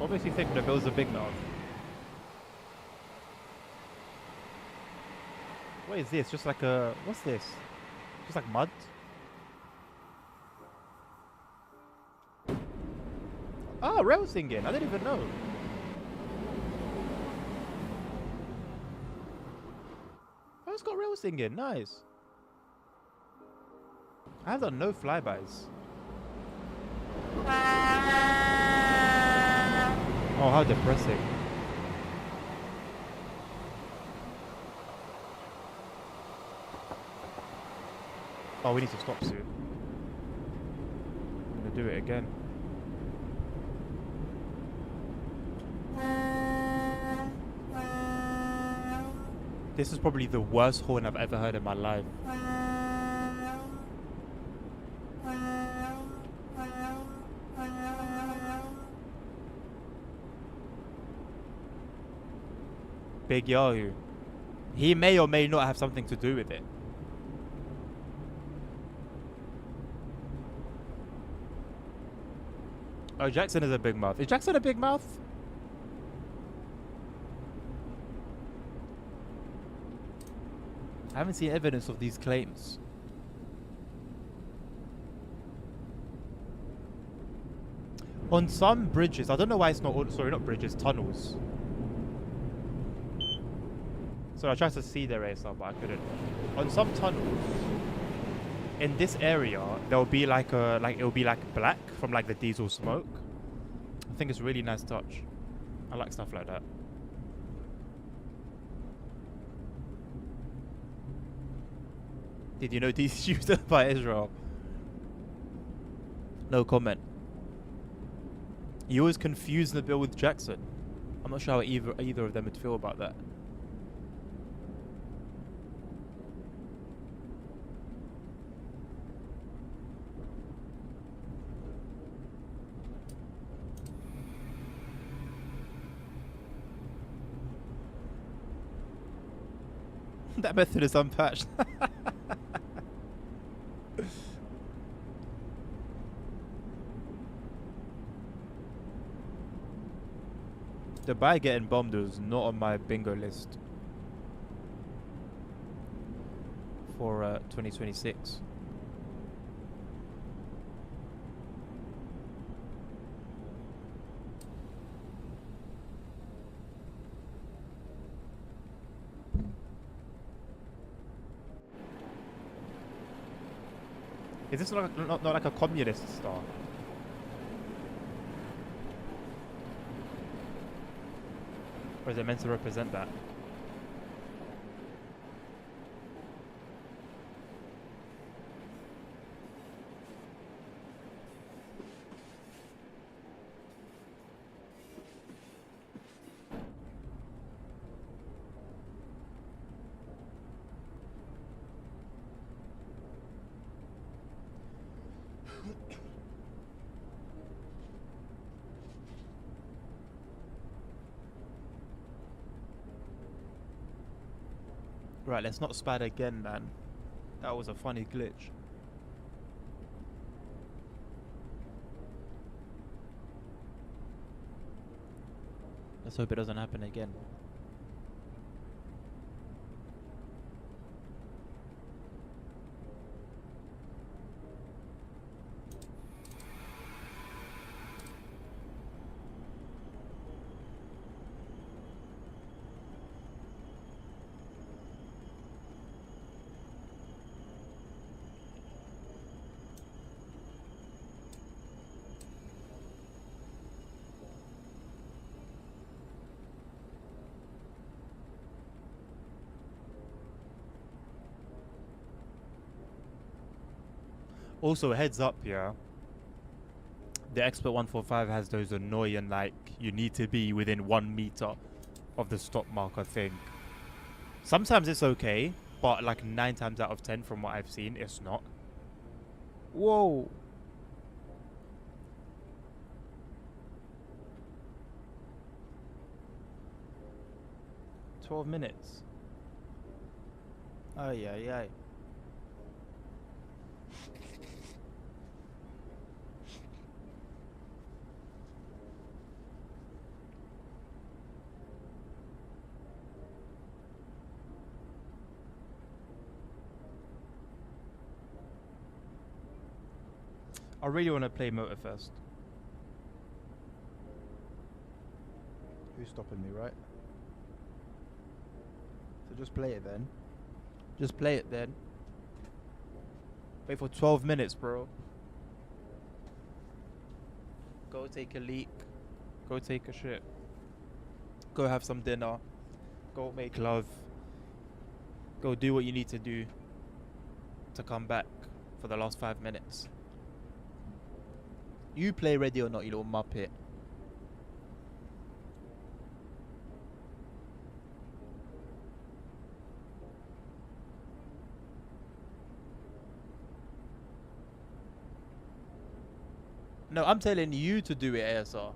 Obviously think Nabil's a big mouth. What is this? Just like a... What's this? Just like mud? Oh, rail singing. I didn't even know. Oh, it's got rail singing. Nice. I have done no flybys. Oh, how depressing. Oh, we need to stop soon. I'm gonna do it again. This is probably the worst horn I've ever heard in my life. Big Yahoo. He may or may not have something to do with it. Oh, Jackson is a big mouth. Is Jackson a big mouth? I haven't seen evidence of these claims. On some bridges, I don't know why it's not, sorry, not bridges, tunnels. So I tried to see their ASR, but I couldn't. On some tunnels, in this area, there'll be like a, it'll be like black from like the diesel smoke. I think it's a really nice touch. I like stuff like that. Did you know these used by Israel? No comment. You always confuse Nabil with Jackson. I'm not sure how either of them would feel about that. That method is unpatched. Dubai getting bombed was not on my bingo list for 2026. Is this not like a communist star? Or is it meant to represent that? Right, let's not spad again, man. That was a funny glitch. Let's hope it doesn't happen again. Also, heads up, yeah. The Expert 145 has those annoying, like, you need to be within 1 meter of the stop marker thing. Sometimes it's okay, but like 9 times out of 10 from what I've seen, it's not. Whoa. "12 minutes. Ay, ay, ay. I really want to play Motor first. Who's stopping me, right? So just play it then. Just play it then. Wait for 12 minutes, bro. Go take a leak. Go take a shit. Go have some dinner. Go make love. Go do what you need to do to come back for the last 5 minutes. You play ready or not, you little muppet. No, I'm telling you to do it, ASR.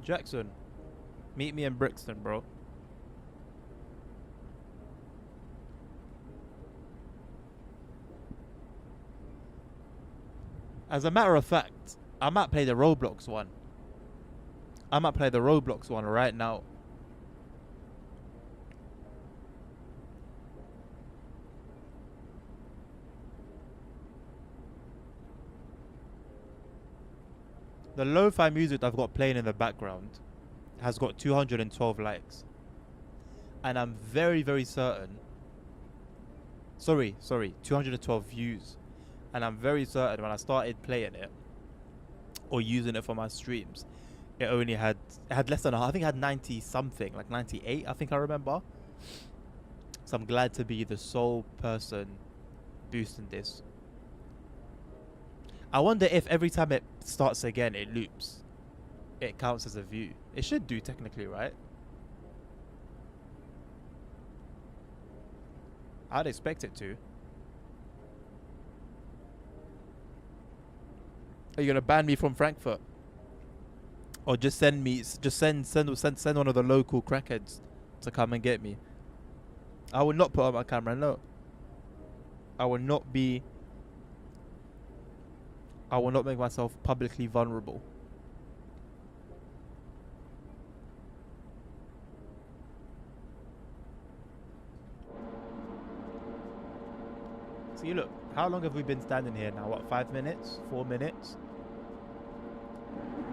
Jackson, meet me in Brixton, bro. As a matter of fact, I might play the Roblox one. I might play the Roblox one right now. The lo-fi music I've got playing in the background has got 212 likes. And I'm very, very certain. Sorry, 212 views. And I'm very certain when I started playing it or using it for my streams, it only had less than, I think it had 90 something, like 98, I think I remember. So I'm glad to be the sole person boosting this. I wonder if every time it starts again, it loops. It counts as a view. It should do technically, right? I'd expect it to. Are you gonna ban me from Frankfurt? Or just send one of the local crackheads to come and get me? I will not put on my camera, no. I will not make myself publicly vulnerable. See, look, how long have we been standing here now? What, 5 minutes? 4 minutes?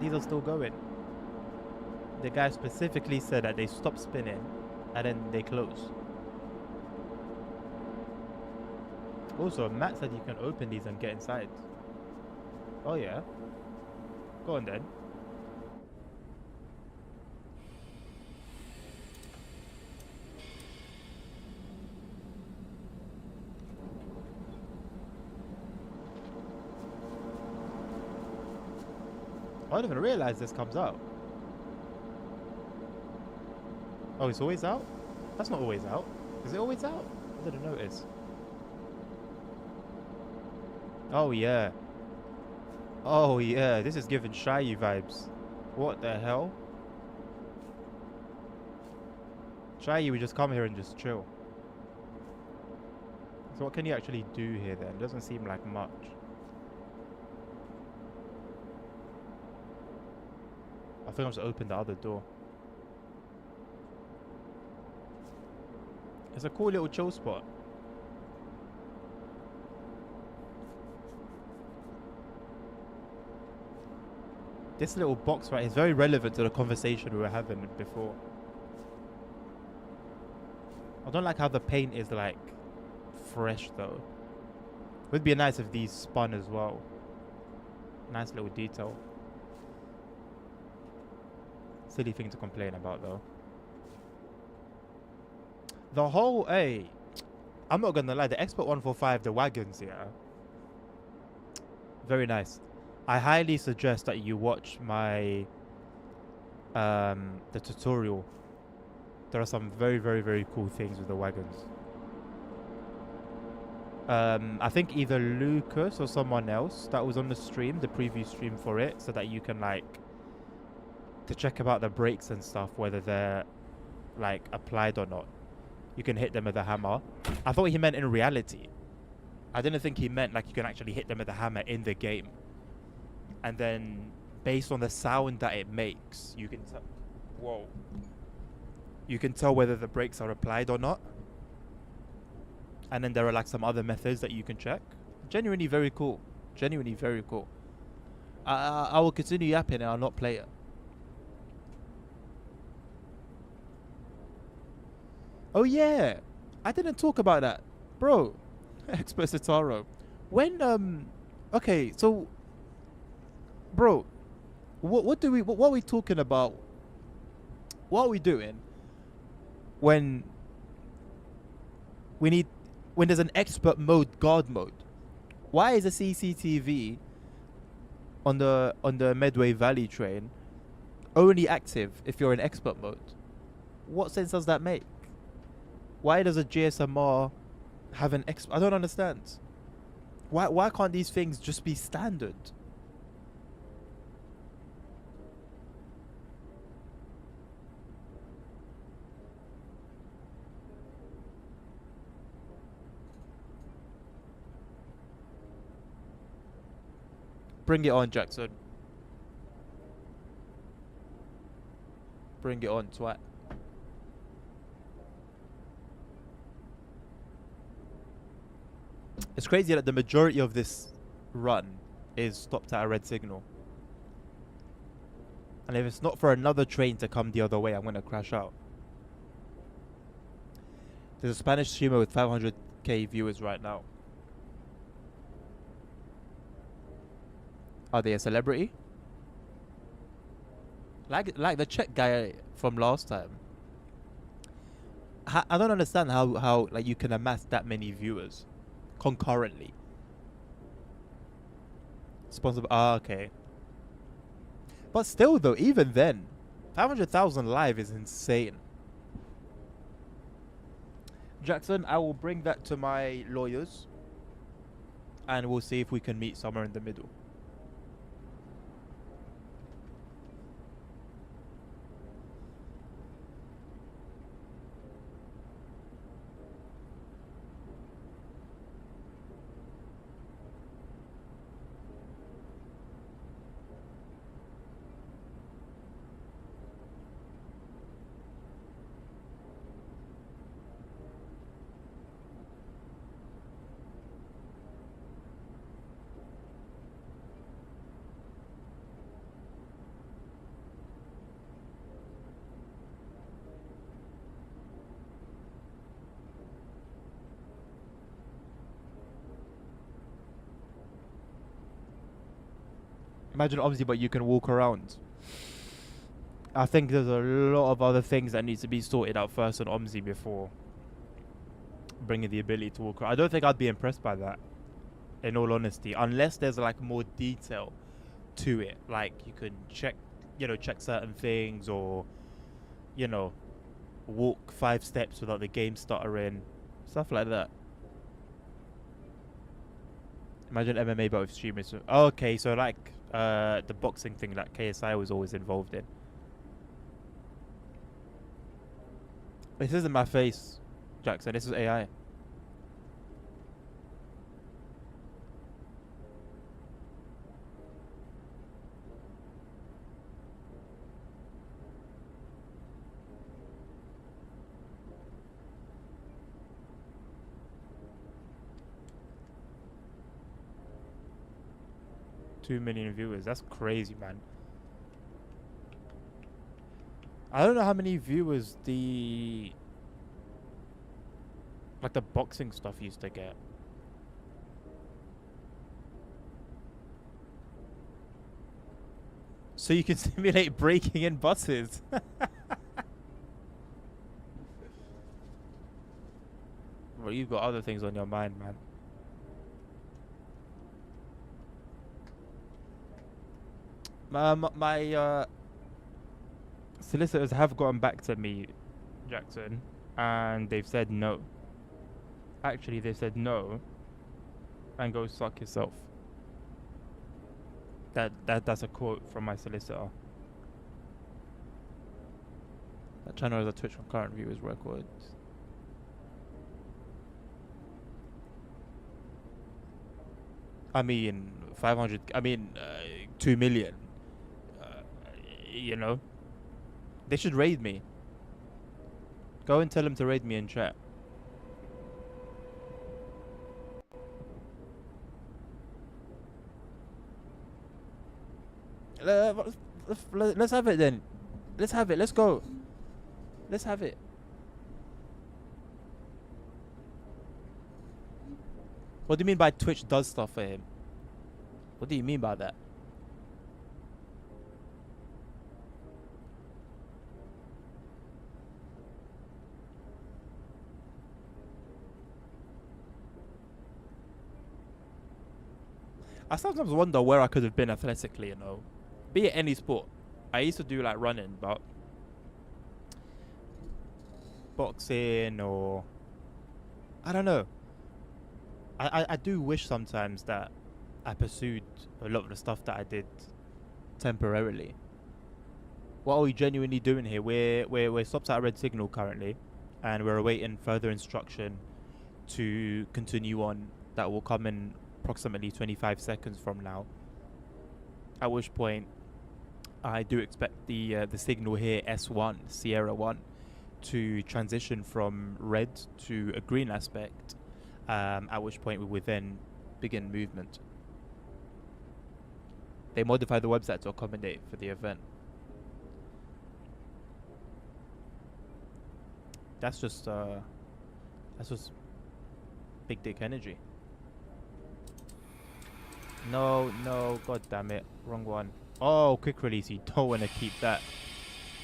These are still going. The guy specifically said that they stop spinning and then they close. Also, Matt said you can open these and get inside. Oh yeah? Go on then. I didn't even realize this comes out. Oh, it's always out? That's not always out. Is it always out? I didn't notice. Oh yeah. Oh yeah, this is giving Shy vibes. What the hell? Shy, we just come here and just chill. So what can you actually do here then? Doesn't seem like much. I think I'm just open the other door. It's a cool little chill spot. This little box right is very relevant to the conversation we were having before. I don't like how the paint is like fresh though. Would be nice if these spun as well. Nice little detail. Silly thing to complain about though. The whole, hey, I'm not gonna lie, the Expert 145, the wagons, yeah, very nice. I highly suggest that you watch my the tutorial. There are some very, very, very cool things with the wagons. I think either Lucas or someone else that was on the stream, the preview stream for it, so that you can like to check about the brakes and stuff, whether they're like applied or not. You can hit them with a hammer. I thought he meant in reality. I didn't think he meant like you can actually hit them with a hammer in the game. And then based on the sound that it makes, you can tell. Whoa. You can tell whether the brakes are applied or not. And then there are like some other methods that you can check. Genuinely very cool. Genuinely very cool. I will continue yapping and I'll not play it. Oh yeah, I didn't talk about that, bro. Expert Citaro. When okay, so, bro, what are we talking about? What are we doing when there's an expert mode, guard mode? Why is a CCTV on the Medway Valley train only active if you're in expert mode? What sense does that make? Why does a GSMR have an I don't understand. Why can't these things just be standard? Bring it on, Jackson. Bring it on, twat. It's crazy that the majority of this run is stopped at a red signal. And if it's not for another train to come the other way, I'm going to crash out. There's a Spanish streamer with 500k viewers right now. Are they a celebrity? Like the Czech guy from last time. I don't understand how like you can amass that many viewers concurrently. Sponsored. Okay. But still, though, even then, 500,000 live is insane. Jackson, I will bring that to my lawyers, and we'll see if we can meet somewhere in the middle. Imagine Omzi, but you can walk around. I think there's a lot of other things that needs to be sorted out first on Omzi before bringing the ability to walk around. I don't think I'd be impressed by that, in all honesty, unless there's like more detail to it. Like you can check certain things, or, walk 5 steps without the game stuttering, stuff like that. Imagine MMA but with streamers. Okay, so like the boxing thing that KSI was always involved in. This isn't my face, Jackson. This is AI. $2 million viewers. That's crazy, man. I don't know how many viewers the boxing stuff used to get. So you can simulate breaking in buses. Well, you've got other things on your mind, man. My solicitors have gotten back to me, Jackson, and they've said no. Actually, they said no, and go suck yourself. That's a quote from my solicitor. That channel has a Twitch concurrent viewers record. I mean, 500. I mean, 2 million. They should raid me. Go and tell them to raid me in chat. Let's have it then. Let's have it. Let's go. Let's have it. What do you mean by Twitch does stuff for him? What do you mean by that? I sometimes wonder where I could have been athletically, be it any sport. I used to do like running, but boxing, or I don't know. I do wish sometimes that I pursued a lot of the stuff that I did temporarily. What are we genuinely doing here? We're stopped at a red signal currently, and we're awaiting further instruction to continue on. That will come in approximately 25 seconds from now, at which point I do expect the signal here, S1 Sierra 1, to transition from red to a green aspect, at which point we would then begin movement. They modified the website to accommodate for the event. That's just That's just big dick energy. No, no, god damn it. Wrong one. Oh, quick release. You don't want to keep that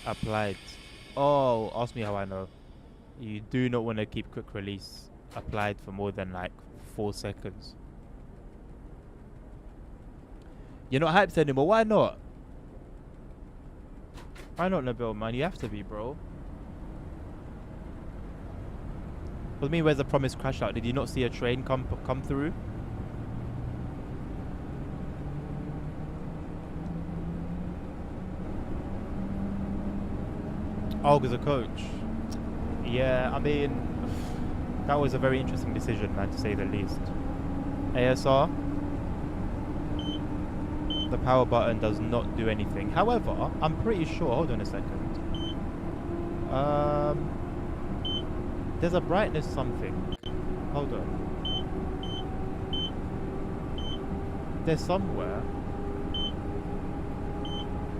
applied. Oh, ask me how I know. You do not want to keep quick release applied for more than like 4 seconds. You're not hyped anymore. Why not? Why not, Nabil, man? You have to be, bro. What do you mean, where's the promised crash out? Did you not see a train come through? Oh, because a coach. Yeah, I mean, that was a very interesting decision, man, to say the least. ASR. The power button does not do anything. However, I'm pretty sure. Hold on a second. There's a brightness something. Hold on. There's somewhere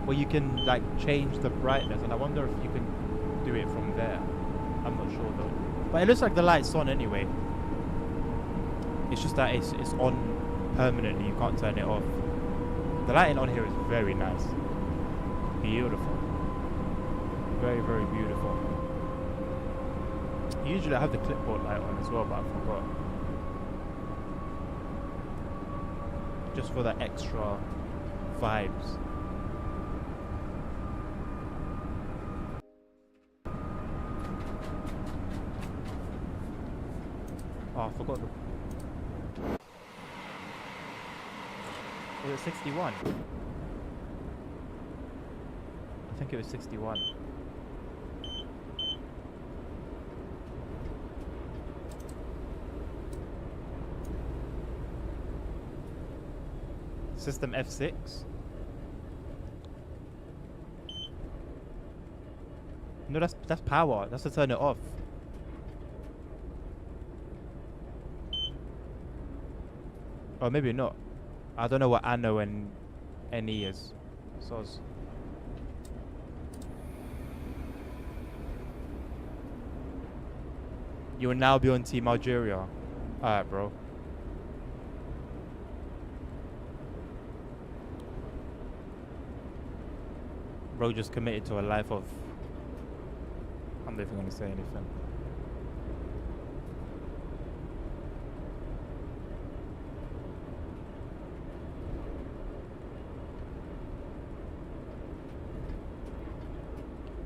where you can like change the brightness, and I wonder if you can do it from there. I'm not sure though. But it looks like the light's on anyway. It's just that it's on permanently. You can't turn it off. The lighting on here is very nice. Beautiful. Very, very beautiful. Usually I have the clipboard light on as well, but I forgot. Just for the extra vibes. Oh, I forgot the... Was it 61? I think it was 61. System F6? No, that's power. That's to turn it off. Or maybe not. I don't know what Anno and NE is. Soz. You will now be on Team Algeria. Alright, bro. Bro just committed to a life of... I'm not even going to say anything.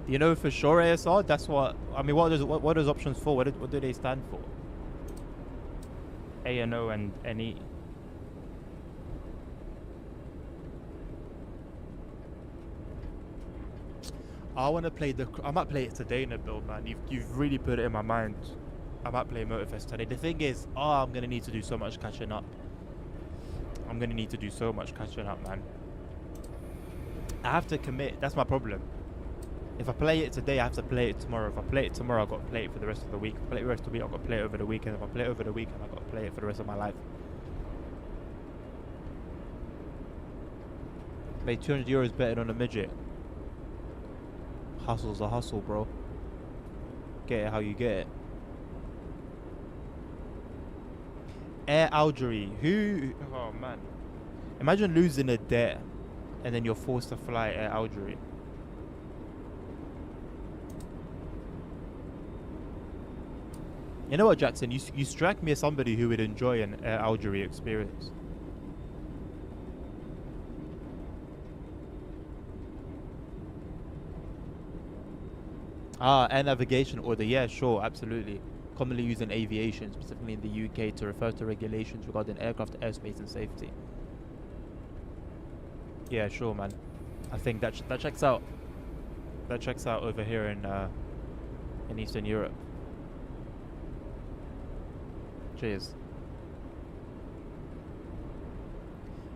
You know for sure ASR? That's what... I mean, what are those options for? What do they stand for? A and O and NE. I want to play the... I might play it today, Nabil, man. You've really put it in my mind. I might play Motorfest today. The thing is, I'm going to need to do so much catching up. I'm going to need to do so much catching up, man. I have to commit. That's my problem. If I play it today, I have to play it tomorrow. If I play it tomorrow, I've got to play it for the rest of the week. If I play it the rest of the week, I've got to play it over the weekend. If I play it over the weekend, I've got to play it for the rest of my life. Made €200 betting on a midget. Hustle's a hustle, bro. Get it how you get it. Air Algeria. Who? Oh, man. Imagine losing a debt and then you're forced to fly Air Algeria. You know what, Jackson? You strike me as somebody who would enjoy an Air Algeria experience. Air navigation order. Yeah, sure, absolutely. Commonly used in aviation, specifically in the UK, to refer to regulations regarding aircraft airspace and safety. Yeah, sure, man. I think that checks out. That checks out over here in Eastern Europe. Cheers.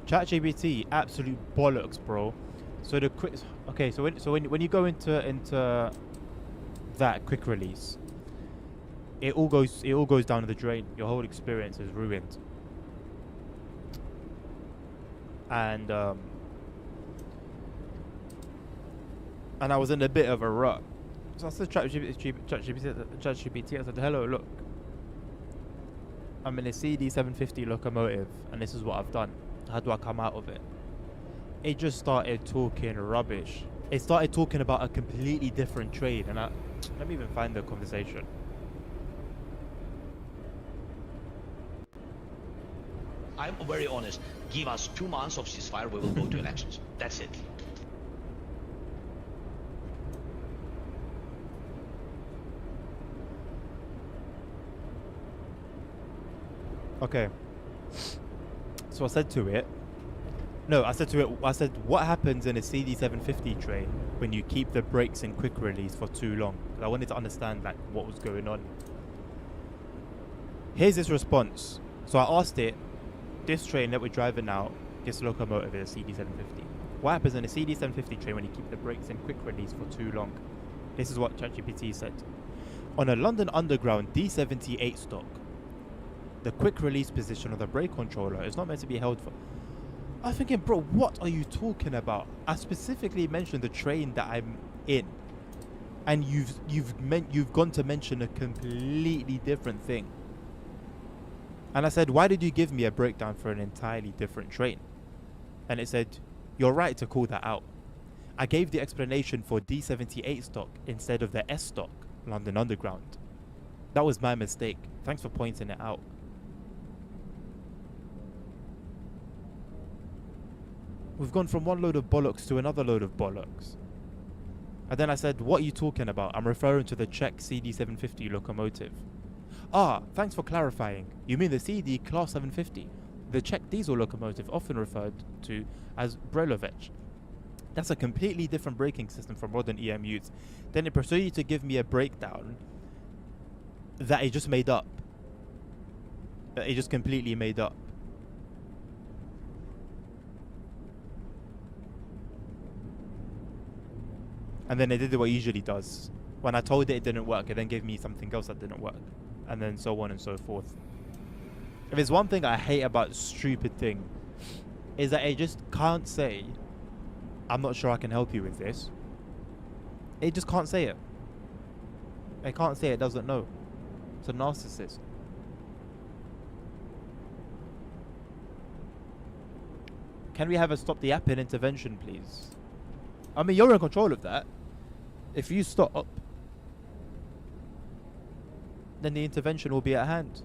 ChatGPT, absolute bollocks, bro. So the quick, okay. So when you go into that quick release, it all goes down the drain. Your whole experience is ruined. And I was in a bit of a rut. So I said ChatGPT, I said, hello, look. I'm in a CD750 locomotive, and this is what I've done. How do I come out of it? It just started talking rubbish. It started talking about a completely different train, and let me even find the conversation. I'm very honest. Give us 2 months of ceasefire, we will go to elections. That's it. Okay. So I said to it, what happens in a CD750 train when you keep the brakes in quick release for too long? 'Cause I wanted to understand like what was going on. Here's its response. So I asked it, this train that we're driving now, this locomotive is a CD750. What happens in a CD750 train when you keep the brakes in quick release for too long? This is what ChatGPT said. On a London Underground D78 stock, the quick release position of the brake controller is not meant to be held for... I'm thinking, bro, what are you talking about? I specifically mentioned the train that I'm in, and you've gone to mention a completely different thing. And I said, why did you give me a breakdown for an entirely different train? And it said, you're right to call that out. I gave the explanation for D78 stock instead of the S stock, London Underground. That was my mistake. Thanks for pointing it out. We've gone from one load of bollocks to another load of bollocks. And then I said, what are you talking about? I'm referring to the Czech CD750 locomotive. Ah, thanks for clarifying. You mean the CD Class 750, the Czech diesel locomotive often referred to as Brelovec. That's a completely different braking system from modern EMUs. Then it proceeded to give me a breakdown that it just made up. That it just completely made up. And then it did what it usually does. When I told it it didn't work, it then gave me something else that didn't work. And then so on and so forth. If there's one thing I hate about stupid thing, is that it just can't say, I'm not sure I can help you with this. It just can't say it. It can't say it doesn't know. It's a narcissist. Can we have a stop the app in intervention, please? I mean, you're in control of that. If you stop, then the intervention will be at hand.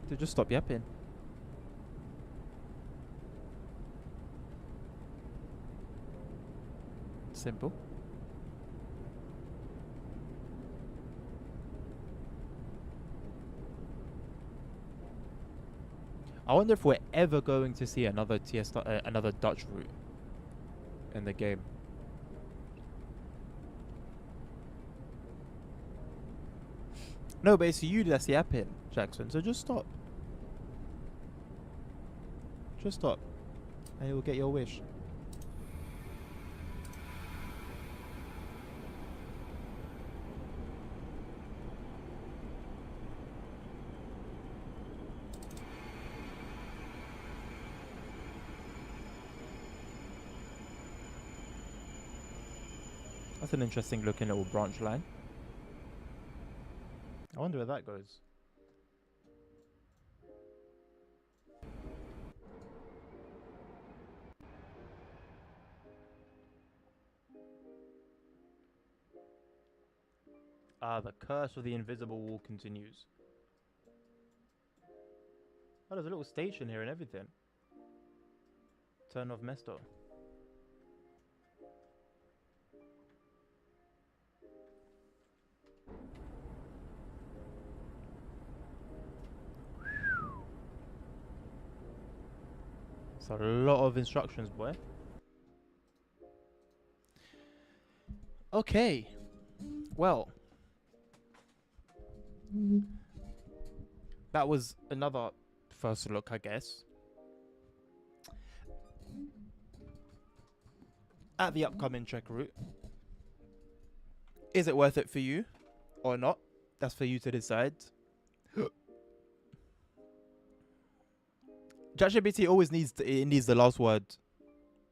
To just stop yapping. Simple. I wonder if we're ever going to see another another Dutch route in the game. No, but it's you that's yapping, Jackson. So just stop. Just stop, and you'll get your wish. That's an interesting looking little branch line. I wonder where that goes. Ah, the curse of the invisible wall continues. Oh, there's a little station here and everything. Turn off Mesto. It's a lot of instructions, boy. Okay. Well. That was another first look, I guess, at the upcoming Czech route. Is it worth it for you or not? That's for you to decide. ChatGPT always needs the last word.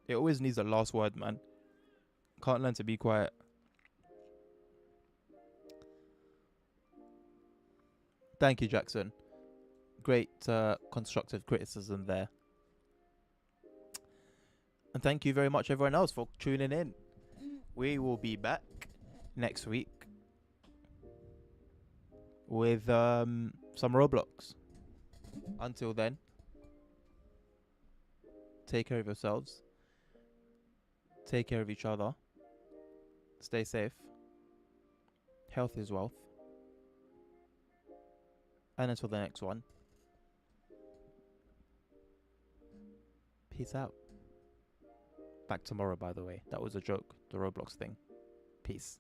It always needs the last word, man. Can't learn to be quiet. Thank you, Jackson. Great constructive criticism there. And thank you very much, everyone else, for tuning in. We will be back next week with some Roblox. Until then, take care of yourselves. Take care of each other. Stay safe. Health is wealth. And until the next one, peace out. Back tomorrow, by the way. That was a joke, the Roblox thing. Peace.